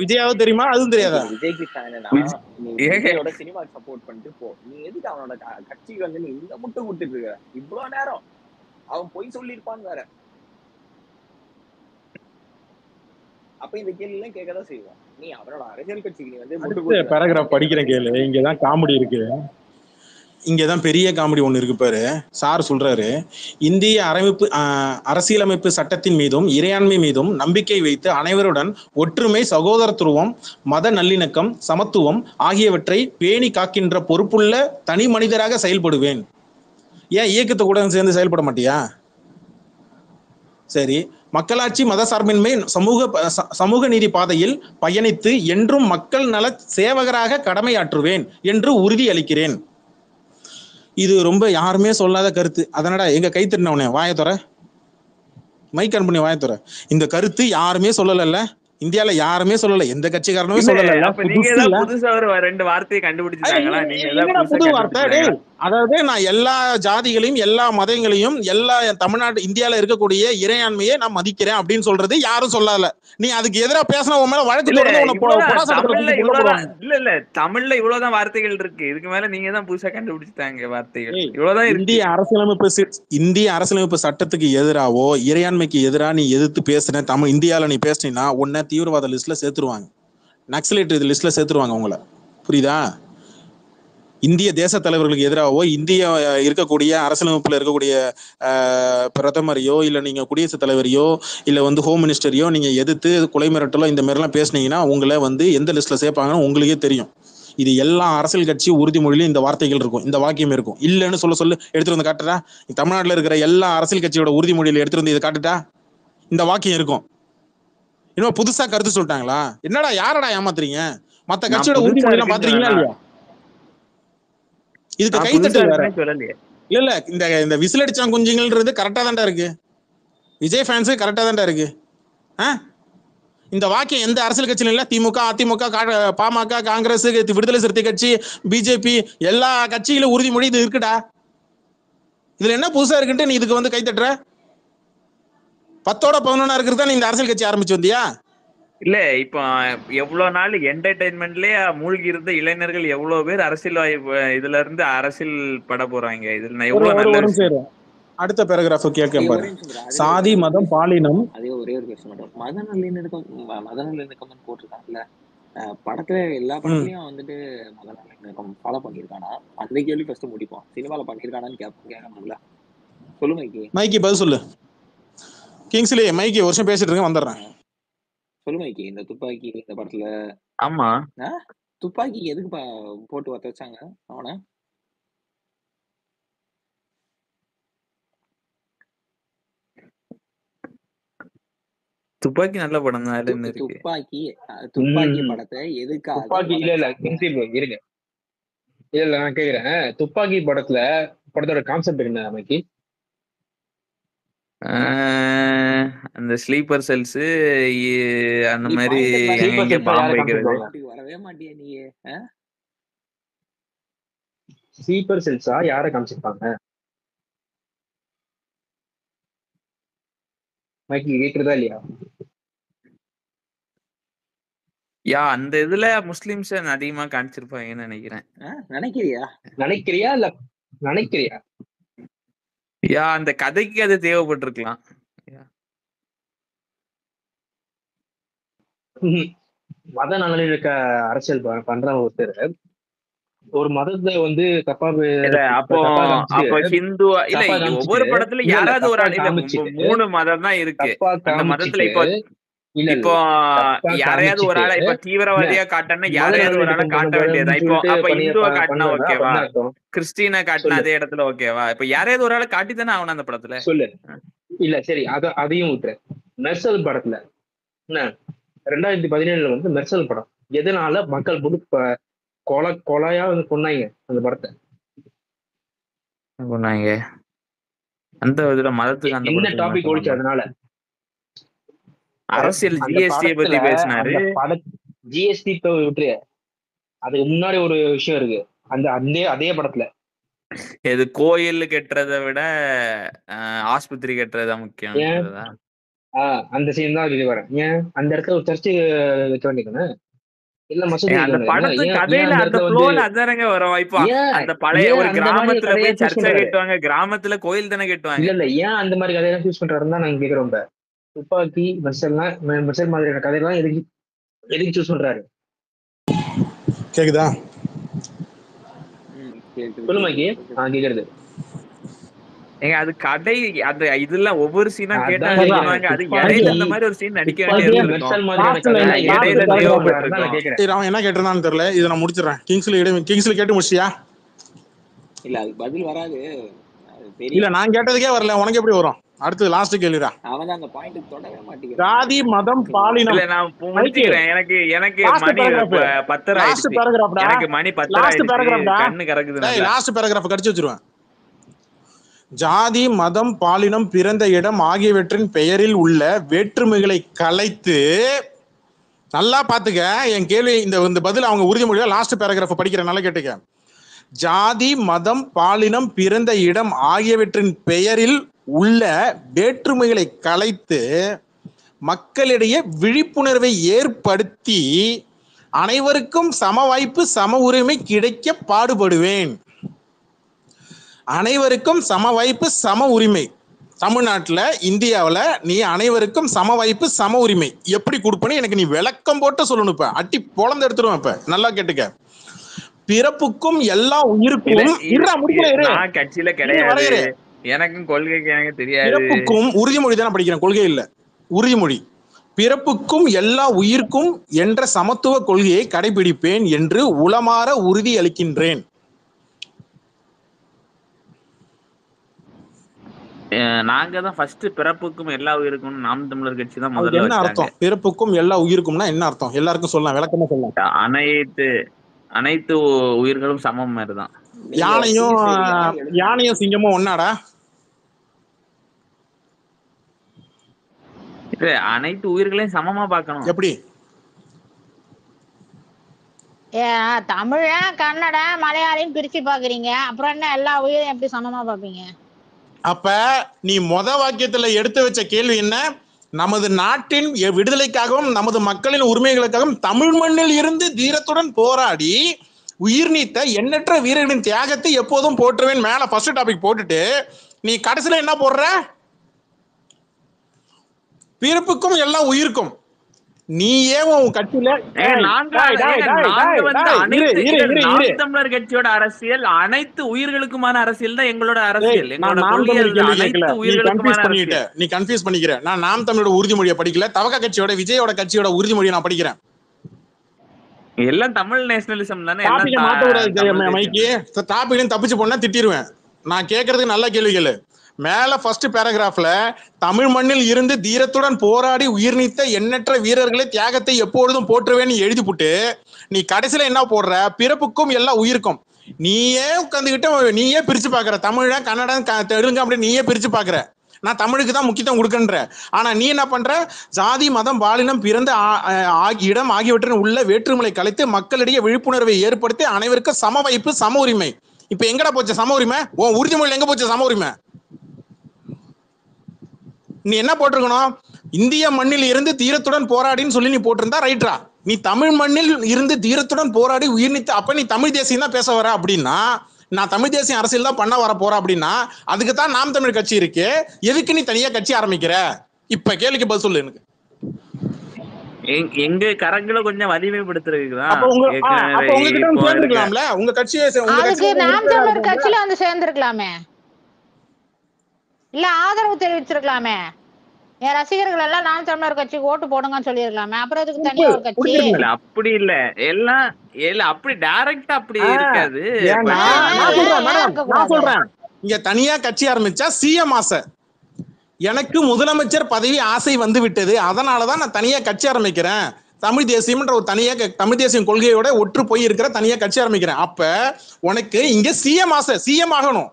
விஜயாவது தெரியுமா? அதுவும் தெரியாதா? விஜய்க்கு ஃபேனா நீ விஜயோட சினிமாக்கு சப்போர்ட் பண்ணிட்டு போ. நீ எதுக்கு அவனோட கட்சிக்கு வந்து நீ இந்த முட்டை கொடுத்துட்டு இருக்க இவ்வளவு நேரம்? அவன் பொய் சொல்லியிருப்பான்னு வேற. அப்ப இந்த கேள்வி எல்லாம் கேட்கதான் செய்வோம். நீ அவனோட அரசியல் கட்சிக்கு நீ வந்து பேராகிராஃப் படிக்கிறேன் கேளு. இங்கதான் காமெடி இருக்கு, இங்கதான் பெரிய காமெடி ஒண்ணு இருக்கு பாரு. சார் சொல்றாரு, இந்திய அரசியலமைப்பு சட்டத்தின் மீதும் இறையாண்மை மீதும் நம்பிக்கை வைத்து அனைவருடன் ஒற்றுமை, சகோதரத்துவம், மத நல்லிணக்கம், சமத்துவம் ஆகியவற்றை பேணி காக்கின்ற பொறுப்புள்ள தனி மனிதராக செயல்படுவேன். ஏன் இயக்கத்தை கூட சேர்ந்து செயல்பட மாட்டியா? சரி, மக்களாட்சி, மத சார்பின்மை, சமூக நீதி பாதையில் பயணித்து என்றும் மக்கள் நல சேவகராக கடமையாற்றுவேன் என்று உறுதி அளிக்கிறேன். இது ரொம்ப யாருமே சொல்லாத கருத்து. அதனடா எங்க கை தட்டினவனே வாயத்துற, மைக் அன் பண்ணி வாயத்துற. இந்த கருத்து யாருமே சொல்லல, இந்தியால யாருமே சொல்லல, எந்த கட்சிக்காரனுமே சொல்லல. புதுசா ஒரு 2 வார்த்தையை கண்டுபிடிச்சிட்டாங்களா? நீங்க புது வார்த்தை. அதாவது நான் எல்லா ஜாதிகளையும், எல்லா மதங்களையும், எல்லா தமிழ்நாடு இந்தியால இருக்கக்கூடிய இறையாண்மையை நான் மதிக்கிறேன் அப்படின்னு சொல்றது யாரும் சொல்லல. நீ அதுக்கு எதிராக பேசின உன் மேல வழக்கு இல்ல தமிழ்ல இவ்வளவுதான் வார்த்தைகள் இருக்கு. இதுக்கு மேல நீங்க தான் புதுசா கண்டுபிடிச்சிட்டாங்க வார்த்தைகள். இவ்வளவுதான். இந்திய அரசியலமைப்பு சட்டத்துக்கு எதிராவோ இறையாண்மைக்கு எதிராக நீ எதிர்த்து பேசுன தமிழ் இந்தியால நீ பேசினா உன்னை தீவிரவாத லிஸ்ட்ல சேர்த்துருவாங்க, நக்சலைட் லிஸ்ட்ல சேர்த்துருவாங்க உங்களை. புரியுதா? இந்திய தேச தலைவர்களுக்கு எதிராகவோ இந்திய இருக்கக்கூடிய அரசியலமைப்புல இருக்கக்கூடிய பிரதமரையோ இல்ல நீங்க குடியரசுத் தலைவரையோ இல்ல வந்து ஹோம் மினிஸ்டரையோ நீங்க எதிர்த்து கொலை மிரட்டலோ இந்த மாதிரிலாம் பேசுனீங்கன்னா உங்களை வந்து எந்த லிஸ்ட்ல சேர்ப்பாங்கன்னு உங்களுக்கே தெரியும். இது எல்லா அரசியல் கட்சி உறுதிமொழியிலும் இந்த வார்த்தைகள் இருக்கும், இந்த வாக்கியம் இருக்கும். இல்லைன்னு சொல்லு எடுத்துட்டு வந்து காட்டுறா. தமிழ்நாட்டில் இருக்கிற எல்லா அரசியல் கட்சியோட உறுதிமொழியில எடுத்துட்டு வந்து இதை காட்டுட்டா இந்த வாக்கியம் இருக்கும். இன்னும் புதுசா கருத்து சொல்லிட்டாங்களா? என்னடா யாரடா ஏமாத்துறீங்க? மத்த கட்சியோட உறுதிமொழி எல்லாம் பாத்துறீங்களா இல்லையா? இதுக்கு கைத்தட்டு வேற இல்ல. இந்த விசில் அடிச்சான் குஞ்சுங்கள்ன்றது கரெக்டா தான்டா இருக்கு. விஜய் ஃபேன்ஸு கரெக்டா தான்டா இருக்கு. இந்த வாக்கியம் எந்த அரசியல் கட்சியிலும் இல்ல. திமுக, அதிமுக, பாமக, காங்கிரஸ், விடுதலை சிறுத்தை கட்சி, பிஜேபி எல்லா கட்சியிலும் உறுதிமொழி இது இருக்குடா. இதுல என்ன புதுசா இருக்குன்ட்டு நீ இதுக்கு வந்து கைத்தட்டுற? 10ஓட 11 இருக்கிறது தான் நீ இந்த அரசியல் கட்சி ஆரம்பிச்சு வந்தியா? இல்ல இப்போ எவ்வளவு நாள் என்டர்டைன்மெண்ட்லயே மூழ்கி இருந்த இளைஞர்கள் எவ்வளவு பேர் அரசியல் இதுல இருந்து அரசியல் பட போறாங்க. இதுல எவ்வளவு நல்ல அடுத்த பேராகிராஃப் கேட்க பாரு. சாதி, மதம், பாலினம். அதே ஒரே ஒரு கொஸ்டின் மட்டும். மத நல்லிணக்கம் போட்டிருக்காங்கல்ல படத்துல, எல்லா படத்துலயும் வந்துட்டு மத நல்லிணக்கம் ஃபாலோ பண்ணிருக்கானா? அந்த கேள்வி ஃபர்ஸ்ட் முடிப்போம். சினிமால பண்ணிருக்கானான்னு கேட்கணும்ல. சொல்லு மைக்கி. மைக்கி பதில் சொல்லு. கிங்ஸ்லி மைக்கி ஒரு வருஷம் பேசிட்டு இருக்கேன், வந்துடுறேன். சொல்லு மைக்கி. இந்த துப்பாக்கி இந்த படத்துல, ஆமா துப்பாக்கி எதுக்கு போட்டு வத்த வச்சாங்க அவனை? துப்பாக்கி நல்ல படம் தான். துப்பாக்கி படத்தை எதுக்காக? துப்பாக்கி இல்ல இருங்க, இல்ல நான் கேக்குறேன். துப்பாக்கி படத்தோட கான்செப்ட் என்ன மைக்கி? அந்த ஸ்லீப்பர் செல்ஸ் அந்த மாதிரி பாம்பு வைக்கிறது. வரவே மாட்டியா நீ? ஸ்லீப்பர் செல்ஸா யார காமிச்சிருப்பாங்க? மைக்கி கேக்குறதா இல்லையா? அந்த இதுல முஸ்லிம்ஸ் அதிகமா காமிச்சிருப்பாங்கன்னு நினைக்கிறேன். நினைக்கிறியா இல்ல நினைக்கிறியா? அந்த கதைக்கு அது தேவைப்பட்டிருக்கலாம். மத நல்லிணக்க அரசியல் பண்ற ஒருத்தர் ஒரு மதத்தை வந்து தப்பா அப்போ ஹிந்து இல்ல, ஒவ்வொரு படத்துல யாராவது ஒரு 3 மதம் தான் இருக்கு. அந்த மதத்துல இப்போ யாரையாவது ஒரு ஆளை இப்ப தீவிரவாதியா காட்டணும்னா யாரையாவது ஒரு ஆளை காட்ட வேண்டியதா? இப்போ அப்ப இந்துவை காட்டினா ஓகேவா, கிறிஸ்டினை காட்டினா அதே இடத்துல ஓகேவா? இப்ப யாரையாவது ஒரு ஆளை காட்டித்தானே ஆகணும் அந்த படத்துல. சொல்லு. இல்ல சரி, அதையும் விட்டுரு. மெர்சல் படத்துல என்ன 2017 வந்து மெர்சல் படம் எதனால மக்கள் கொலையா வந்து கொன்னாங்க அந்த படத்தை? பண்ணாங்க அந்த இதுல மதத்துக்கு அந்த இந்த படத்துக்கு என்ன டாபிக் ஓடிச்சு சம்பந்தம்? அதனால அரசியல் அந்த ஜிஎஸ்டியை பத்தி படத்துல பேசினாரு. அந்த பட ஜிஎஸ்டி விட்டுரு, அதுக்கு முன்னாடி ஒரு விஷயம் இருக்கு அந்த அதே படத்துல. இது கோயில் கட்டுறதை விட ஆஸ்பத்திரி கட்டுறதா முக்கியம். அந்த சீன் தான் இது வரேன். ஏன் அந்த இடத்துல ஒரு சர்ச்சு வைக்க வேண்டியதானே, இல்ல மசூதி வைக்க அந்த படத்து கதையில அந்த ஃப்ளோல அதானங்க வரும். இப்போ அந்த பழைய ஒரு கிராமத்துல போய் சர்ச்சை கட்டுவாங்க, கிராமத்துல கோயில் தானே கட்டுவாங்க. இல்ல ஏன் அந்த மாதிரி கதையெல்லாம் சூஸ் பண்றாருன்னு தான் நாங்க கேக்குறோம். துப்பாக்கி மெர்சல் மாதிரியான கதையெல்லாம் எதுக்கு சூஸ் பண்றாரு? கேக்குதா? சொல்லுமாக்கி. கேக்குறது. ஏங்க அது கடை அந்த இதெல்லாம் ஒவ்வொரு சீனா கேட்டா கேக்குறாங்க. அது இடையில இந்த மாதிரி ஒரு சீன் நடிக்க வேண்டியது என்ன கேட்டிருந்தான்னு தெரியல. இதை நான் முடிச்சிடறேன். கிங்ஸ்ல கேட்டு முடிச்சியா? இல்ல அது பதில் வராது. இல்ல நான் கேட்டதுக்கே வரல, உனக்கு எப்படி வரும்? அடுத்து லாஸ்ட் கேள்விடா. அவன் அந்த பாயிண்ட் தொடவே மாட்டேங்கிறான். ஜாதி மதம் பாலினம். இல்ல நான் முடிக்கிறேன். எனக்கு மணி 10 ஆயிடுச்சு. எனக்கு மணி 10 ஆயிடுச்சு. கண்ணு கறக்குது. லாஸ்ட் பேராகிராஃப் கடிச்சு வச்சிருவேன். ஜாதி மதம் பாலினம் பிறந்த இடம் ஆகியவற்றின் பெயரில் உள்ள வேற்றுமைகளை கலைத்து, நல்லா பாத்துக்க என் கேள்வி, இந்த பதில் அவங்க உறுதிமொழியா லாஸ்ட் பேராகிராஃப் படிக்கிறேன், நல்லா கேட்டுக்க. ஜாதி மதம் பாலினம் பிறந்த இடம் ஆகியவற்றின் பெயரில் உள்ள வேற்றுமைகளை கலைத்து மக்களிடையே விழிப்புணர்வை ஏற்படுத்தி அனைவருக்கும் சம வாய்ப்பு சம உரிமை கிடைக்க பாடுபடுவேன். அனைவருக்கும் சம வாய்ப்பு சம உரிமை. தமிழ்நாட்டில் இந்தியாவில் நீ அனைவருக்கும் சம வாய்ப்பு சம உரிமை எப்படி கொடுப்பேன்னு எனக்கு நீ விளக்கம் போட்டு சொல்லணும். இப்ப அட்டி பொழந்து எடுத்துருவேன். இப்ப நல்லா கேட்டுக்க. பிறப்புக்கும் எல்லா உயிருக்கும் கட்சியில கிடையாது, எனக்கும் கொள்கைக்கு எனக்கு தெரியாது. பிறப்புக்கும் உறுதிமொழி தான் படிக்கிறேன், கொள்கை இல்ல, உறுதிமொழி. பிறப்புக்கும் எல்லா உயிர்க்கும் என்ற சமத்துவ கொள்கையை கடைபிடிப்பேன் என்று உளமாற உறுதி அளிக்கின்றேன். நாங்க தான் ஃபர்ஸ்ட் பிறப்புக்கும் எல்லா உயிருக்கும் நாம் தமிழர் கட்சி தான் முதல்ல. என்ன அர்த்தம் பிறப்புக்கும் எல்லா உயிருக்கும்னா? என்ன அர்த்தம்? எல்லாருக்கும் சொல்லலாம், விளக்கமா சொல்லலாம். அனைத்து உயிர்களும் சமம் மாதிரிதான். யானையும் சிங்கமும் ஒன்னாடா? அனைத்து உயிர்களையும் சமமா பார்க்கணும். எப்படி? தமிழ கன்னட மலையாளியும் பிரிச்சு பாக்குறீங்க, அப்புறம் என்ன எல்லா உயிரையும் எப்படி சமமா பாப்பீங்க? அப்ப நீ வாக்கியத்துல எடுத்து வச்ச கேள்வி என்ன? நமது நாட்டின் விடுதலைக்காகவும் நமது மக்களின் உரிமைகளுக்காகவும் தமிழ் மண்ணில் இருந்து தீரத்துடன் போராடி உயிர் நீத்த எண்ணற்ற வீரர்களின் தியாகத்தை எப்போதும் போற்றுவேன் மேல ஃபர்ஸ்ட் டாபிக் போட்டுட்டு நீ கடைசியில என்ன போடுற? பிறப்புக்கும் எல்லா உயிருக்கும். நீ ஏன் உன் கட்சியில தமிழர் கட்சியோட அரசியல் அனைத்து உயிர்களுக்குமான அரசியல் தான் எங்களோட அரசியல். நீ கன்ஃபியூஸ் பண்ணிக்கிற. நான் நாம் தமிழோட உறுதிமொழியை படிக்கல, தவக கட்சியோட விஜயோட கட்சியோட உறுதிமொழியை நான் படிக்கிறேன். எல்லாம் தமிழ் நேஷனலிசம் தானே. டாபிக் தப்பிச்சு போனா திட்டிடுவேன். நான் கேட்கறதுக்கு நல்ல கேள்விகள். மேல ஃபர்ஸ்ட் பேராகிராஃப்ல தமிழ் மண்ணில் இருந்து தீரத்துடன் போராடி உயிர் நீத்த எண்ணற்ற வீரர்களை தியாகத்தை எப்பொழுதும் போற்றுவேன்னு எழுதி போட்டு நீ கடைசியில என்ன போடுற? பிறப்புக்கும் எல்லா உயிருக்கும். நீயே உட்காந்துக்கிட்ட நீயே பிரிச்சு பாக்குற, தமிழ கன்னடம் தெலுங்கு அப்படி நீயே பிரிச்சு பாக்குற. நான் தமிழுக்கு தான் முக்கியத்துவம் கொடுக்கன்ற. ஆனா நீ என்ன பண்ற? ஜாதி மதம் பாலினம் பிறந்த இடம் ஆகியவற்றின் உள்ள வேற்றுமையை கலைத்து மக்களிடையே விழிப்புணர்வை ஏற்படுத்தி அனைவருக்கும் சம வாய்ப்பு சம உரிமை. இப்ப எங்கடா போச்சு சம உரிமை? உன் உறுதிமொழியில் எங்க போச்சு சம உரிமை? நீ என்ன போட்டிருக்கணும்? இந்திய மண்ணில் இருந்து தீரத்துடன் போராடின்னு சொல்லி நீ போட்டிருந்தா ரைட்ரா. நீ தமிழ் மண்ணில் இருந்து தீரத்துடன் போராடி உயிர் நீத்த, அப்ப நீ தமிழ் தேசியம் தான் பேச வர அப்படின்னா, நான் தமிழ் தேசியம் அரசியல் தான் பண்ண வர போற அப்படின்னா அதுக்குத்தான் நாம் தமிழ் கட்சி இருக்கு. எதுக்கு நீ தனியா கட்சி ஆரம்பிக்கிற? இப்ப கேள்விக்கு பதில் சொல்லு எனக்கு. எங்க கரங்களை கொஞ்சம் வலிமைப்படுத்துறதுக்குதான். உங்க கட்சியை நாம் தமிழர் கட்சியில வந்து சேர்ந்திருக்கலாமே, இல்ல ஆதரவு தெரிவிச்சிருக்கலாமே. என் ரசிகர்கள் எல்லாம் நாம் தமிழர் கட்சிக்கு ஓட்டு போடுங்கன்னு சொல்லிருக்கலாமே. அப்புறம் அதுக்கு தனியா ஒரு கட்சி? அப்படி இல்ல, எல்லாம் அப்படி டைரக்டா அப்படி இருக்காது. நான் சொல்றேன், இங்க தனியா கட்சி ஆரம்பிச்சா சிஎம் ஆசை. எனக்கு முதலமைச்சர் பதவி ஆசை வந்து விட்டது, அதனாலதான் நான் தனியா கட்சி ஆரம்பிக்கிறேன். தமிழ் தேசியம்ன்ற ஒரு தனியா தமிழ் தேசியம் கொள்கையோட ஒற்று போய் இருக்கிற தனியா கட்சி ஆரம்பிக்கிறேன். அப்ப உனக்கு இங்க சிஎம் ஆசை, சிஎம் ஆகணும்.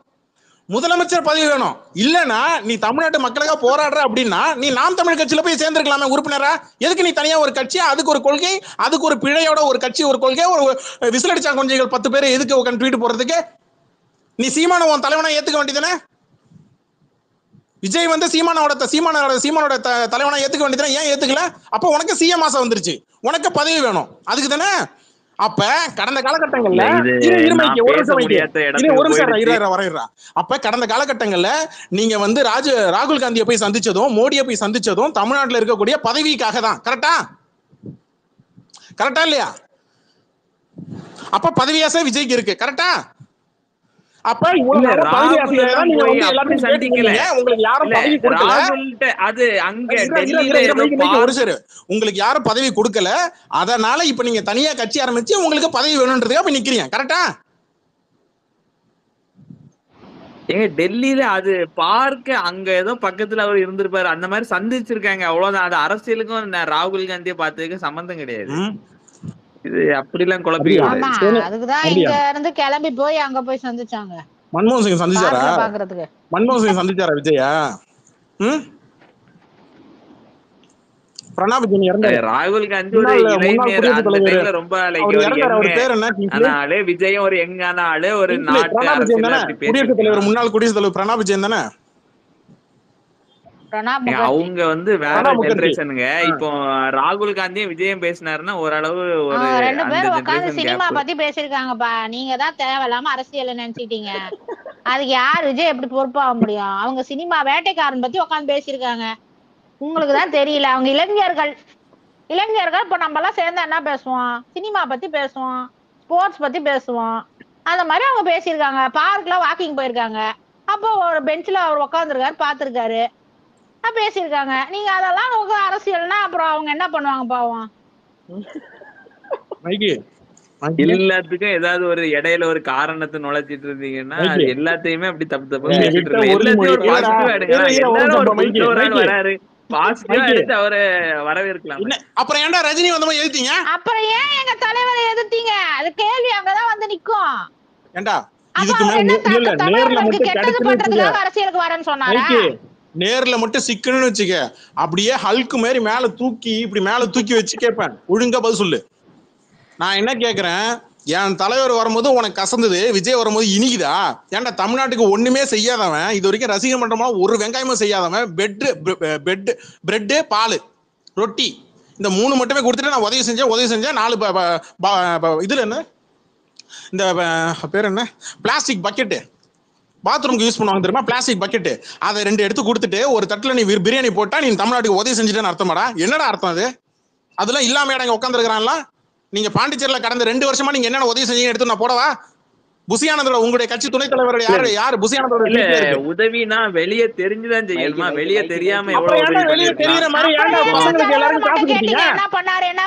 முதலமைச்சர் பதவி வேணும். இல்லனா நீ தமிழ்நாட்டு மக்களுக்காக போராடுற அப்படின்னா நீ நாம் தமிழ் கட்சியில போய் சேர்ந்திருக்கலாமே உறுப்பினரா. எதுக்கு நீ தனியா ஒரு கட்சி, அதுக்கு ஒரு கொள்கை, அதுக்கு ஒரு பிழையோட ஒரு கட்சி, ஒரு கொள்கை, ஒரு விசிலடிச்சா கொஞ்சம் 10 பேர் எதுக்கு உட்காந்து ட்வீட் போடுறதுக்கு? நீ சீமான உன் தலைவனா ஏத்துக்க வேண்டியதானே? விஜய் வந்து சீமானோட தலைவனா ஏத்துக்க வேண்டியதானே? ஏன் ஏத்துக்கல? அப்ப உனக்கு சிஎம் ஆசை வந்துருச்சு, உனக்கு பதவி வேணும், அதுக்கு தானே. அப்ப கடந்த காலகட்டங்கள்ல அப்ப கடந்த காலகட்டங்கள்ல நீங்க வந்து ராகுல் காந்தியை போய் சந்திச்சதும் மோடியை போய் சந்திச்சதும் தமிழ்நாட்டில் இருக்கக்கூடிய பதவிக்காக தான். கரெக்டா இல்லையா? அப்ப பதவி ஆசை விஜய்க்கு இருக்கு. கரெக்டா? அப்ப உங்களுக்கு யாரும் பதவி கொடுக்கல, அதனால இப்ப நீங்க தனியா கட்சி ஆரம்பிச்சு உங்களுக்கு பதவி வேணும்ன்றதுக்காக போய் நிக்கிறீங்க. கரெக்டா? ஏங்க டெல்லியில அது பார்க்க அங்க ஏதோ பக்கத்துல அவர் இருந்திருப்பாரு, அந்த மாதிரி சந்திச்சிருக்காங்க, அவ்வளவுதான். அது அரசியலுக்கும் ராகுல் காந்தியை பார்த்ததுக்கு சம்பந்தம் கிடையாது. இது அப்படிலாம் குழப்பி. அதுக்குதான் இங்க இருந்து கிளம்பி போய் அங்க போய் சந்திச்சாங்க. மன்மோகன் சிங் சந்திச்சாரா? மன்மோகன் சிங் சந்திச்சாரா விஜயா? பிரணாப் முகர்ஜி இறந்தாரு. ராகுல் காந்தி ஒரு இளைஞர், அந்த டைம்ல ரொம்ப விஜயும் ஒரு யங்கான ஆளு, ஒரு நாட்டு குடியரசுத் தலைவர், முன்னாள் குடியரசுத் தலைவர் பிரணாப் விஜயன் தானே. அவங்க வந்து வேற ஜெனரேஷனுங்க. இப்போ ராகுல் காந்தியும் விஜயம் பேசினாருன்னா ஓரளவு ஒரு 2 பேரும் உட்கார்ந்து சினிமா பத்தி பேசிருக்காங்கப்பா. நீங்க தான் தேவையில்லாம அரசியல் நினைச்சிட்டீங்க. அதுக்கு யார் விஜய் எப்படி பொறுப்பாக முடியும்? அவங்க சினிமா வேட்டைக்காரன் பத்தி உட்காந்து பேசியிருக்காங்க. உங்களுக்கு தான் தெரியல. அவங்க இளைஞர்கள் இப்ப நம்ம எல்லாம் சேர்ந்தா என்ன பேசுவோம்? சினிமா பத்தி பேசுவோம், ஸ்போர்ட்ஸ் பத்தி பேசுவோம். அந்த மாதிரி அவங்க பேசியிருக்காங்க. பார்க்ல வாக்கிங் போயிருக்காங்க. அப்போ ஒரு பெஞ்ச்ல அவர் உட்காந்துருக்காரு, பாத்துருக்காரு, பேசியிருக்காங்க. நீங்க அதெல்லாம் அரசியல்னா அப்புறம் அவங்க என்ன பண்ணுவாங்க பாவம்? எல்லாத்துக்கும் ஏதாவது ஒரு இடையில ஒரு காரணத்தை நுழைச்சிட்டு இருந்தீங்கன்னா எல்லாத்தையுமே அப்படி தப்பு தப்பு வராரு. அவரை வரவேற்கலாம். அப்புறம் ஏன்டா ரஜினி வந்தவங்க எதிர்த்தீங்க? அப்புறம் ஏன் எங்க தலைவரை எதிர்த்தீங்க? அது கேள்வி அங்கதான் வந்து நிக்கும். ஏண்டா இதுக்கு நேர்ல மட்டும் அரசியலுக்கு வரேன்னு சொன்னாரா? நேர்ல மட்டும் சிக்கணும்னு வச்சுக்க, அப்படியே ஹல்க் மாதிரி மேல தூக்கி இப்படி மேல தூக்கி வச்சு கேட்பேன், ஒழுங்கா பதில் சொல்லு. நான் என்ன கேக்குறேன், என் தலைவர் வரும்போது உனக்கு கசந்தது, விஜய் வரும்போது இனிக்குதா? ஏன்டா தமிழ்நாட்டுக்கு ஒண்ணுமே செய்யாதவன், இது வரைக்கும் ரசிகர் மன்றமா ஒரு வெங்காயமும் செய்யாதவன், பிரெட்டு பால் ரொட்டி இந்த 3 மட்டுமே கொடுத்துட்டு நான் உதவி செஞ்சேன் 4 இதுல என்ன இந்த பேர் என்ன, பிளாஸ்டிக் பக்கெட்டு, பாத்ரூம்க்கு யூஸ் பண்ணுவாங்க தெரியுமா, பிளாஸ்டிக் பக்கெட்டு, அதை 2 எடுத்து கொடுத்துட்டு ஒரு தட்டுல நீ பிரியாணி போட்டா நீ தமிழ்நாட்டுக்கு உதவி செஞ்சுட்டேன்னு அர்த்தமாடா? என்னடா அர்த்தம் அது? அதெல்லாம் இல்லாம இடம் உட்காந்துருக்கிறான்ல. நீங்க பாண்டிச்சேரியில கடந்த 2 வருஷமா நீங்க என்னென்ன உதவி செஞ்சீங்க எடுத்து நான் போடவா? புசியானந்தோட உங்களுடைய கட்சி துணைத் தலைவர் யாரு? புசியானந்தோட உதவினா வெளியே தெரிஞ்சுதான் செய்யணுமா? வெளியே தெரியாம வெளியே தெரியற மாதிரி என்ன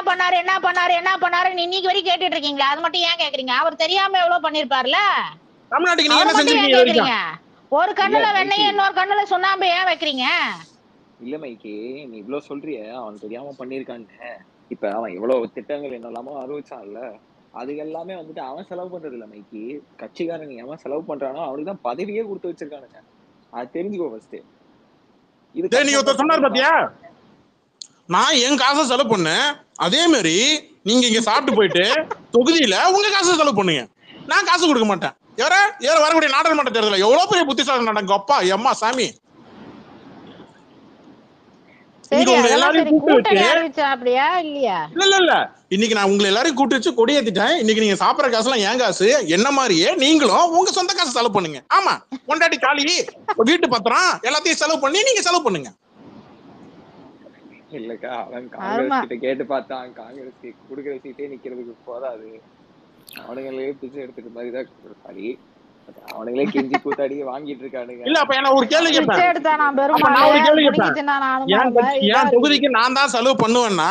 பண்ணாரு இன்னைக்கு வரைக்கும் கேட்டுட்டு இருக்கீங்களா? அது மட்டும் ஏன் கேக்குறீங்க? அவர் தெரியாம எவ்வளவு பண்ணிருப்பாருல தமிழ்நாட்டுக்கு. நீங்க என்ன செஞ்சீங்க? ஒரு கண்ணுல வெண்ணையும் இன்னொரு கண்ணுல சுண்ணாம்பு ஏன் வைக்கிறீங்க? இல்ல மைக்கி, நீ இவ்வளவு சொல்றிய அவன் தெரியாம பண்ணிருக்கான்னு. இப்ப அவன் எவ்வளவு திட்டங்கள் என்னெல்லாமோ அறிவிச்சான்ல, அது எல்லாமே வந்துட்டு அவன் செலவு பண்றது இல்ல மைக்கி. கட்சிக்காரன் எவன் செலவு பண்றானோ அவனுக்கு தான் பதவியே கொடுத்து வச்சிருக்கானுங்க. அது தெரிஞ்சுக்கோ ஃபர்ஸ்ட். இது நீ ஒருத்தர் சொன்னார் பாத்தியா, நான் என் காசை செலவு பண்ணேன், அதே மாதிரி நீங்க இங்க சாப்பிட்டு போயிட்டு தொகுதியில உங்க காசை செலவு பண்ணுங்க, நான் காசு கொடுக்க மாட்டேன். யார வரக்கூடிய நாடாளுமன்ற தேர்தல் எவ்வளவு பெரிய புத்திசாலி நடங்க அப்பா எம்மா சாமி. இன்னைக்கு நான் உங்களை எல்லாரும் கூட்டு வச்சு கொடியேத்திட்டேன். இன்னைக்கு நீங்க சாப்பிடற காசு எல்லாம் என் காசு, என்ன மாதிரியே நீங்களும் உங்க சொந்த காசு செலவு பண்ணுங்க. ஆமா, கொண்டாடி காலி வீட்டு பத்திரம் எல்லாத்தையும் செலவு பண்ணி நீங்க செலவு பண்ணுங்க. இல்லக்கா, அவன் காங்கிரஸ் கிட்ட கேட்டு பார்த்தான், காங்கிரஸ் குடுக்கிற சீட்டே நிக்கிறதுக்கு போதாது, அவனுங்களே பிச்சை எடுத்துட்டு மாதிரிதான் சாரி அவனுங்களே கெஞ்சி கூத்தாடி வாங்கிட்டு இருக்கானுங்க. இல்ல அப்ப நான் ஒரு கேள்வி கேட்பேன், என் தொகுதிக்கு நான் தான் செலவு பண்ணுவேன்னா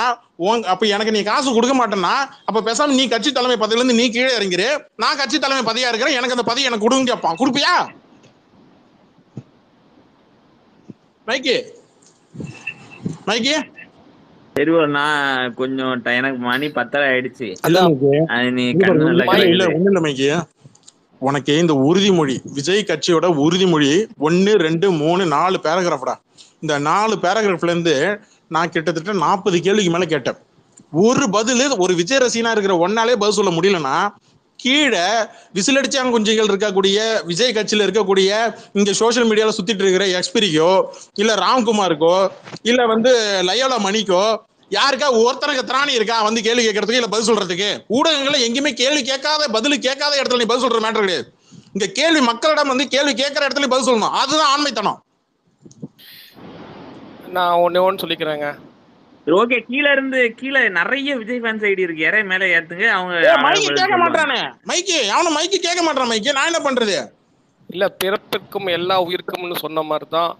அப்ப எனக்கு நீ காசு கொடுக்க மாட்டேன்னா அப்ப பேசாம நீ கட்சி தலைமை பதவியில இருந்து நீ கீழே இறங்கிரு, நான் கட்சி தலைமை பதவியா இருக்கிறேன், எனக்கு அந்த பதவி எனக்கு கொடுங்க கேட்பான். கொடுப்பியா மைக்கி? சரி, நான் கொஞ்சம் எனக்கு மணி 10 ஆயிடுச்சு. இல்ல ஒண்ணு இல்ல மைக்கி, உனக்கு இந்த உறுதிமொழி, விஜய் கட்சியோட உறுதிமொழி 1 2 3 4 பேராகிராஃப்டா. இந்த 4 பேராகிராஃப்ல இருந்து நான் கிட்டத்தட்ட 40 கேள்விக்கு மேல கேட்டேன். ஒரு பதில் ஒரு விஜய் ரசிகனா இருக்கிற ஒன்னாலே பதில் சொல்ல முடியலன்னா, கீழே விசிலடிச்சாங்க குஞ்சுகள் இருக்கக்கூடிய விஜய் கட்சியில இருக்கக்கூடிய இங்க சோசியல் மீடியால சுத்திட்டு இருக்கிற எக்ஸ்பிரிக்கோ இல்ல ராம்குமாருக்கோ இல்ல வந்து லயோலா மணிக்கோ யாருக்கா ஒருத்தனுக்கு திராணி இருக்கா வந்து கேள்வி கேட்கறதுக்கு இல்ல பதில் சொல்றதுக்கு? ஊடகங்களை எங்கேயுமே கேள்வி கேட்காத பதில் கேட்காத இடத்துல நீ பதில் சொல்ற மேட்டர் கிடையாது. இங்க கேள்வி மக்களிடம் வந்து கேள்வி கேட்கிற இடத்துல பதில் சொல்லணும். அதுதான் ஆண்மைத்தனம். நான் ஒன்னு சொல்லிக்கிறேங்க. ஓகே, கீழே நிறைய விஜய் ஃபேன்ஸ் ஐடி இருக்கு. யாரே மேல ஏத்துங்க. அவங்க மைக்கு கேட்க மாட்டானே. மைக்கு அவனு மைக்கு கேட்க மாட்டான். மைக்கு நான் என்ன பண்றது? இல்ல, பிறப்பிற்கும் எல்லா உயிர்க்கும்னு சொன்ன மாதிரி தான்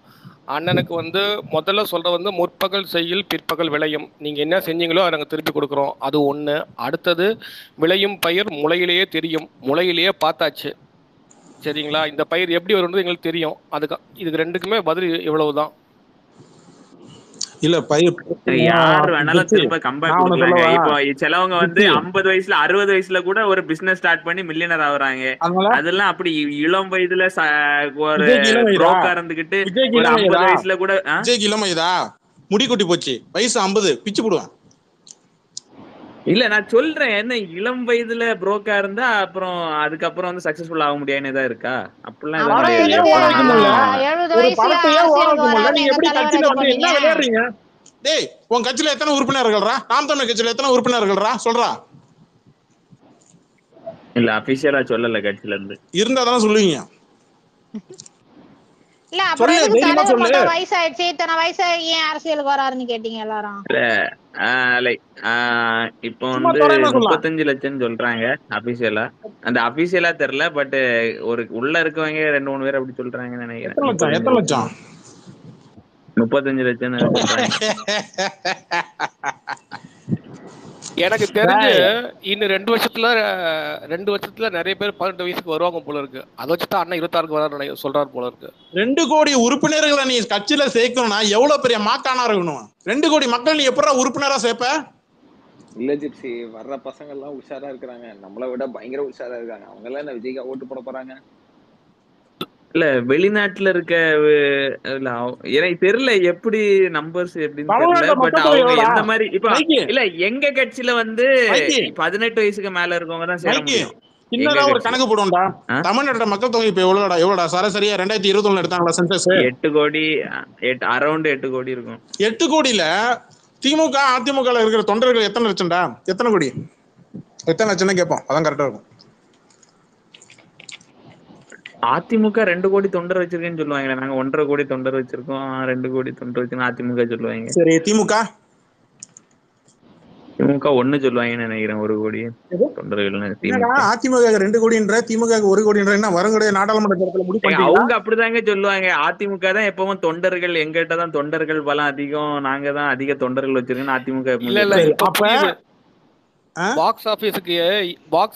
அண்ணனுக்கு வந்து முதல்ல சொல்ற வந்து முற்பகல் செய்யில் பிற்பகல் விளையும். நீங்க என்ன செஞ்சீங்களோ அதை நாங்கள் திருப்பி கொடுக்குறோம். அது ஒண்ணு. அடுத்தது விளையும் பயிர் முளையிலேயே தெரியும், முளையிலேயே பார்த்தாச்சு. சரிங்களா? இந்த பயிர் எப்படி வரும்னு எங்களுக்கு தெரியும். இதுக்கு ரெண்டுக்குமே பதில் இவ்வளவுதான். இல்ல பயிர் யார் வேணாலும் திரும்ப கம்பேக் கொடுக்கலாங்க. இப்போ சிலவங்க வந்து 50 வயசுல 60 வயசுல கூட ஒரு பிசினஸ் ஸ்டார்ட் பண்ணி மில்லியனர் ஆகுறாங்க. அதெல்லாம் அப்படி இளம் வயதுல ஒரு புரோக்கா இருந்துகிட்டு ஒரு 50 வயசுல கூட விஜய்க்கு இளம் வயதா? முடி கொட்டி போச்சு, வயசு 50, பிச்சு போடுவான். இல்ல நான் சொல்றேன், என்ன இளம் வயதுல புரோக்கா இருந்தா அப்புறம் அதுக்கப்புறம் வந்து சக்சஸ்ஃபுல் ஆக முடியாதுன்னு தான் இருக்கா? அப்படிலாம் டேய், உன் கட்சியில எத்தனை உறுப்பினர்கள்ரா? நாம் தமிழர் கட்சியில எத்தனை உறுப்பினர்கள்ரா சொல்றா? இல்ல அபிஷியலா சொல்லல கட்சியில இருந்து. இருந்தா தானே சொல்லுவீங்க. இல்ல அப்புறம் எதுக்கு தலைவர் போட்ட வயசாயிடுச்சு, இத்தனை வயசு ஏன் அரசியலுக்கு வராருன்னு கேட்டீங்க எல்லாரும்? இப்போ வந்து 35 லட்சம் சொல்றாங்க அபிஷியலா. அந்த அபிஷியலா தெரியல, பட் ஒரு உள்ள இருக்கவங்க 2-3 பேர் அப்படி சொல்றாங்கன்னு நினைக்கிறேன். எத்தனை லட்சம்? 35 லட்சம் சொல்றாங்க. எனக்கு தெரிஞ்சு இன்னும் 2 வருஷத்துல நிறைய பேர் 18 வயசுக்கு வருவாங்க போல இருக்கு. அதை வச்சுதான் அண்ணா 26க்கு வர சொல்றாரு போல இருக்கு. 2 கோடி உறுப்பினர்களை நீ கட்சியில சேர்க்கணும்னா எவ்வளவு பெரிய மாக்கானா இருக்கணும்? 2 கோடி மக்கள் நீ எப்படா உறுப்பினரா சேர்ப்ப? இல்ல ஜிப்சி, வர்ற பசங்க எல்லாம் உஷாரா இருக்கிறாங்க. நம்மளை விட பயங்கர உஷாரா இருக்காங்க. அவங்க எல்லாம் என்ன விஜய்க்கு ஓட்டு போட போறாங்க? இல்ல வெளிநாட்டுல இருக்க எனக்கு தெரியல எப்படி நம்பர்ஸ் எப்படின்னு தெரியல. பட் அவங்க எந்த மாதிரி இப்ப இல்ல எங்க கட்சியில வந்து 18 வயசுக்கு மேல இருக்கவங்க தான் சேர முடியும். சின்னதா ஒரு கணக்கு போடுவோம்டா. தமிழ்நாட்டோட மக்கள் தொகை இப்ப எவ்வளோடா சராசரியா 2021 எடுத்தாங்களா சென்சஸ்? 8 கோடி, அரௌண்ட் 8 கோடி இருக்கும். 8 கோடியில திமுக அதிமுக இருக்கிற தொண்டர்கள் எத்தனை லட்சம்டா? எத்தனை கோடி? எத்தனை லட்சம் கேட்போம், அதான் கரெக்டா இருக்கும். அதிமுக 2 கோடி தொண்டர் வச்சிருக்கேன்னு சொல்லுவாங்க. நாங்க 1.5 கோடி தொண்டர் வச்சிருக்கோம், 2 கோடி தொண்டர் வச்சிருக்கோம் அதிமுக சொல்லுவாங்க. சரி, திமுக 1 சொல்லுவாங்கன்னு நினைக்கிறேன். 1 கோடி தொண்டர்கள். அதிமுக 2 கோடின்ற, திமுக 1 கோடின்ற என்ன வரக்கூடிய நாடாளுமன்ற தேர்தலில் முடிவு அவங்க அப்படிதாங்க சொல்லுவாங்க. அதிமுக தான் எப்பவும் தொண்டர்கள், எங்கிட்ட தான் தொண்டர்கள் பலம் அதிகம், நாங்க தான் அதிக தொண்டர்கள் வச்சிருக்கோம். அதிமுக பாக்ஸ்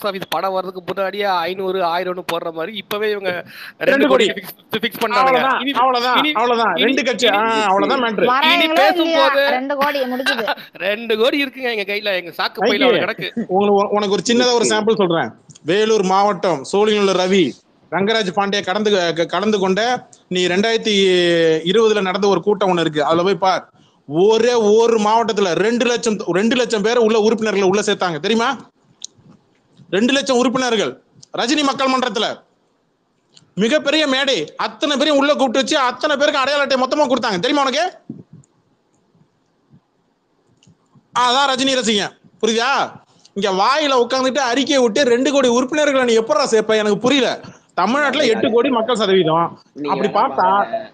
ஆபீஸ் படம் வர்றதுக்கு முன்னாடியே 500 1000 போடுற மாதிரி இப்பவே இவங்க 2 கோடி ஃபிக்ஸ் பண்ணாங்க. அவ்வளவுதான் 2 கட்சி, அவ்வளவுதான் மேட்டர். இனி பேசும்போது 2 கோடி முடிஞ்சது. 2 கோடி இருக்குங்க எங்க கையில, எங்க சாக்கு பையில கிடக்கு. உனக்கு ஒரு சின்னதா ஒரு சாம்பிள் சொல்றேன். வேலூர் மாவட்டம் சோழிங்கநல்லூர் ரவி ரங்கராஜ் பாண்டிய கடந்து கொண்ட நீ 2020 நடந்த ஒரு கூட்டம் ஒண்ணு இருக்கு, அதுல போய் பார். ஒரே ஒரு மாவட்டத்துல 2 லட்சம் பேரை உள்ள உறுப்பினர்களை உள்ள சேர்த்தாங்க தெரியுமா? 2 லட்சம் உறுப்பினர்கள். ரஜினி மக்கள் மன்றத்துல மிகப்பெரிய மேடை, அத்தனை பேரையும் உள்ள கூப்பிட்டு வச்சு அத்தனை பேருக்கு அடையாள அட்டை மொத்தமா கொடுத்தாங்க தெரியுமா உனக்கு? அதான் ரஜினி ரசிகன், புரியுதா? இங்க வாயில உட்காந்துட்டு அறிக்கையை விட்டு 2 கோடி உறுப்பினர்களை நீ எப்படா சேர்ப்ப? எனக்கு புரியல. தமிழ்நாட்டுல 8 கோடி மக்கள் சதவீதம். அப்படி பார்த்தா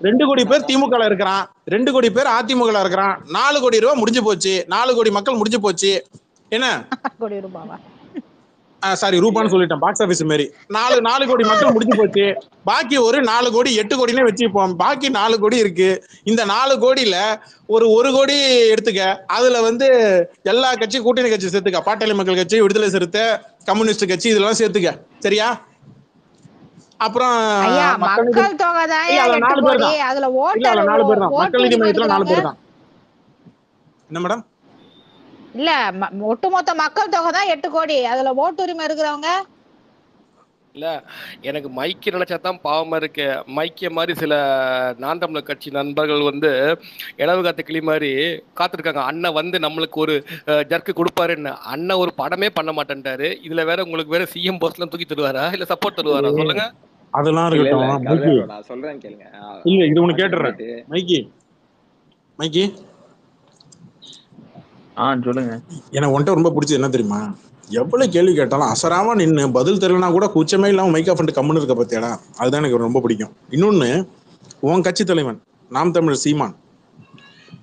2 கோடி பேர் திமுக இருக்கிறான், 2 கோடி பேர் அதிமுக இருக்கிறான். 4 கோடி ரூபாய் முடிஞ்சு போச்சு, 4 கோடி மக்கள் முடிஞ்சு போச்சு. என்ன சாரி ரூபான்னு சொல்லிட்டேன், பாக்ஸ் ஆபீஸ் மாரி. 4 கோடி மக்கள் முடிஞ்சு போச்சு. பாக்கி ஒரு 4 கோடி 8 கோடினே வச்சுப்போம். பாக்கி 4 கோடி இருக்கு. இந்த 4 கோடியில ஒரு 1 கோடி எடுத்துக்க. அதுல வந்து எல்லா கட்சி கூட்டணி கட்சி சேர்த்துக்க, பாட்டாளி மக்கள் கட்சி, விடுதலை சிறுத்தை, கம்யூனிஸ்ட் கட்சி, இதெல்லாம் சேர்த்துக்க, சரியா? அப்புறம் மக்கள் தொகை தான் 8 கோடி. அதுல ஓட்டர் 4 பேர் தான். மக்கள் நீதி மையத்துல 4 பேர் தான். என்ன மேடம்? இல்ல ஒட்டுமொத்த மக்கள் தொகை தான் 8 கோடி. அதுல ஓட்டுரிமை இருக்கிறவங்க இல்ல எனக்கு மைக்கு நினைச்சா தான் பாவமா இருக்கு. மைக்கிய மாதிரி சில நான் தமிழர் கட்சி நண்பர்கள் வந்து இளவு காத்த கிளி மாதிரி காத்திருக்காங்க. அண்ணன் வந்து நம்மளுக்கு ஒரு ஜர்க்கு கொடுப்பாருன்னு. அண்ணன் ஒரு படமே பண்ண மாட்டேன்ட்டாரு. இதுல வேற உங்களுக்கு வேற சிஎம் போஸ்ட்லாம் தூக்கி தருவாரா இல்ல சப்போர்ட் தருவாரா சொல்லுங்க? அதெல்லாம் இல்ல இல்ல இருக்கட்டும் கவலை மைக்கி. bro, நான் சொல்றேன் கேளுங்க. இல்ல இது அவங்க ஒண்ணு பாட்டு கேட்டுறேன் வந்துட்டு மைக்கி. மைக்கி சொல்லுங்க. எனக்கு உன்கிட்ட ரொம்ப பிடிச்சது என்ன தெரியுமா? எவ்வளவு கேள்வி கேட்டாலும் அசராம நின்று பதில் தெரியலனா கூட கூச்சமே இல்லாம மைக் ஆஃப் பண்ணிட்டு கம்முன்னு இருக்க பத்தியாடா, அதுதான் எனக்கு ரொம்ப பிடிக்கும். இன்னொன்னு, உன் கட்சி தலைவன் நாம் தமிழர் சீமான்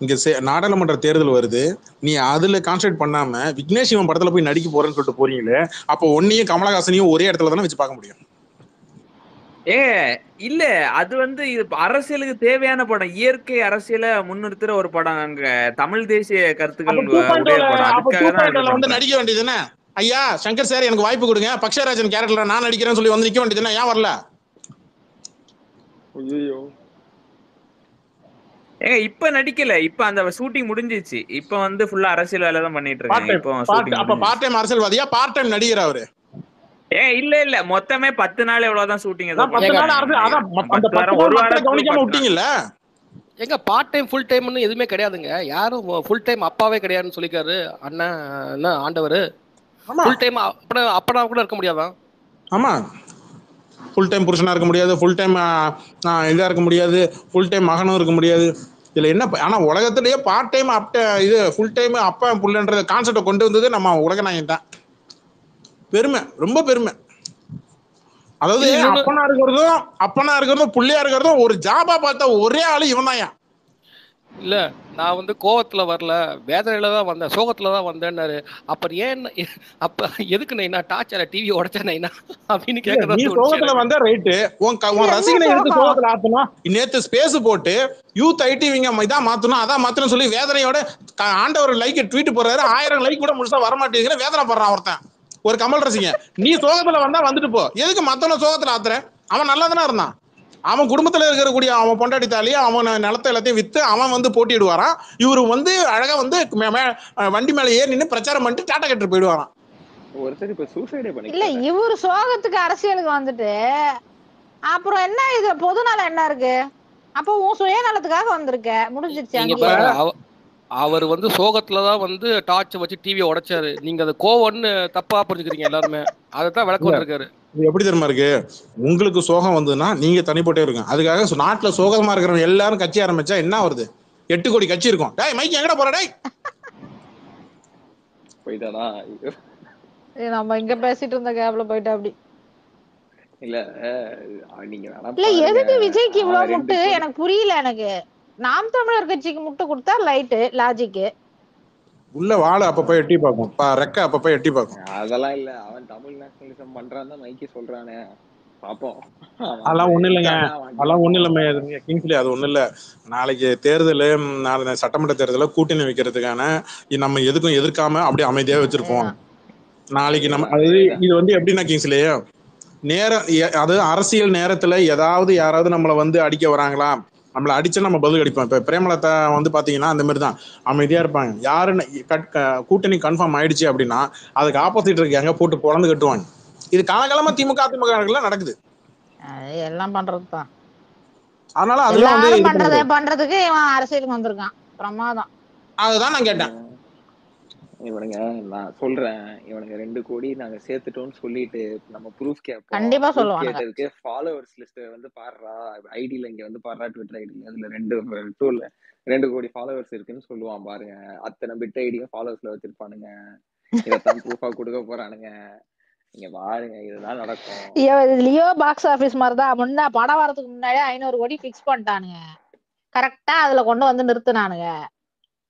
இங்க நாடாளுமன்ற தேர்தல் வருது, நீ அதுல கான்சென்ட்ரேட் பண்ணாம விக்னேஷ் சிவன் படத்துல போய் நடிக்க போறேன்னு சொல்லிட்டு போறீங்களே, அப்போ ஒன்னையும் கமலஹாசனையும் ஒரே இடத்துல தானே வச்சு பார்க்க முடியும். இல்ல அது வந்து இது அரசியலுக்கு தேவையான படம். இயற்கை அரசியலை முன்னிறுத்துற ஒரு படம். அங்க தமிழ் தேசிய கருத்துக்கள் உடைய படம். அதுக்காக தான் இதுல வந்து பண்றேன். நடிக்க வேண்டியது என்ன? ஐயா சங்கர் சார் எனக்கு வாய்ப்பு கொடுங்க, பக்ஷராஜன் கேரக்டர்ல நான் நடிக்கிறேன்னு சொல்லி வந்து நிக்க வேண்டியது என்ன? ஏன் வரல? ஐயோ இப்ப நடிக்கல. இப்ப அந்த ஷூட்டிங் முடிஞ்சிச்சு. இப்ப வந்து ஃபுல்லா அரசியல் வேலை தான் பண்ணிட்டு இருக்காங்க. இப்போ ஷூட்டிங் அப்ப பார்ட் டைம் அரசியல்வாதியா பார்ட் டைம் நடிகர் அவரு? இல்ல மொத்தமே 10 நாள் எவ்வளவுதான் ஷூட்டிங் ஏதோ 10 நாள் அரசியல், அதான் அந்த 10 நாள் மக்களை கவனிக்காம விட்டீங்கல்ல. எங்க பார்ட் டைம் ஃபுல் டைம்னு எதுவுமே கிடையாதுங்க. யாரும் ஃபுல் டைம் அப்பாவே கிடையாதுன்னு சொல்லிக்காரு அண்ணன் ஆண்டவர். ஃபுல் டைம் அப்பனா கூட இருக்க முடியாதான்? ஆமா, ஃபுல் டைம் புருஷனா இருக்க முடியாது, ஃபுல் டைம் இதா இருக்க முடியாது, ஃபுல் டைம் மகனும் இருக்க முடியாது. இதுல என்ன? ஆனா உலகத்திலேயே பார்ட் டைம் இது ஃபுல் டைம் அப்பா புள்ளன்ற கான்செப்டை கொண்டு வந்தது நம்ம உலகநாயகன் தான். பெருமை, ரொம்ப பெருமை. அதாவது அப்பனா இருக்கிறதும் புள்ளையா இருக்கிறதும் ஒரு ஜாபா பார்த்த ஒரே ஆளு இவன் தான். இல்ல நான் வந்து கோவத்துல வரல, வேதனையில தான் வந்தேன், சோகத்துல தான் வந்தேன்னாரு. அப்புறம் ஏன் அப்ப எதுக்கு நான் டார்ச்சர் டிவி உடைச்சேன் அப்படின்னு கேட்கறதா? நீ சோகத்துல வந்த ரைட்டு, உன் ரசிகனை எடுத்து சோகத்துல ஆத்தணும். நேத்து ஸ்பேஸ் போட்டு யூத் ஐடிவிங்க இதான் மாத்தணும் அதான் மாத்தணும் சொல்லி வேதனையோட ஆண்டவர் லைக் ட்வீட் போடுறாரு. 1000 லைக் கூட முழுசா வரமாட்டேங்குது, வேதனை படுறான் ஒருத்தன், ஒரு கமல் ரசிங்க. நீ சோகத்துல வந்தா வந்துட்டு போ, எதுக்கு மத்தவன சோகத்துல ஆத்துற? அவன் நல்லா தானே இருந்தான். அவன் குடும்பத்துல இருக்கக்கூடிய அவன் பொண்டாட்டி தாலியை அவன் நிலத்தை எல்லாத்தையும் வித்து அவன் வந்து போட்டிடுவாரான். இவரு வந்து அழகா வந்து வண்டி மேல ஏறி நின்று பிரச்சாரம் பண்ணிட்டு டாட்டா கட்டு போயிடுவாரான். ஒருத்தர் இப்ப சூசைடே பண்ணி இல்ல இவரு சோகத்துக்கு அரசியலுக்கு வந்துட்டு அப்புறம் என்ன? இது பொதுநலம் என்ன இருக்கு? அப்போ உன் சுயநலத்துக்காக வந்திருக்க, முடிஞ்சிருச்சு. அவர் வந்து சோகத்துலதான் வந்து டார்ச் வச்சு டிவியை உடைச்சாரு. நீங்க அதை கோவம்னு தப்பா புரிஞ்சுக்கிறீங்க எல்லாருமே. அதைத்தான் விளக்கம் வந்திருக்காரு. இது எப்படி தெரியுமா இருக்கு? உங்களுக்கு சோகம் வந்ததுன்னா நீங்க தனிப்பட்டே இருக்கும். அதுக்காக நாட்டுல சோகமா இருக்கிறவங்க எல்லாரும் கட்சி ஆரம்பிச்சா என்ன வருது? 8 கோடி கட்சி இருக்கும். டேய் மைக் எங்கடா போற? டேய் போயிட்டானா? நம்ம இங்க பேசிட்டு இருந்த கேப்ல போயிட்டா அப்படி. இல்ல நீங்க இல்ல எதுக்கு விஜய்க்கு இவ்வளவு முட்டு எனக்கு புரியல. எனக்கு நாம் தமிழர் கட்சிக்கு முட்டு கொடுத்தா லைட் லாஜிக், உள்ள வாழ அப்பப்ப எட்டி பார்க்கும், ரெக்க அப்பப்ப எட்டி பார்க்கும். அதெல்லாம் இல்ல, அவன் தமிழ் நேஷனலிசம் பண்றான் தான் மைக்கி சொல்றானே, பாப்போம். அதெல்லாம் ஒண்ணு இல்லைங்க, அதெல்லாம் ஒண்ணு இல்ல கிங்ஸ்லி, அது ஒண்ணு இல்ல. நாளைக்கு தேர்தல், நாளை சட்டமன்ற தேர்தல கூட்டணி வைக்கிறதுக்கான நம்ம எதுக்கும் எதிர்க்காம அப்படியே அமைதியா வச்சிருப்போம். நாளைக்கு நம்ம இது வந்து எப்படின்னா கிங்ஸ்லி நேரம், அதாவது அரசியல் நேரத்துல ஏதாவது யாராவது நம்மளை வந்து அடிக்க வராங்களா, நம்மளை அடிச்சா நம்ம பதில் அடிப்போம். இப்ப பிரேமலதா வந்து பாத்தீங்கன்னா அந்த மாதிரி தான் அமைதியா இருப்பாங்க. யாருன்னு கூட்டணி கன்ஃபார்ம் ஆயிடுச்சு அப்படின்னா அதுக்கு ஆப்போசிட் இருக்காங்க போட்டு பொழந்து கட்டுவாங்க. இது காலகாலமா திமுக நடக்குது. எல்லாம் பண்றதுதான். அதனால அதெல்லாம் பண்றதுக்கு இவன் அரசியலுக்கு வந்திருக்கான். பிரமாதம். அதுதான் நான் கேட்டேன். இவனுங்க நான் சொல்றேன், இவனுங்க 2 கோடி நாங்க சேர்த்துட்டோம்னு சொல்லிட்டு நம்ம ப்ரூஃப் கேட்போம். கண்டிப்பா சொல்லுவாங்க. கேட்டதுக்கு ஃபாலோவர்ஸ் லிஸ்ட் வந்து பாடுறா, ஐடில இங்க வந்து பாடுறா, ட்விட்டர் ஐடில அதுல 2 கோடி ஃபாலோவர்ஸ் இருக்குன்னு சொல்லுவான் பாருங்க. அத்தனை பிட் ஐடியும் ஃபாலோவர்ஸ்ல வச்சிருப்பானுங்க. இதத்தான் ப்ரூஃபா கொடுக்க போறானுங்க. நீங்க பாருங்க, இதுதான் நடக்கும். லியோ பாக்ஸ் ஆபீஸ் மாதிரிதான். முன்ன படம் வரதுக்கு முன்னாடியே 500 கோடி பிக்ஸ் பண்ணிட்டானுங்க. கரெக்டா அதுல கொண்டு வந்து நிறுத்தினானுங்க.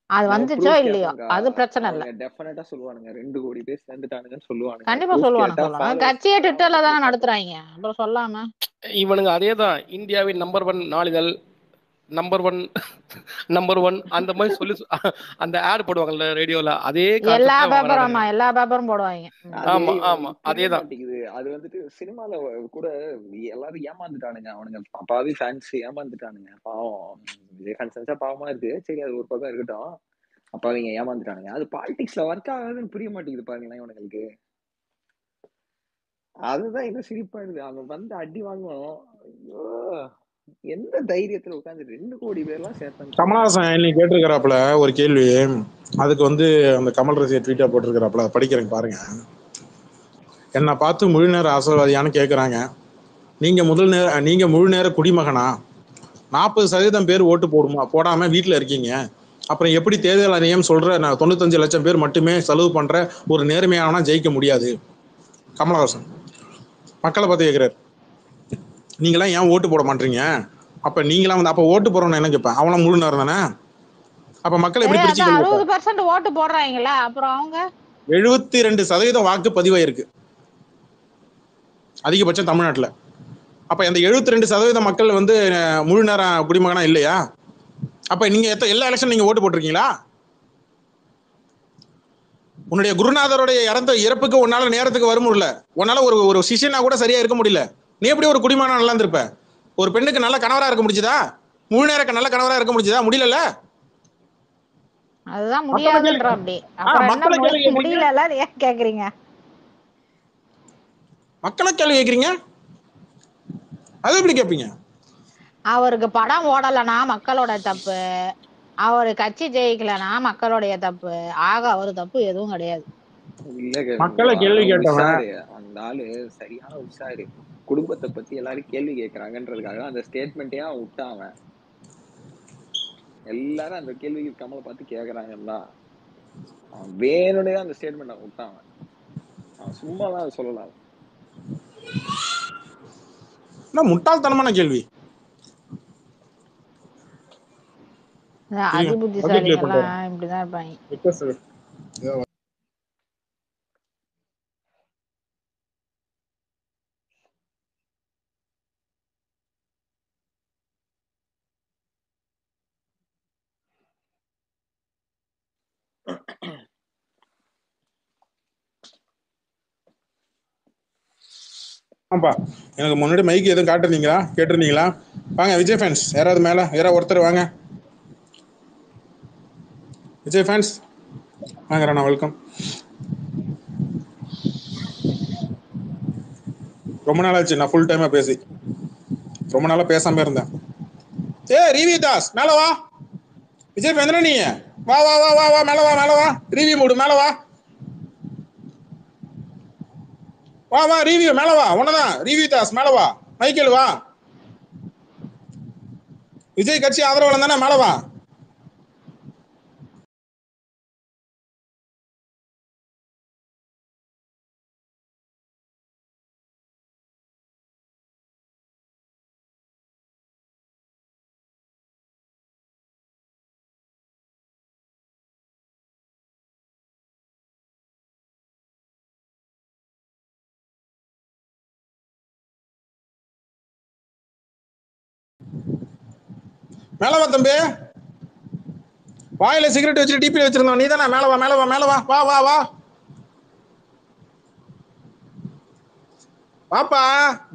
அது வந்துச்சோ இல்லையோ அது பிரச்சனை இல்ல. டெஃபினட்டா சொல்லுவானுங்க 2 கோடி பேர் சேர்ந்துட்டானுங்கன்னு சொல்லுவானுங்க. கண்டிப்பா சொல்லுவானுங்க. கட்சியை ட்விட்டர்ல தானே நடத்துறாங்க, அப்புறம் சொல்லாம. இவனுங்க அதேதான் இந்தியாவின் நம்பர் 1 நாளிதழ், நம்பர் ஒன் அந்த மாதிரி சொல்லி அந்த ஆட் போடுவாங்கல்ல ரேடியோல, அதே எல்லா பேப்பரும் போடுவாங்க. ஆமா ஆமா அதேதான். அது வந்துட்டு சினிமால கூட எல்லாரும் ஏமாந்துட்டானுங்க. அவனுங்க பாவி ஃபேன்ஸ் ஏமாந்துட்டானுங்க. பாவம் விஜய் ஃபேன்ஸ் பாவமா இருக்கு. சரி அது ஒரு பக்கம் இருக்கட்டும். அப்ப அவங்க ஏமாந்துட்டானுங்க. அது பாலிடிக்ஸ்ல ஒர்க் ஆகாதுன்னு புரிய மாட்டேங்குது பாருங்களேன் இவனுங்களுக்கு. அதுதான் இன்னும் சிரிப்பாயிடுது. அவன் வந்து அடி வாங்குவான். ஐயோ! எந்த தைரியத்துல உட்கார்ந்து 2 கோடி பேர்லாம் சேர்த்தான்னு சொல்லுங்க. கமலஹாசன் நீ கேட்டிருக்கிறாப்புல ஒரு கேள்வி, அதுக்கு வந்து அந்த கமல் ரசிகர் ட்வீட்டா போட்டிருக்கிறாப்புல, படிக்கிறேன் பாருங்க. என்னை பார்த்து முழு நேர அரசியல்வாதியான்னு கேட்குறாங்க. நீங்க முழு நேர குடிமகனா? 40% பேர் ஓட்டு போடாம வீட்டில் இருக்கீங்க. அப்புறம் எப்படி தேர்தல் ஆணையம் சொல்ற 95 லட்சம் பேர் மட்டுமே செலவு பண்ற ஒரு நேர்மையானவனா ஜெயிக்க முடியாது? கமலஹாசன் மக்களை பார்த்து கேட்கிறாரு. நீங்களாம் ஏன் ஓட்டு போட மாட்டீங்க? அப்ப நீங்களாம் வந்து அப்ப ஓட்டு போறவன என்ன கேட்பேன்? அவனா முழு நேரம் தானே? அப்ப மக்கள் எப்படி பிரிச்சு அதான் கேள்வி 60% ஓட்டு போடுறாங்களா, அப்புறம் அவங்க 72% வாக்கு பதிவாயிருக்கு அதிகபட்சம் தமிழ்நாட்டுல. அப்ப அந்த 72% மக்கள் வந்து முழு நேரம் குடிமகனா இல்லையா? அப்ப நீங்க எல்லா எலெக்ஷன் நீங்க ஓட்டு போட்டிருக்கீங்களா? உன்னுடைய குருநாதருடைய இறப்புக்கு உன்னால நேரத்துக்கு வர முடியல, உன்னால ஒரு சிஷியனா கூட சரியா இருக்க முடியல, நீ எப்படி ஒரு குடிமகனா நல்லா இருந்திருப்ப? ஒரு பெண்ணுக்கு நல்ல கணவரா இருக்க முடிஞ்சதா? முழு நேர நல்ல கணவரா இருக்க முடிஞ்சதா? முடியல. அதுதான் முடியாதுன்ற. அப்படி அப்புறம் என்ன முடியல ஏன் கேக்குறீங்க? மக்களை கேள்வி கேட்கறீங்க, அது எப்படி கேட்பீங்க? அவருக்கு படம் ஓடலனா மக்களோட தப்பு, அவரு கட்சி ஜெயிக்கலனா மக்களுடைய தப்பு. ஆக அவரு தப்பு எதுவும் கிடையாது. இல்ல மக்களை கேள்வி கேட்டவன் உஷாரு, அந்த ஆளு சரியான உஷாரு. குடும்பத்தை பத்தி எல்லாரும் கேள்வி கேட்கறாங்கன்றதுக்காக அந்த ஸ்டேட்மெண்ட்டே அவன் விட்டான். எல்லாரும் அந்த கேள்விக்கு கமலை பார்த்து கேக்குறாங்கன்னா அவன் வேணும்னே அந்த ஸ்டேட்மெண்ட் அவன் விட்டான். அவன் சும்மாதான் அதை சொல்லலாம். முட்டாள்தனமான கேள்வி. அதி புத்திசாலிங்க எல்லாம் இப்படிதான் இருப்பாங்க. ஆமாப்பா, எனக்கு முன்னாடி மைக்கு எதுவும் கேட்டிருந்தீங்களா? வாங்க விஜய் ஃபேன்ஸ் யாராவது மேல, யாராவது ஒருத்தர் வாங்க. விஜய் ஃபேன்ஸ் வாங்க, நான் வெல்கம். ரொம்ப நாள் ஆச்சு நான் ஃபுல் டைமா பேசி, ரொம்ப நாளா பேசாம இருந்தேன். ரிவி தாஸ் மேல வா. விஜய் ஃபேன் நீ வா வா வா வா வா மேல வா, மேல வா. ரிவி மூடு, மேல வா வா வா. ரிவி மேல வா, உன்னதான் ரிவி தாஸ் மேல வா. மைக்கேல் வா. விஜய் கட்சி ஆதரவாளன் தானே, மேல வா. மேல வா தம்பி. வாயில சிகரெட் வச்சுட்டு டிபி வச்சிருந்தோம் நீ தானே, மேல வா மேல வா மேல வா வா வா வா வாப்பா.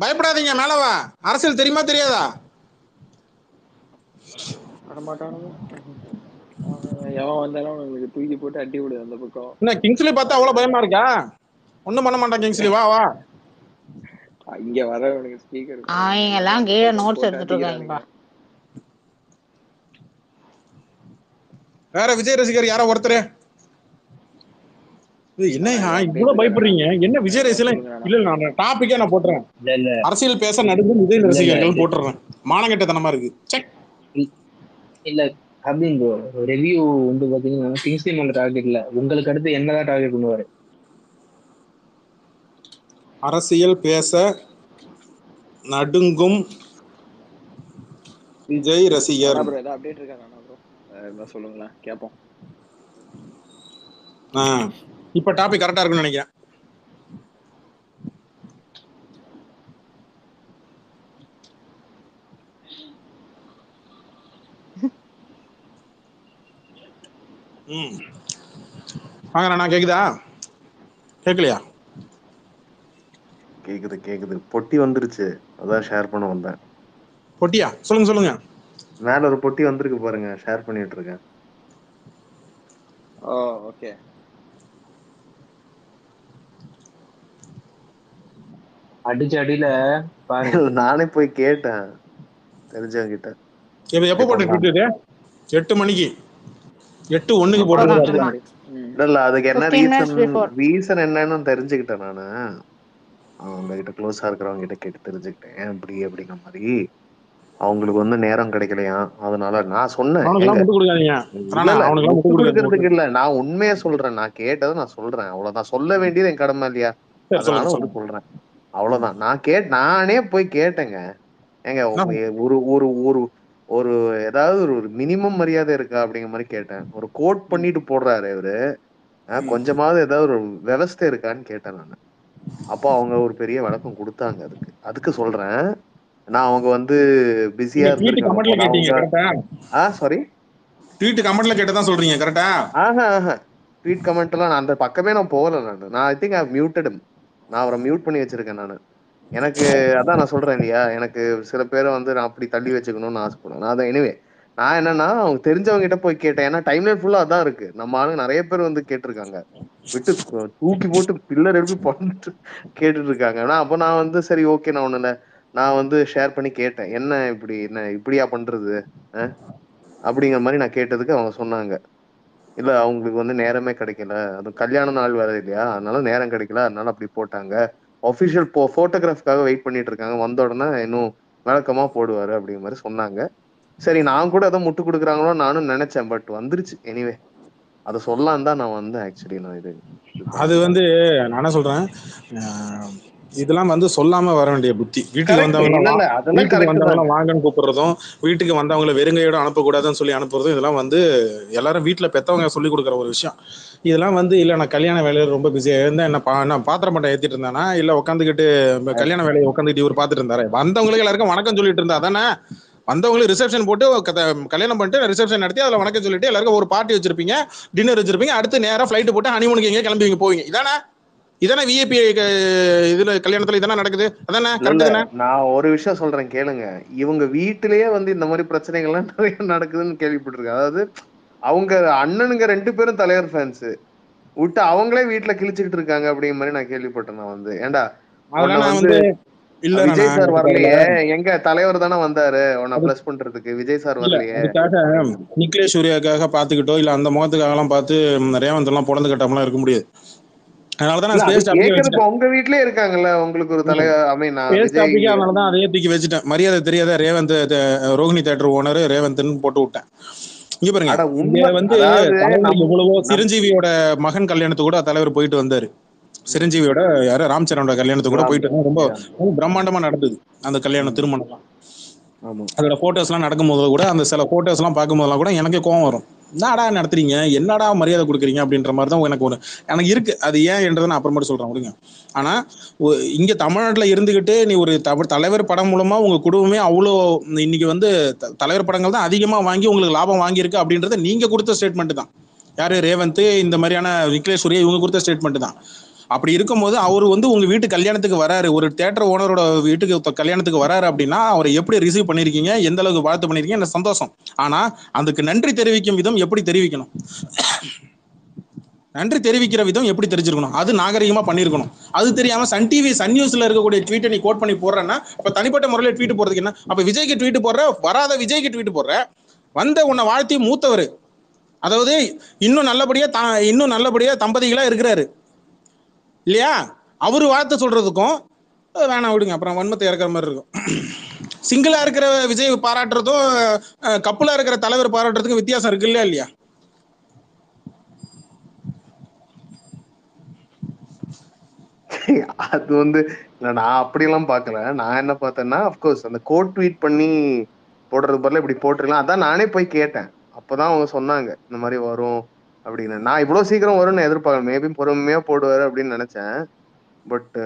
பயப்படாதீங்க, மேல வா. அரசியல் தெரியுமா தெரியாதா? வரமாட்டானுங்க. எவன் வந்தாலும் உங்களுக்கு தூக்கி போட்டு அடி விடு அந்த பக்கம். என்ன கிங்ஸ்லி பார்த்தா அவ்வளவு பயமா இருக்கா? ஒண்ணும் பண்ண மாட்டான் கிங்ஸ்லி, வா வா. இங்க வரவனுக்கு ஸ்பீக்கர் அவங்க எல்லாம் கீழே நோட்ஸ் எடுத்துட்டு இருக்காங்கப்பா. வேற விஜய் ரசிகர் யாரோ ஒருத்தர். என்ன இவ்வளவு பயப்படுறீங்க? என்ன விஜய் ரசிகர்? இல்ல நான் டாபிக்கே நான் போட்டுறேன். அரசியல் பேச நடுங்கும் விஜய் ரசிகர்கள் போட்டுறேன். மானங்கெட்டத்தனமா இருக்கு. இல்ல அப்படின்னு ப்ரோ, ரிவ்யூ வந்து பாத்தீங்கன்னா கிங்ஸ்லி மேல டார்கெட் இல்ல, உங்களுக்கு அடுத்து என்னதான் டார்கெட் பண்ணுவாரு? அரசியல் பேச நடுங்கும் விஜய் ரசிகர். அப்டேட் இருக்காங்க ப்ரோ, என்ன சொல்லுங்களேன் கேப்போம். இப்ப டாபிக் கரெக்டா இருக்குன்னு நினைக்கிறேன். வாங்க, நான் கேக்குதா கேக்கலையா? கேக்குது. பொட்டி வந்துருச்சு, அதான் ஷேர் பண்ண வந்தேன். பொட்டியா? சொல்லுங்க. மேல ஒரு பொட்டி வந்திருக்கு பாருங்க, ஷேர் பண்ணிட்டு இருக்கேன். ஓகே. அடிச்ச அடியில பாருங்க. நானே போய் கேட்டேன் தெரிஞ்சவங்க கிட்ட. இப்ப எப்ப போட்ட ட்வீட் இது? 8 மணிக்கு 8:01 இப்பதான் போட்டிருக்காரு. ஆமா இல்ல அதுக்கு என்ன 15 minutes before. ரீசன் என்னன்னு தெரிஞ்சுக்கிட்டேன் நானு. அவங்க கிட்ட க்ளோஸா இருக்கிறவங்க கிட்ட கேட்டு தெரிஞ்சுக்கிட்டேன் இப்படி அப்படிங்கிற மாதிரி. அவங்களுக்கு வந்து நேரம் கிடைக்கலையா, அதனால நான் சொன்னேன் அவனுக்கெல்லாம் எங்க முட்டு கொடுக்காதீங்க. இல்ல இல்ல அவனுக்கெல்லாம் முட்டு முட்டு கொடுக்கறதுக்கு கொடுக்காதீங்க. இல்ல, நான் உண்மையா சொல்றேன். நான் கேட்டதை நான் சொல்றேன், அவ்வளவுதான். சொல்ல வேண்டியது என் கடமை இல்லையா, சரி, அதனால சொல்லுங்க வந்து சொல்லுங்க. சொல்றேன், அவ்வளவுதான். நானே போய் கேட்டேங்க. ஏங்க ஒரு ஒரு ஒரு ஒரு ஏதாவது ஒரு மினிமம் மரியாதை இருக்கா அப்படிங்கிற மாதிரி கேட்டேன். ஒரு கோட் பண்ணிட்டு போடுறாரு இவரு, கொஞ்சமாவது ஏதாவது ஒரு விவஸ்தை இருக்கான்னு கேட்டேன் நான். அப்போ அவங்க ஒரு பெரிய விளக்கம் கொடுத்தாங்க. அதுக்கு சொல்றேன். நான் அவங்க வந்து பிஸியா நீங்க ட்வீட் இருந்திருக்காங்க கமெண்ட்ல போல கேட்டீங்க அவங்க. கரெக்டா? சாரி, ட்வீட் கமெண்ட்ல கேட்டதான் சொல்றீங்க கரெக்டா? ட்வீட் கமெண்ட் எல்லாம் நான் அந்த பக்கமே நான் போகல. நான் ஐ திங்க் ஐ மியூட்டட். நான் அவரை மியூட் பண்ணி வச்சிருக்கேன் நான். எனக்கு அதான் நான் சொல்றேன் இல்லையா, எனக்கு சில பேரை வந்து நான் அப்படி தள்ளி வச்சுக்கணும்னு ஆசைப்படுவேன். நான் அதான் எனிவே நான் என்னன்னா அவங்க தெரிஞ்சவங்க கிட்ட போய் கேட்டேன். ஏன்னா டைம்லைன் ஃபுல்லா அதான் இருக்கு. நம்ம ஆளுங்க நிறைய பேர் வந்து கேட்டிருக்காங்க, விட்டு தூக்கி போட்டு பில்லர் எழுப்பி பண்ணிட்டு கேட்டுட்டு இருக்காங்க. அப்போ நான் வந்து சரி ஓகே, நான் ஒண்ணு இல்ல, நான் வந்து ஷேர் பண்ணி கேட்டேன். என்ன இப்படியா பண்றது அப்படிங்கிற மாதிரி நான் கேட்டதுக்கு அவங்க சொன்னாங்க, இல்ல அவங்களுக்கு வந்து நேரமே கிடைக்கல, அது கல்யாண நாள் வேற இல்லையா, அதனால நேரம் கிடைக்கல, அதனால அப்படி போட்டாங்க. ஒபிஷியல் போட்டோகிராஃப்காக வெயிட் பண்ணிட்டு இருக்காங்க, வந்த உடனே இன்னும் விளக்கமா போடுவாரு அப்படிங்கிற மாதிரி சொன்னாங்க. சரி, நான் கூட ஏதோ முட்டு கொடுக்குறாங்களோ நானும் நினைச்சேன். பட் வந்துருச்சு. எனிவே அதை சொல்லலாம் தான் நான் வந்தேன். ஆக்சுவலி நான் இது அது வந்து நான் என்ன சொல்றேன், இதெல்லாம் வந்து சொல்லாம வர வேண்டிய புத்தி. வீட்டுக்கு கரெக்ட். இல்ல வந்தவங்க இல்ல அதெல்லாம் வீட்டுக்கு கரெக்ட் வந்தவங்க தாங்க. வாங்கன்னு கூப்பிடுறதும், வீட்டுக்கு வந்தவங்களை வெறுங்கையோட அனுப்பக்கூடாதுன்னு சொல்லி அனுப்புறதும், இதெல்லாம் வந்து எல்லாரும் வீட்டுல பெத்தவங்க சொல்லி கொடுக்குற ஒரு விஷயம். இதெல்லாம் வந்து இல்ல நான் கல்யாண வேலையில ரொம்ப பிஸியா இருந்தேன், நான் பாத்திரம் மட்டும் ஏத்திட்டு இருந்தானா, இல்ல உட்காந்துக்கிட்டு கல்யாண வேலையை உட்காந்துக்கிட்டு இவர் பாத்துட்டு இருந்தாரு, வந்தவங்களுக்கு எல்லாருக்கும் வணக்கம் சொல்லிட்டு இருந்தா தானே. வந்தவங்களுக்கு ரிசப்ஷன் போட்டு கல்யாணம் பண்ணிட்டு ரிசப்ஷன் நடத்தி அதில் வணக்கம் சொல்லிட்டு எல்லாருக்கும் ஒரு பார்ட்டி வச்சிருப்பீங்க, டின்னர் வச்சிருப்பீங்க, அடுத்து நேரம் ஃபிளைட் போட்டு ஹனிமூனுக்கு எங்கே கிளம்புவீங்க போவீங்க. இதானே விஐபி இதுல கல்யாணத்துல இதானே நடக்குது. அதானே கரெக்ட் தானே? நான் ஒரு விஷயம் சொல்றேன் கேளுங்க. இவங்க வீட்டிலேயே வந்து இந்த மாதிரி பிரச்சனைகள்லாம் நிறைய நடக்குதுன்னு கேள்விப்பட்டிருக்கேன். அதாவது அவங்க அண்ணனுங்க 2 பேரும் தலைவர் ஃபேன்ஸ் விட்டு அவங்களே வீட்டுல கிழிச்சுக்கிட்டு இருக்காங்க அப்படிங்கிற மாதிரி நான் கேள்விப்பட்டேன். நான் வந்து ஏண்டா உன்னை அதெல்லாம் நான் வந்து வந்து இல்ல விஜய் சார் வரலையே, நான் எங்க தலைவர் தானே வந்தாரு உன்னை பிளஸ் பண்றதுக்கு, விஜய் சார் இல்ல வரலையே அதுக்காக அப்படின்னு. நிக்லேஷ் சூர்யாக்காக பாத்துக்கிட்டோ இல்ல அந்த முகத்துக்காக எல்லாம் பார்த்து ரேவந்த் எல்லாம் பொழந்து கட்டாமலாம் இருக்க முடியாது. அதனாலதான் இல்ல நான் அது ஸ்பேஸ் டாபிக்கே கேக்குறதுக்கு வச்சுட்டேன். உங்க வீட்லயே இருக்காங்கல்ல உங்களுக்கு ஒரு தலைவர், ஐ மீன் ஸ்பேஸ் விஜய். டாபிக்கே அதனாலதான் அதையே தூக்கி வச்சுட்டேன். மரியாதை தெரியாத ரேவந்த் ரோஹிணி தேட்டர் ஓனர் ரேவந்த்னு போட்டு விட்டேன். இங்க பாருங்க, அட இங்க உண்மை. வந்து அதாவது தலைவர் எவ்வளவோ சிரஞ்சீவியோட மகன் கல்யாணத்துக்கு கூட தலைவர் போயிட்டு வந்தாரு. சிரஞ்சீவியோட யார ராம் சரணோட கல்யாணத்துக்கு கூட போயிட்டு ரொம்ப பிரம்மாண்டமா நடந்தது அந்த கல்யாணம் திருமணம். அதோட போட்டோஸ் எல்லாம் நடக்கும்போது கூட அந்த சில போட்டோஸ் எல்லாம் பார்க்கும்போதெல்லாம் கூட எனக்கே கோவம் வரும். என்னடா நடத்துறீங்க, என்னடா மரியாதை கொடுக்குறீங்க அப்படின்ற மாதிரி தான் எனக்கு இருக்கு. அது ஏன் என்றதை நான் அப்புறமேட்டு சொல்றேன் விடுங்க. ஆனா இங்க தமிழ்நாட்டுல இருந்துகிட்டு நீ ஒரு தலைவர் படம் மூலமா உங்க குடும்பமே அவ்வளோ இன்னைக்கு வந்து தலைவர் படங்கள் தான் அதிகமா வாங்கி உங்களுக்கு லாபம் வாங்கியிருக்கு அப்படின்றத நீங்க கொடுத்த ஸ்டேட்மெண்ட் தான். யாரு ரேவந்த் இந்த மாதிரியான விக்னேஷ் சூர்யா இவங்க கொடுத்த ஸ்டேட்மெண்ட் தான். அப்படி இருக்கும்போது அவர் வந்து உங்க வீட்டு கல்யாணத்துக்கு வராரு, ஒரு தியேட்டர் ஓனரோட வீட்டுக்கு கல்யாணத்துக்கு வராரு அப்படின்னா அவரை எப்படி ரிசீவ் பண்ணிருக்கீங்க, எந்த அளவுக்கு வாழ்த்து பண்ணிருக்கீங்க, எனக்கு சந்தோஷம். ஆனா அதுக்கு நன்றி தெரிவிக்கும் விதம் எப்படி தெரிவிக்கணும், நன்றி தெரிவிக்கிற விதம் எப்படி தெரிஞ்சிருக்கணும், அது நாகரிகமா பண்ணிருக்கணும். அது தெரியாம சன் டிவி சன் நியூஸ்ல இருக்கக்கூடிய ட்வீட்டை நீ கோட் பண்ணி போடுறேன்னா அப்ப தனிப்பட்ட முறையில் ட்வீட் போடுறதுக்கு என்ன? அப்ப விஜய்க்கு ட்வீட் போடுற, வராத விஜய்க்கு ட்வீட் போடுற, வந்த உன்னை வாழ்த்தி மூத்தவர், அதாவது இன்னும் நல்லபடியா தம்பதிகளா இருக்கிறாரு இல்லையா, அவரு வாழ்த்து சொல்றதுக்கும் வேணாம் விடுங்க, அப்புறம் வன்மத்தை இறக்குற மாதிரி இருக்கும். சிங்கிளா இருக்கிற விஜய் பாராட்டுறதும் கப்புலா இருக்கிற தலைவர் பாராட்டுறதுக்கும் வித்தியாசம் இருக்கு இல்லையா? அது வந்து நான் அப்படியெல்லாம் பார்க்கல. நான் என்ன பார்த்தேன்னா, அப்கோர்ஸ் அந்த கோட் ட்வீட் பண்ணி போடுறது பதில் இப்படி போட்டுருக்கலாம். அதான் நானே போய் கேட்டேன். அப்பதான் அவங்க சொன்னாங்க இந்த மாதிரி வரும் அப்படின்னு. நான் இவ்வளவு சீக்கிரம் வரும்னு எதிர்பார்க்கல. மேபி பொறுமையா போடுவாரு அப்படின்னு நினைச்சேன். பட்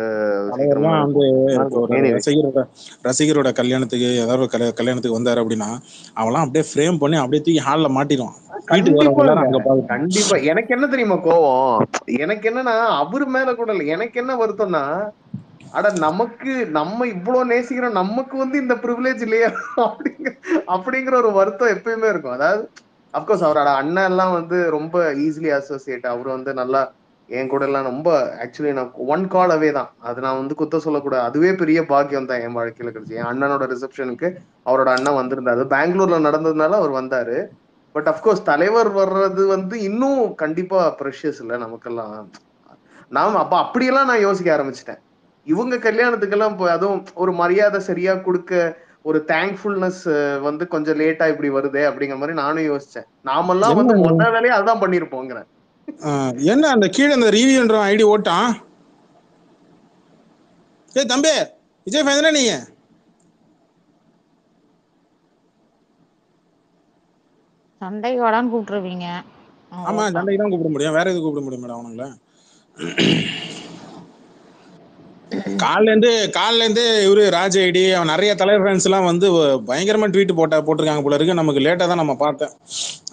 சீக்கிரமா வந்து ஒரு ரசிகரோட கல்யாணத்துக்கு ஏதாவது ஒரு கல்யாணத்துக்கு வந்தாரு அப்படின்னா அவெல்லாம் அப்படியே ஃப்ரேம் பண்ணி அப்படியே தூக்கி ஹால்ல மாட்டிடுவான். கண்டிப்பா. எனக்கு என்ன தெரியுமா கோவம், எனக்கு என்னன்னா அவரு மேல கூட இல்ல, எனக்கு என்ன வருத்தம்னா, அட நமக்கு நம்ம இவ்வளவு நேசிக்கிறோம், நமக்கு வந்து இந்த ப்ரிவிலேஜ் இல்லையா அப்படிங்கிற ஒரு வருத்தம் எப்பயுமே இருக்கும். அதாவது அப்கோர்ஸ் அவரோட அண்ணன் எல்லாம் வந்து ரொம்ப ஈஸிலி அசோசியேட், அவரு வந்து நல்லா என் கூட எல்லாம் ரொம்ப ஆக்சுவலி நான் ஒன் கால் அவே தான். அது நான் வந்து குத்த சொல்லக்கூடாது, அதுவே பெரிய பாக்கியம் தான் என் வாழ்க்கையில கிடைச்சு. என் அண்ணனோட ரிசப்ஷனுக்கு அவரோட அண்ணன் வந்திருந்தாரு, பெங்களூர்ல நடந்ததுனால அவர் வந்தாரு. பட் அப்கோர்ஸ் தலைவர் வர்றது வந்து இன்னும் கண்டிப்பா ப்ரெஷியஸ் இல்லை நமக்கெல்லாம். நாம அப்ப அப்படியெல்லாம் நான் யோசிக்க ஆரம்பிச்சிட்டேன். இவங்க கல்யாணத்துக்கெல்லாம் அதுவும் ஒரு மரியாதை சரியா கொடுக்க ஒரு தேங்க்ஃபுல்னஸ் வந்து கொஞ்சம் லேட்டா இப்படி வருதே அப்படிங்கிற மாதிரி நானும் யோசிச்சேன். நாமெல்லாம் வந்து மொத்த வேலையை அதுதான் பண்ணிருப்போங்கிறேன். என்ன அந்த கீழே அந்த ரிவ்யூன்ற ஐடி ஓட்டான்? ஏய் தம்பி, விஜய் ஃபேன் தானே நீங்க? சண்டைக்கு வாடான்னு கூப்பிட்டுருவீங்க. ஆமா, சண்டைக்கு தான் கூப்பிட முடியும், வேற எதுவும் கூப்பிட முடியும் மேடம் அவனுங்கள? காலைல இருந்து இவரு ராஜ் ஐடி அவன் நிறைய தலைவர் ஃபேன்ஸ் எல்லாம் வந்து பயங்கரமா ட்வீட் போட்டிருக்காங்க போல இருக்கு. நமக்கு லேட்டா தான் நம்ம பார்த்தேன்.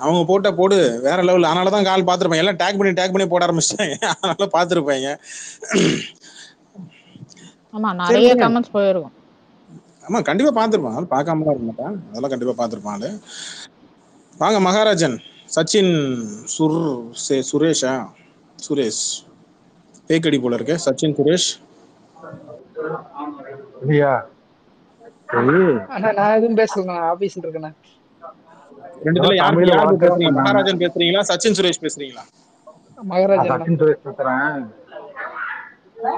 அவங்க போடு வேற லெவல். அதனாலதான் கால் பார்த்துருப்பாங்க, எல்லாம் டேக் பண்ணி போட ஆரம்பிச்சிட்டாங்க. அதனால பார்த்துருப்பாங்க. ஆமா, நிறைய கமெண்ட்ஸ் போயிருக்கும். ஆமா, கண்டிப்பா பார்த்துருப்பான். அது பார்க்காம இருக்க மாட்டான், அதெல்லாம் கண்டிப்பா பார்த்துருப்பான். வாங்க மகாராஜன். சச்சின் சுரேஷ் பேக்கடி போல இருக்கு. சச்சின் சுரேஷ் நான் எதுவும் பேசல, ஆபீஸ்ல இருக்கேன். ரெண்டுத்துல யாரு பேசுறீங்க? மகாராஜன் பேசுறீங்களா, சச்சின் சுரேஷ் பேசுறீங்களா? மகாராஜன் பேசுறேன்.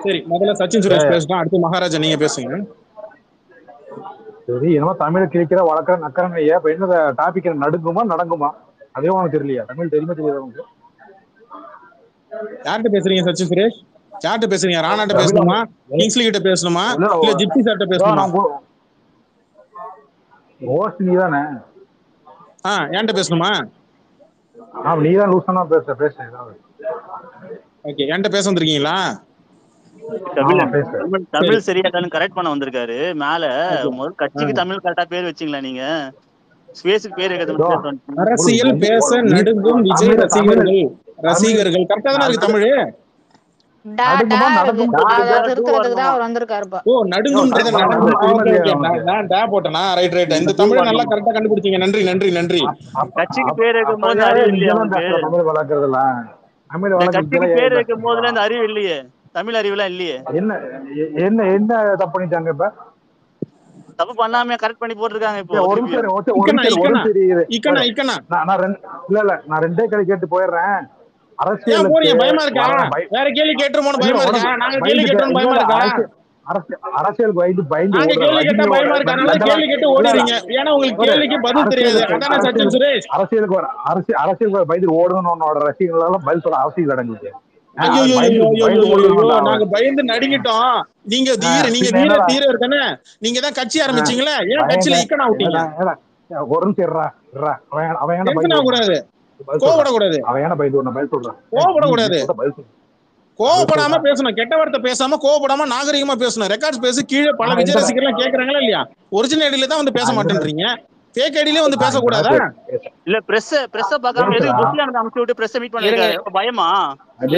சரி, முதல்ல சச்சின் சுரேஷ் பேசுறோம், அடுத்து மகாராஜன் நீங்க பேசுங்க. சரி, என்னமோ தமிழ் கிழிக்கிற வழக்கிற நக்கரங்க. இப்ப என்ன டாபிக் நடங்குமா அதே உனக்கு தெரியலையா? தமிழ் தெரியுமா தெரியாது உனக்கு? யார்கிட்ட பேசுறீங்க சச்சின் சுரேஷ்? யார்கிட்ட பேசுறீங்க? ராணாட்ட பேசணுமா, கிங்ஸ்லி கிட்ட பேசணுமா, இல்ல ஜிப்சி சார்ட்ட பேசணுமா? ஹோஸ்ட் நீ தானே? என்கிட்ட பேசணுமா? நீ தான் லூசனா பேச. ஓகே, என்கிட்ட பேச வந்திருக்கீங்களா? தமிழ் சரியாட்டாலும் கரெக்ட் பண்ண வந்திருக்காரு மேல. முதல் கட்சிக்கு தமிழ் கரெக்டா பேர் வச்சீங்களா நீங்க? ஸ்பேஸுக்கு பேர் வைக்கிறது. அரசியல் பேச நடுங்கும் விஜய் ரசிகர்கள் கரெக்டா தானே இருக்கு தமிழ்? இந்த தமிழ் நல்லா கரெக்டா கண்டுபிடிச்சீங்க. நன்றி. கட்சிக்கு பேர் வைக்கும் போது அறிவு இல்லையா? கட்சிக்கு பேர் வைக்கும் போதுல இந்த அறிவு இல்லையே, தமிழ் அறிவுலாம் இல்லையே. என்ன தப்பு பண்ணிட்டாங்க? இப்ப தப்பு பண்ணாம கரெக்ட் பண்ணி போட்டுருக்காங்க. இப்போ நான் ரெண்டே கேள்வி கேட்டு போயிடுறேன். அரசியலுக்கு பயந்து அரசியலுக்கு பயந்து ஓடணும்னு ரசிகர்களால பதில் சொல்ல அவசியம் அடைஞ்சிச்சு. நாங்க பயந்து நடுங்கிட்டோம். நீங்க வீர தானே, நீங்க தான் கட்சி ஆரம்பிச்சீங்களா? ஏன் கட்சியில இக்கனா விட்டீங்க? ஒரு கூடாது, கோவப்படக்கூடாது, கோவப்படாம பேசணும், கெட்ட வார்த்தை பேசாம கோவப்படாம நாகரிகமா பேசணும். ரெக்கார்ட்ஸ் பேசி கீழே பல விஜய் ரசிகர்லாம் கேக்குறாங்களா இல்லையா? ஒரிஜினல் ஐடியில தான் வந்து பேச மாட்டேன்றீங்க, ஃபேக் ஐடியிலே வந்து பேசக்கூடாதா? இல்ல பிரஸ் பார்க்காம எதுக்கு புஸ்ல அனுப்பி விட்டு பிரஸ் மீட் பண்ணிருக்காரு? பயமா? நீங்க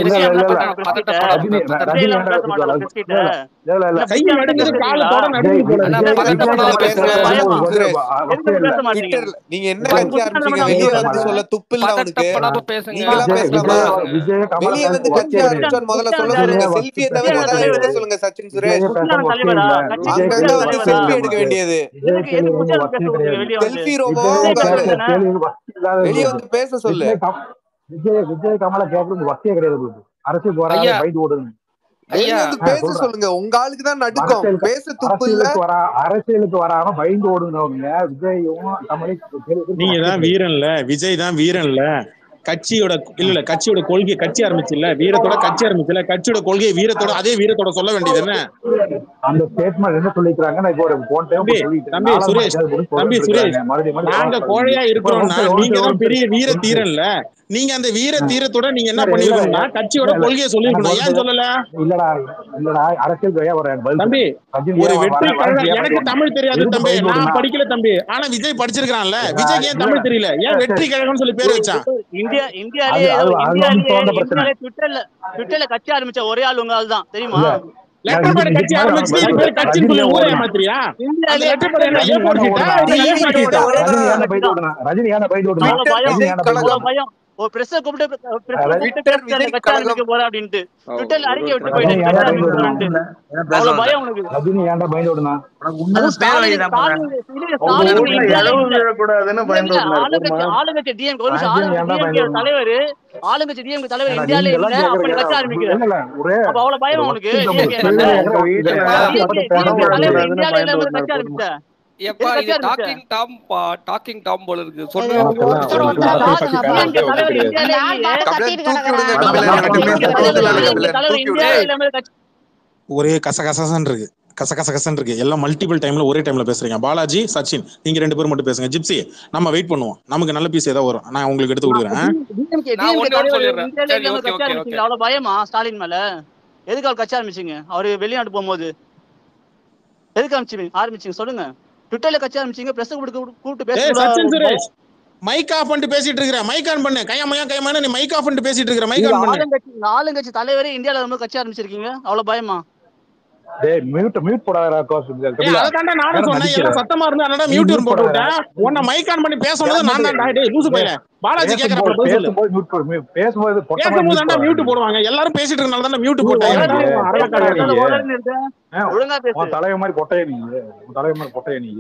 என்ன கட்சி ஆரம்பிச்சீங்க? வெளியே வந்து சொல்ல துப்பு இல்ல அவனுக்கு. நீங்களா பேசலாமா? வெளியே வந்து கட்சி ஆரம்பிச்சோன்னு முதல்ல சொல்லுங்க. செல்ஃபியை தவிர ஏதாவது எடுக்க சொல்லுங்க சச்சின் சுரேஷ். அங்க வந்து செல்ஃபி எடுக்க வேண்டியது. செல்ஃபி ரோபோ வெளியே வந்து பேச சொல்லு. விஜய் கமலை கேட்கறது வசதியே கிடையாது. அரசுக்கு வராது, பயந்து ஓடுங்க. பேச சொல்லுங்க, உங்க ஆளுக்கு தான் நடுக்கும். பேச துப்பு இல்ல. அரசியலுக்கு வராம பயந்து ஓடுனவங்க விஜயும் கமலையும். நீங்க தான் வீரன்ல, விஜய் தான் வீரன்ல. கட்சியோட கொள்கை, கட்சி ஆரம்பிச்சுல வீரத்தோட, கட்சி ஆரம்பிச்சுல கட்சியோட கொள்கை வீரத்தோட, அதே வீரத்தோட சொல்ல வேண்டியது என்ன? அந்த ஸ்டேட்மெண்ட் என்ன சொல்லிக்கிறாங்க? தம்பி சுரேஷ், நாங்க கோழையா இருக்கிறோம்னா நீங்க தான் பெரிய வீர தீரன்ல. நீங்க அந்த வீர தீரத்தோட நீங்க என்ன பண்ணிருக்கீங்கன்னா கட்சியோட கொள்கையை சொல்லிருக்கணும். ஏன் சொல்லல? இல்லடா அரசியல் தம்பி, ஒரு வெற்றி கழகம். எனக்கு தமிழ் தெரியாது தம்பி, நான் படிக்கல தம்பி. ஆனா விஜய் படிச்சிருக்கான்ல, விஜய் ஏன் தமிழ் தெரியல? ஏன் வெற்றி கழகம்னு சொல்லி பேர் வச்சான்? இந்தியாலே ட்விட்டர்ல கட்சி ஆரம்பிச்ச ஒரே ஆள் உங்க ஆள் தான் தெரியுமா? கட்சி ஆரம்பிச்சு கட்சிக்குள்ள ஊரே மாத்திரியா? ஒரு பிரஸ் கூப்பிட்டு கட்சி கழகம் ஆரம்பிக்க போறா அப்படின்ட்டு ட்விட்டர்ல அறிக்கை விட்டு போயிட்டு கட்சி ஆரம்பிக்க போறான்ட்டு. அவ்வளவு பயம் உனக்கு. ரஜினி ஏன்டா பயந்து விடுனா? ஆளுங்கட்சி டிஎம்கே தலைவர் இந்தியாலே இல்ல அப்படி கட்சி ஆரம்பிக்கிறேன். அப்ப அவ்வளவு பயம் உனக்கு? இந்தியாலே இல்ல கட்சி ஆரம்பிச்ச எப்பா இது டாக்கிங் டாம் போல இருக்கு. ஒரே கசகசன் இருக்கு, கசகசகசன் இருக்கு. எல்லாம் மல்டிபிள் டைம்ல ஒரே டைம்ல பேசுறீங்க. பாலாஜி, சச்சின், நீங்க 2 பேரும் மட்டும் பேசுங்க. ஜிப்சி, நம்ம வெயிட் பண்ணுவோம். நமக்கு நல்ல பீஸ் ஏதாவது வரும், நான் உங்களுக்கு எடுத்து கொடுக்குறேன். அவ்வளவு பயமா ஸ்டாலின் மேல? எதுக்கு அவர் கட்சி ஆரம்பிச்சீங்க? அவரு வெளிநாட்டு போகும்போது எதுக்கு ஆரம்பிச்சீங்க சொல்லுங்க. ட்விட்டர்ல கட்சி ஆரம்பிச்சீங்க, பிரஸ் கூப்பிட்டு பேசுறீங்க. மைக் ஆஃப் பண்ணிட்டு பேசிட்டு இருக்கற. மைக் ஆன் பண்ணு. கையமையா நீ மைக் ஆஃப் பண்ணிட்டு பேசிட்டு இருக்கற. மைக் ஆன் பண்ணு. ஆளுங்கட்சி தலைவரே இந்தியால வந்து கட்சி ஆரம்பிச்சிருக்கீங்க, அவ்வளவு பயமா? டேய் மியூட் போடாதடா கோஸ். அததான்டா நானும் சொன்னேன். எல்லாம் சத்தமா இருந்தா என்னடா மியூட் போட்டு விட்டேன். உன்னை மைக் ஆன் பண்ணி பேசணும்னு நான் தான்டா. டேய் லூசு பையல. பாலாஜி கேக்குறப்ப பதில் சொல்லு. பேசும்போது தான்டா மியூட் போடுவாங்க. எல்லாரும் பேசிட்டு இருக்கனால தான்டா மியூட் போட்டாங்க. ஒழுங்கா பேசு. உன் தலைய மாதிரி கொட்டைய நீ. உன் தலைய மாதிரி கொட்டைய நீ.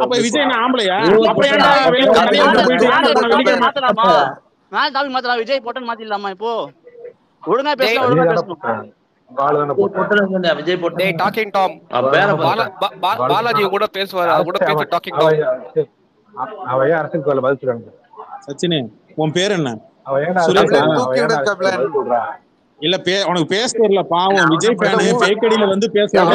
அப்ப விஜய் என்ன ஆம்பளையா? அப்ப ஏன்டா வெளிய தனியா போயிட்டு ஏன்டா மாத்தலாமா? நான் டாபிக் மாத்தலாம். விஜய் போட்டன் மாத்திடலாமா இப்போ? ஒழுங்கா பேசலாம், ஒழுங்கா பேசணும். பாலாஜி கூட பேசுவாரு, அது கூட பேசி டாக்கிங் டாம். அவ ஏன் அரசியல் கோயில பதில் சொல்றாங்க? சச்சினே, உன் பேர் என்ன? அவ ஏன்டா இல்ல உனக்கு பேச தெரியல பாவம். விஜய் ஃபேனு ஃபேக் ஐடில வந்து பேசுறாங்க.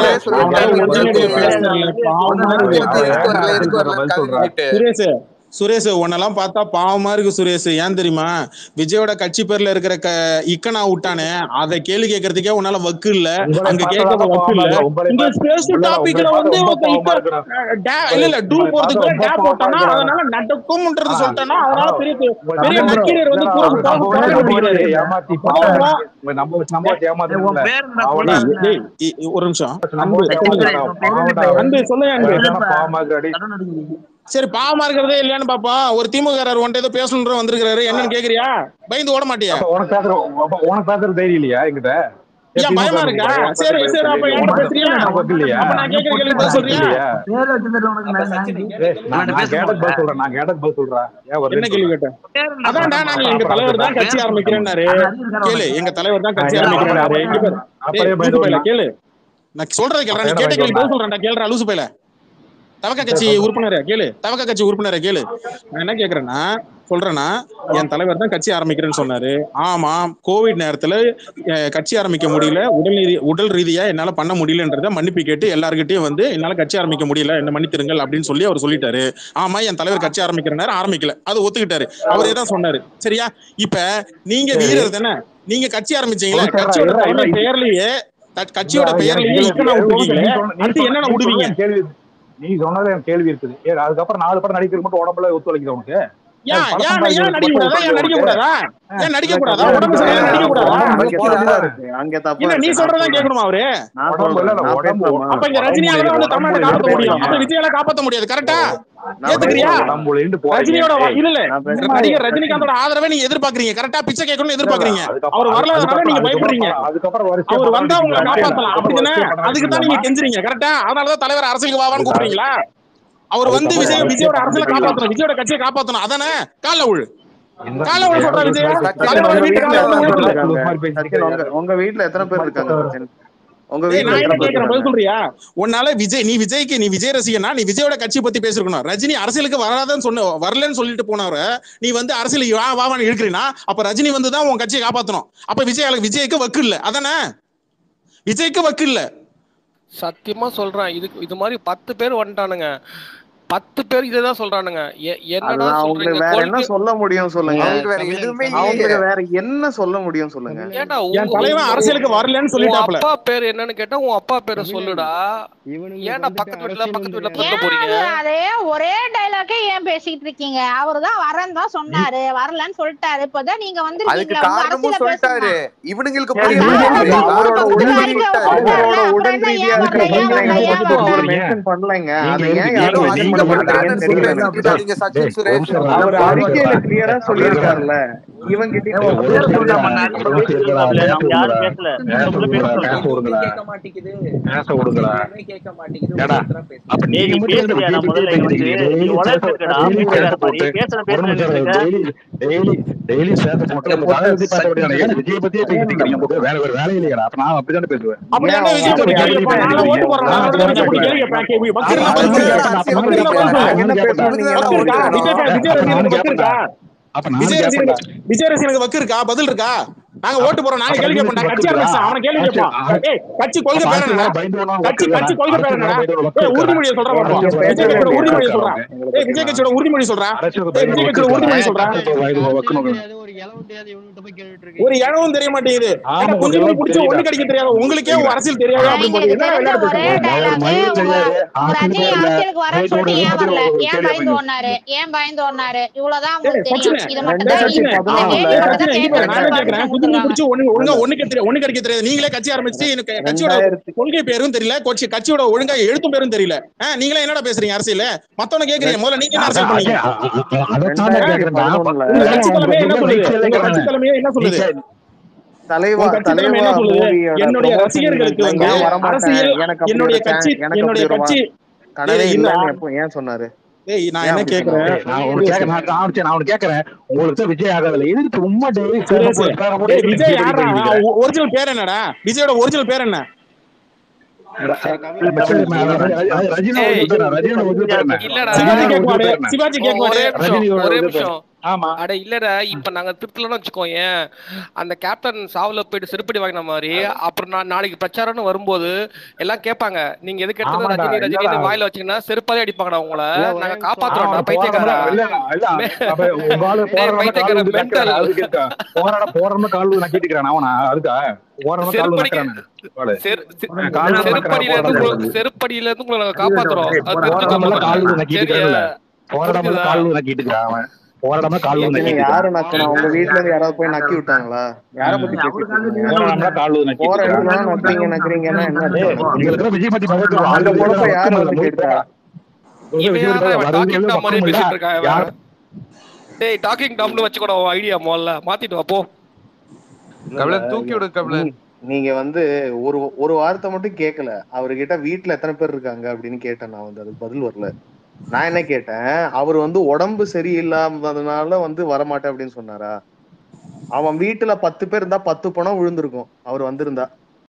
சுரேஷ் உன்னெல்லாம் பார்த்தா பாவமா இருக்கு சுரேஷ். ஏன் தெரியுமா? விஜயோட கட்சி பேர்ல இருக்கிற இக்கனா விட்டானே, அதை கேள்வி கேட்கறதுக்கே உன்னால வக்கு இல்ல. அங்க கேட்க வக்கு இல்ல. இங்க ஸ்பேஸ் டாபிக்ல வந்து இல்ல டூ போறதுக்கு டே போட்டானா அதனால நடக்கும்ன்றது சொல்லிட்டானா, அதனால பெரிய பெரிய நக்கீரர் வந்து ஒரு நிமிஷம் அன்பு சொல்லுங்க. சரி பாவமா இருக்கிறதே இல்லையான்னு பாப்போம். ஒரு திமுககாரர் ஒன்றை ஏதோ பேசணும் வந்திருக்காரு, என்னன்னு கேக்குறியா? பயந்து ஓட மாட்டியா? உனக்கு பேசுற தைரியம் இல்லையா என்கிட்ட? ஏன் பயமா இருக்கா? சரி சரி அப்ப என்கிட்ட பேசுறியா? அப்ப நான் கேக்குற கேள்வி பதில் சொல்றியா? நான் கேட்டது பதில் சொல்றேன். என்ன கேள்வி கேட்டேன்? அதான்டா நாங்க எங்க தலைவர் தான் கட்சி ஆரம்பிக்கிறேன்னாரு. கேளு, எங்க தலைவர் தான் கட்சி ஆரம்பிக்கிறேன்னாரு. கேளு, நான் சொல்றதை கேள்றேன். நீ கேட்ட கேள்வி பதில் சொல்றேன்டா. கேள்றா லூசு பையல. தவக்க கட்சி உறுப்பினரே கேளு. தவக்க கட்சி உறுப்பினரே கேளு. நான் என்ன கேக்குறேன்னா சொல்றேன்னா, என் தலைவர் தான் கட்சி ஆரம்பிக்கிறேன்னு சொன்னாரு. ஆமா, கோவிட் நேரத்துல கட்சி ஆரம்பிக்க முடியல, உடல் ரீதியா என்னால பண்ண முடியலன்றத மன்னிப்பு கேட்டு எல்லார்கிட்டயும் வந்து என்னால கட்சி ஆரம்பிக்க முடியல, என்ன மன்னித்திருங்கள் அப்படின்னு சொல்லி அவர் சொல்லிட்டாரு. ஆமா, என் தலைவர் கட்சி ஆரம்பிக்கிறனாரு, ஆரம்பிக்கல, அது ஒத்துக்கிட்டாரு. அவரே தான் சொன்னாரு. சரியா? இப்ப நீங்க வீரர் தானே, நீங்க கட்சி ஆரம்பிச்சீங்களா? கட்சியோட பெயர்லயே அடுத்து என்னென்ன விடுவீங்க? நீ சொன்னது என் கேள்வி இருக்குது. அதுக்கப்புறம் 4 படம் நடிக்கிறது மட்டும் உடம்புல ஒத்துழைக்குது உனக்கு? நீ சொல்றதான் கேட்கணுமா அவரு? அப்ப இங்க ரஜினியால வந்து தமிழ்நாட்டை காப்பாற்ற முடியும், அப்ப விஜயால காப்பாற்ற முடியாது. கரெக்டா? ஏத்துக்கிறியா? ரஜினியோட இல்ல நடிகர் ரஜினிகாந்தோட ஆதரவை நீங்க எதிர்பார்க்கறீங்க. கரெக்டா? பிச்சை கேட்கணும்னு எதிர்பார்க்கறீங்க. அவர் வரலாறுனால நீங்க பயப்படுறீங்க. அவர் வந்தா உங்களை காப்பாத்தலாம் அப்படிதானே? அதுக்கு தான் நீங்க கெஞ்சுறீங்க. கரெக்டா? அதனாலதான் தலைவர் அரசியலுக்கு வாவான்னு கூப்பிடுறீங்களா? அவர் வந்து விஜயோட அரசியலை காப்பாத்தணும், விஜயோட கட்சியை காப்பாத்தணும். அதானே? கால உழு சொல்ற விஜய். உங்க வீட்டுல எத்தனை பேர் இருக்காங்க? சொல்றியா? உன்னால விஜய், நீ விஜய் ரசிகனா, நீ விஜயோட கட்சி பத்தி பேசிருக்கணும். ரஜினி அரசியலுக்கு வராதுன்னு வரலன்னு சொல்லிட்டு போனவர நீ வந்து அரசியலுக்கு வாவான்னு இருக்கிறீனா, அப்ப ரஜினி வந்துதான் உன் கட்சியை காப்பாத்தணும். அப்ப விஜய்க்கு வக்கு இல்ல. அதானே? விஜய்க்கு வக்கு இல்ல. சத்தியமா சொல்றேன், இது மாதிரி 10 பேர் வந்துட்டானுங்க. 10 பேர் இததான் சொல்றானுங்க. என்னடா சொல்றீங்க? வேற என்ன சொல்ல முடியும் சொல்லுங்க? வேற எதுவுமே இல்ல. வேற என்ன சொல்ல முடியும் சொல்லுங்க? ஏன்டா உன் தலைவன் அரசியலுக்கு வரலன்னு சொல்லிட்டாப்ல. அப்பா பேர் என்னன்னு கேட்டா உன் அப்பா பேரை சொல்லுடா. ஏன்டா பக்கத்து வீட்ல போறீங்க? அதே ஒரே டயலாக்கே ஏன் பேசிட்டு இருக்கீங்க? அவர்தான் வரேன்னு தான் சொன்னாரு, வரலன்னு சொல்லிட்டாரு. இப்பதான் நீங்க வந்து அதுக்கு காரணமும் சொல்லிட்டாரு. இவனுங்களுக்கு பண்ணலங்க. அதை ஏன் அறிக்கையில கிளியரா சொல்லியிருக்காருல்ல, இவன் கிட்ட கேட்க மாட்டேங்குது கேட்க விஜய் ரசிகனுக்கு வக்கு இருக்கா? பதில் இருக்கா? நாங்க ஓட்டு போறோம், நாங்க கேள்வி கேட்போம். கட்சி ஆரம்பிச்சா அவன கேள்வி கேட்போம். கட்சி கொள்கை பேர் என்ன? கட்சி கொள்கை பேர் என்ன? உறுதிமொழியை சொல்றா பாப்போம். விஜய் கட்சியோட உறுதிமொழியை சொல்றா. விஜய் கட்சியோட உறுதிமொழி சொல்றா. விஜய் கட்சியோட உறுதிமொழி சொல்றா. ஒரு இளவும் தெரிய மாட்டேங்குது. கொஞ்சம் பிடிச்சி ஒண்ணு கிடைக்க தெரியாது. உங்களுக்கே அரசியல் தெரியாது அப்படின்னு என்ன அரசியலுக்கு வர சொல்லிட்டு ஏன் வரல? ஏன் பயந்து ஓடினாரு? ஏன் பயந்து ஓடினாரு? இவ்வளவுதான் உங்களுக்கு தெரியும். இது மட்டும் தான் நீங்களே கட்சி ஆரம்பிச்சு கட்சியோட கொள்கை பேரும் தெரியல, கட்சியோட ஒழுங்கா எழுத்தும் பேரும் தெரியல. நீங்களே என்னடா பேசுறீங்க அரசியல்? மத்தவங்க கேக்குறீங்க, முதல்ல நீங்க என்ன அரசியல் பண்ணீங்க? கட்சி தலைமையே என்ன சொல்லுது? என்னுடைய ரசிகர்களுக்கு வந்து அரசியல், என்னுடைய கட்சி ஏன் சொன்னாரு? நான் என்ன கேக்குறேன், உங்களுக்கு விஜய் ஆகல எதுக்கு சும்மா விஜய் யாரா? ஒரிஜினல் பேர் என்னடா? விஜயோட ஒரிஜினல் பேர் என்ன? சிவாஜி கேக்குவாரு. அட இல்லடா, இப்ப நாங்க திருத்தலன்னு வச்சுக்கோங்க, அந்த கேப்டன் சாவுல போயிட்டு செருப்படி வாங்கின மாதிரி அப்புறம் நாளைக்கு பிரச்சாரம்னு வரும்போது எல்லாம் கேட்பாங்க, நீங்க எதுக்கு எடுத்தது ரஜினி ரஜினி வாயில வச்சீங்கன்னா செருப்பாலே அடிப்பாங்கடா உங்களை. நாங்க காப்பாத்துறோம்டா பைத்தியக்காரா. போறோம்னு கால் நான் கேட்டுக்கிறேன் அவனா அதுக்கா செருப்படியில இருந்து உங்களை நாங்க காப்பாத்துறோம். யாரு நக்கணும்? உங்க வீட்டுல இருந்து யாராவது போய் நக்கி விட்டாங்களா? யார பத்தி நக்குறீங்கன்னா அந்த பொறுப்பை யாரு வந்து கேட்டா? டாக்கிங் டாம்னு வச்சுக்கோ ஐடியா முதல்ல மாத்திட்டு வா போ. தூக்கி விடு கபிலன். நீங்க வந்து ஒரு வார்த்தை மட்டும் கேட்கல. அவர்கிட்ட வீட்டுல எத்தனை பேர் இருக்காங்க அப்படின்னு கேட்டேன். நான் வந்து அதுக்கு பதில் வரல. நான் என்ன கேட்டேன், அவர் வந்து உடம்பு சரியில்லாததுனால வந்து வரமாட்டேன் அப்படின்னு சொன்னாரா? அவன் வீட்டுல 10 பேர் இருந்தா 10 பணம் விழுந்திருக்கும் அவர் வந்திருந்தா.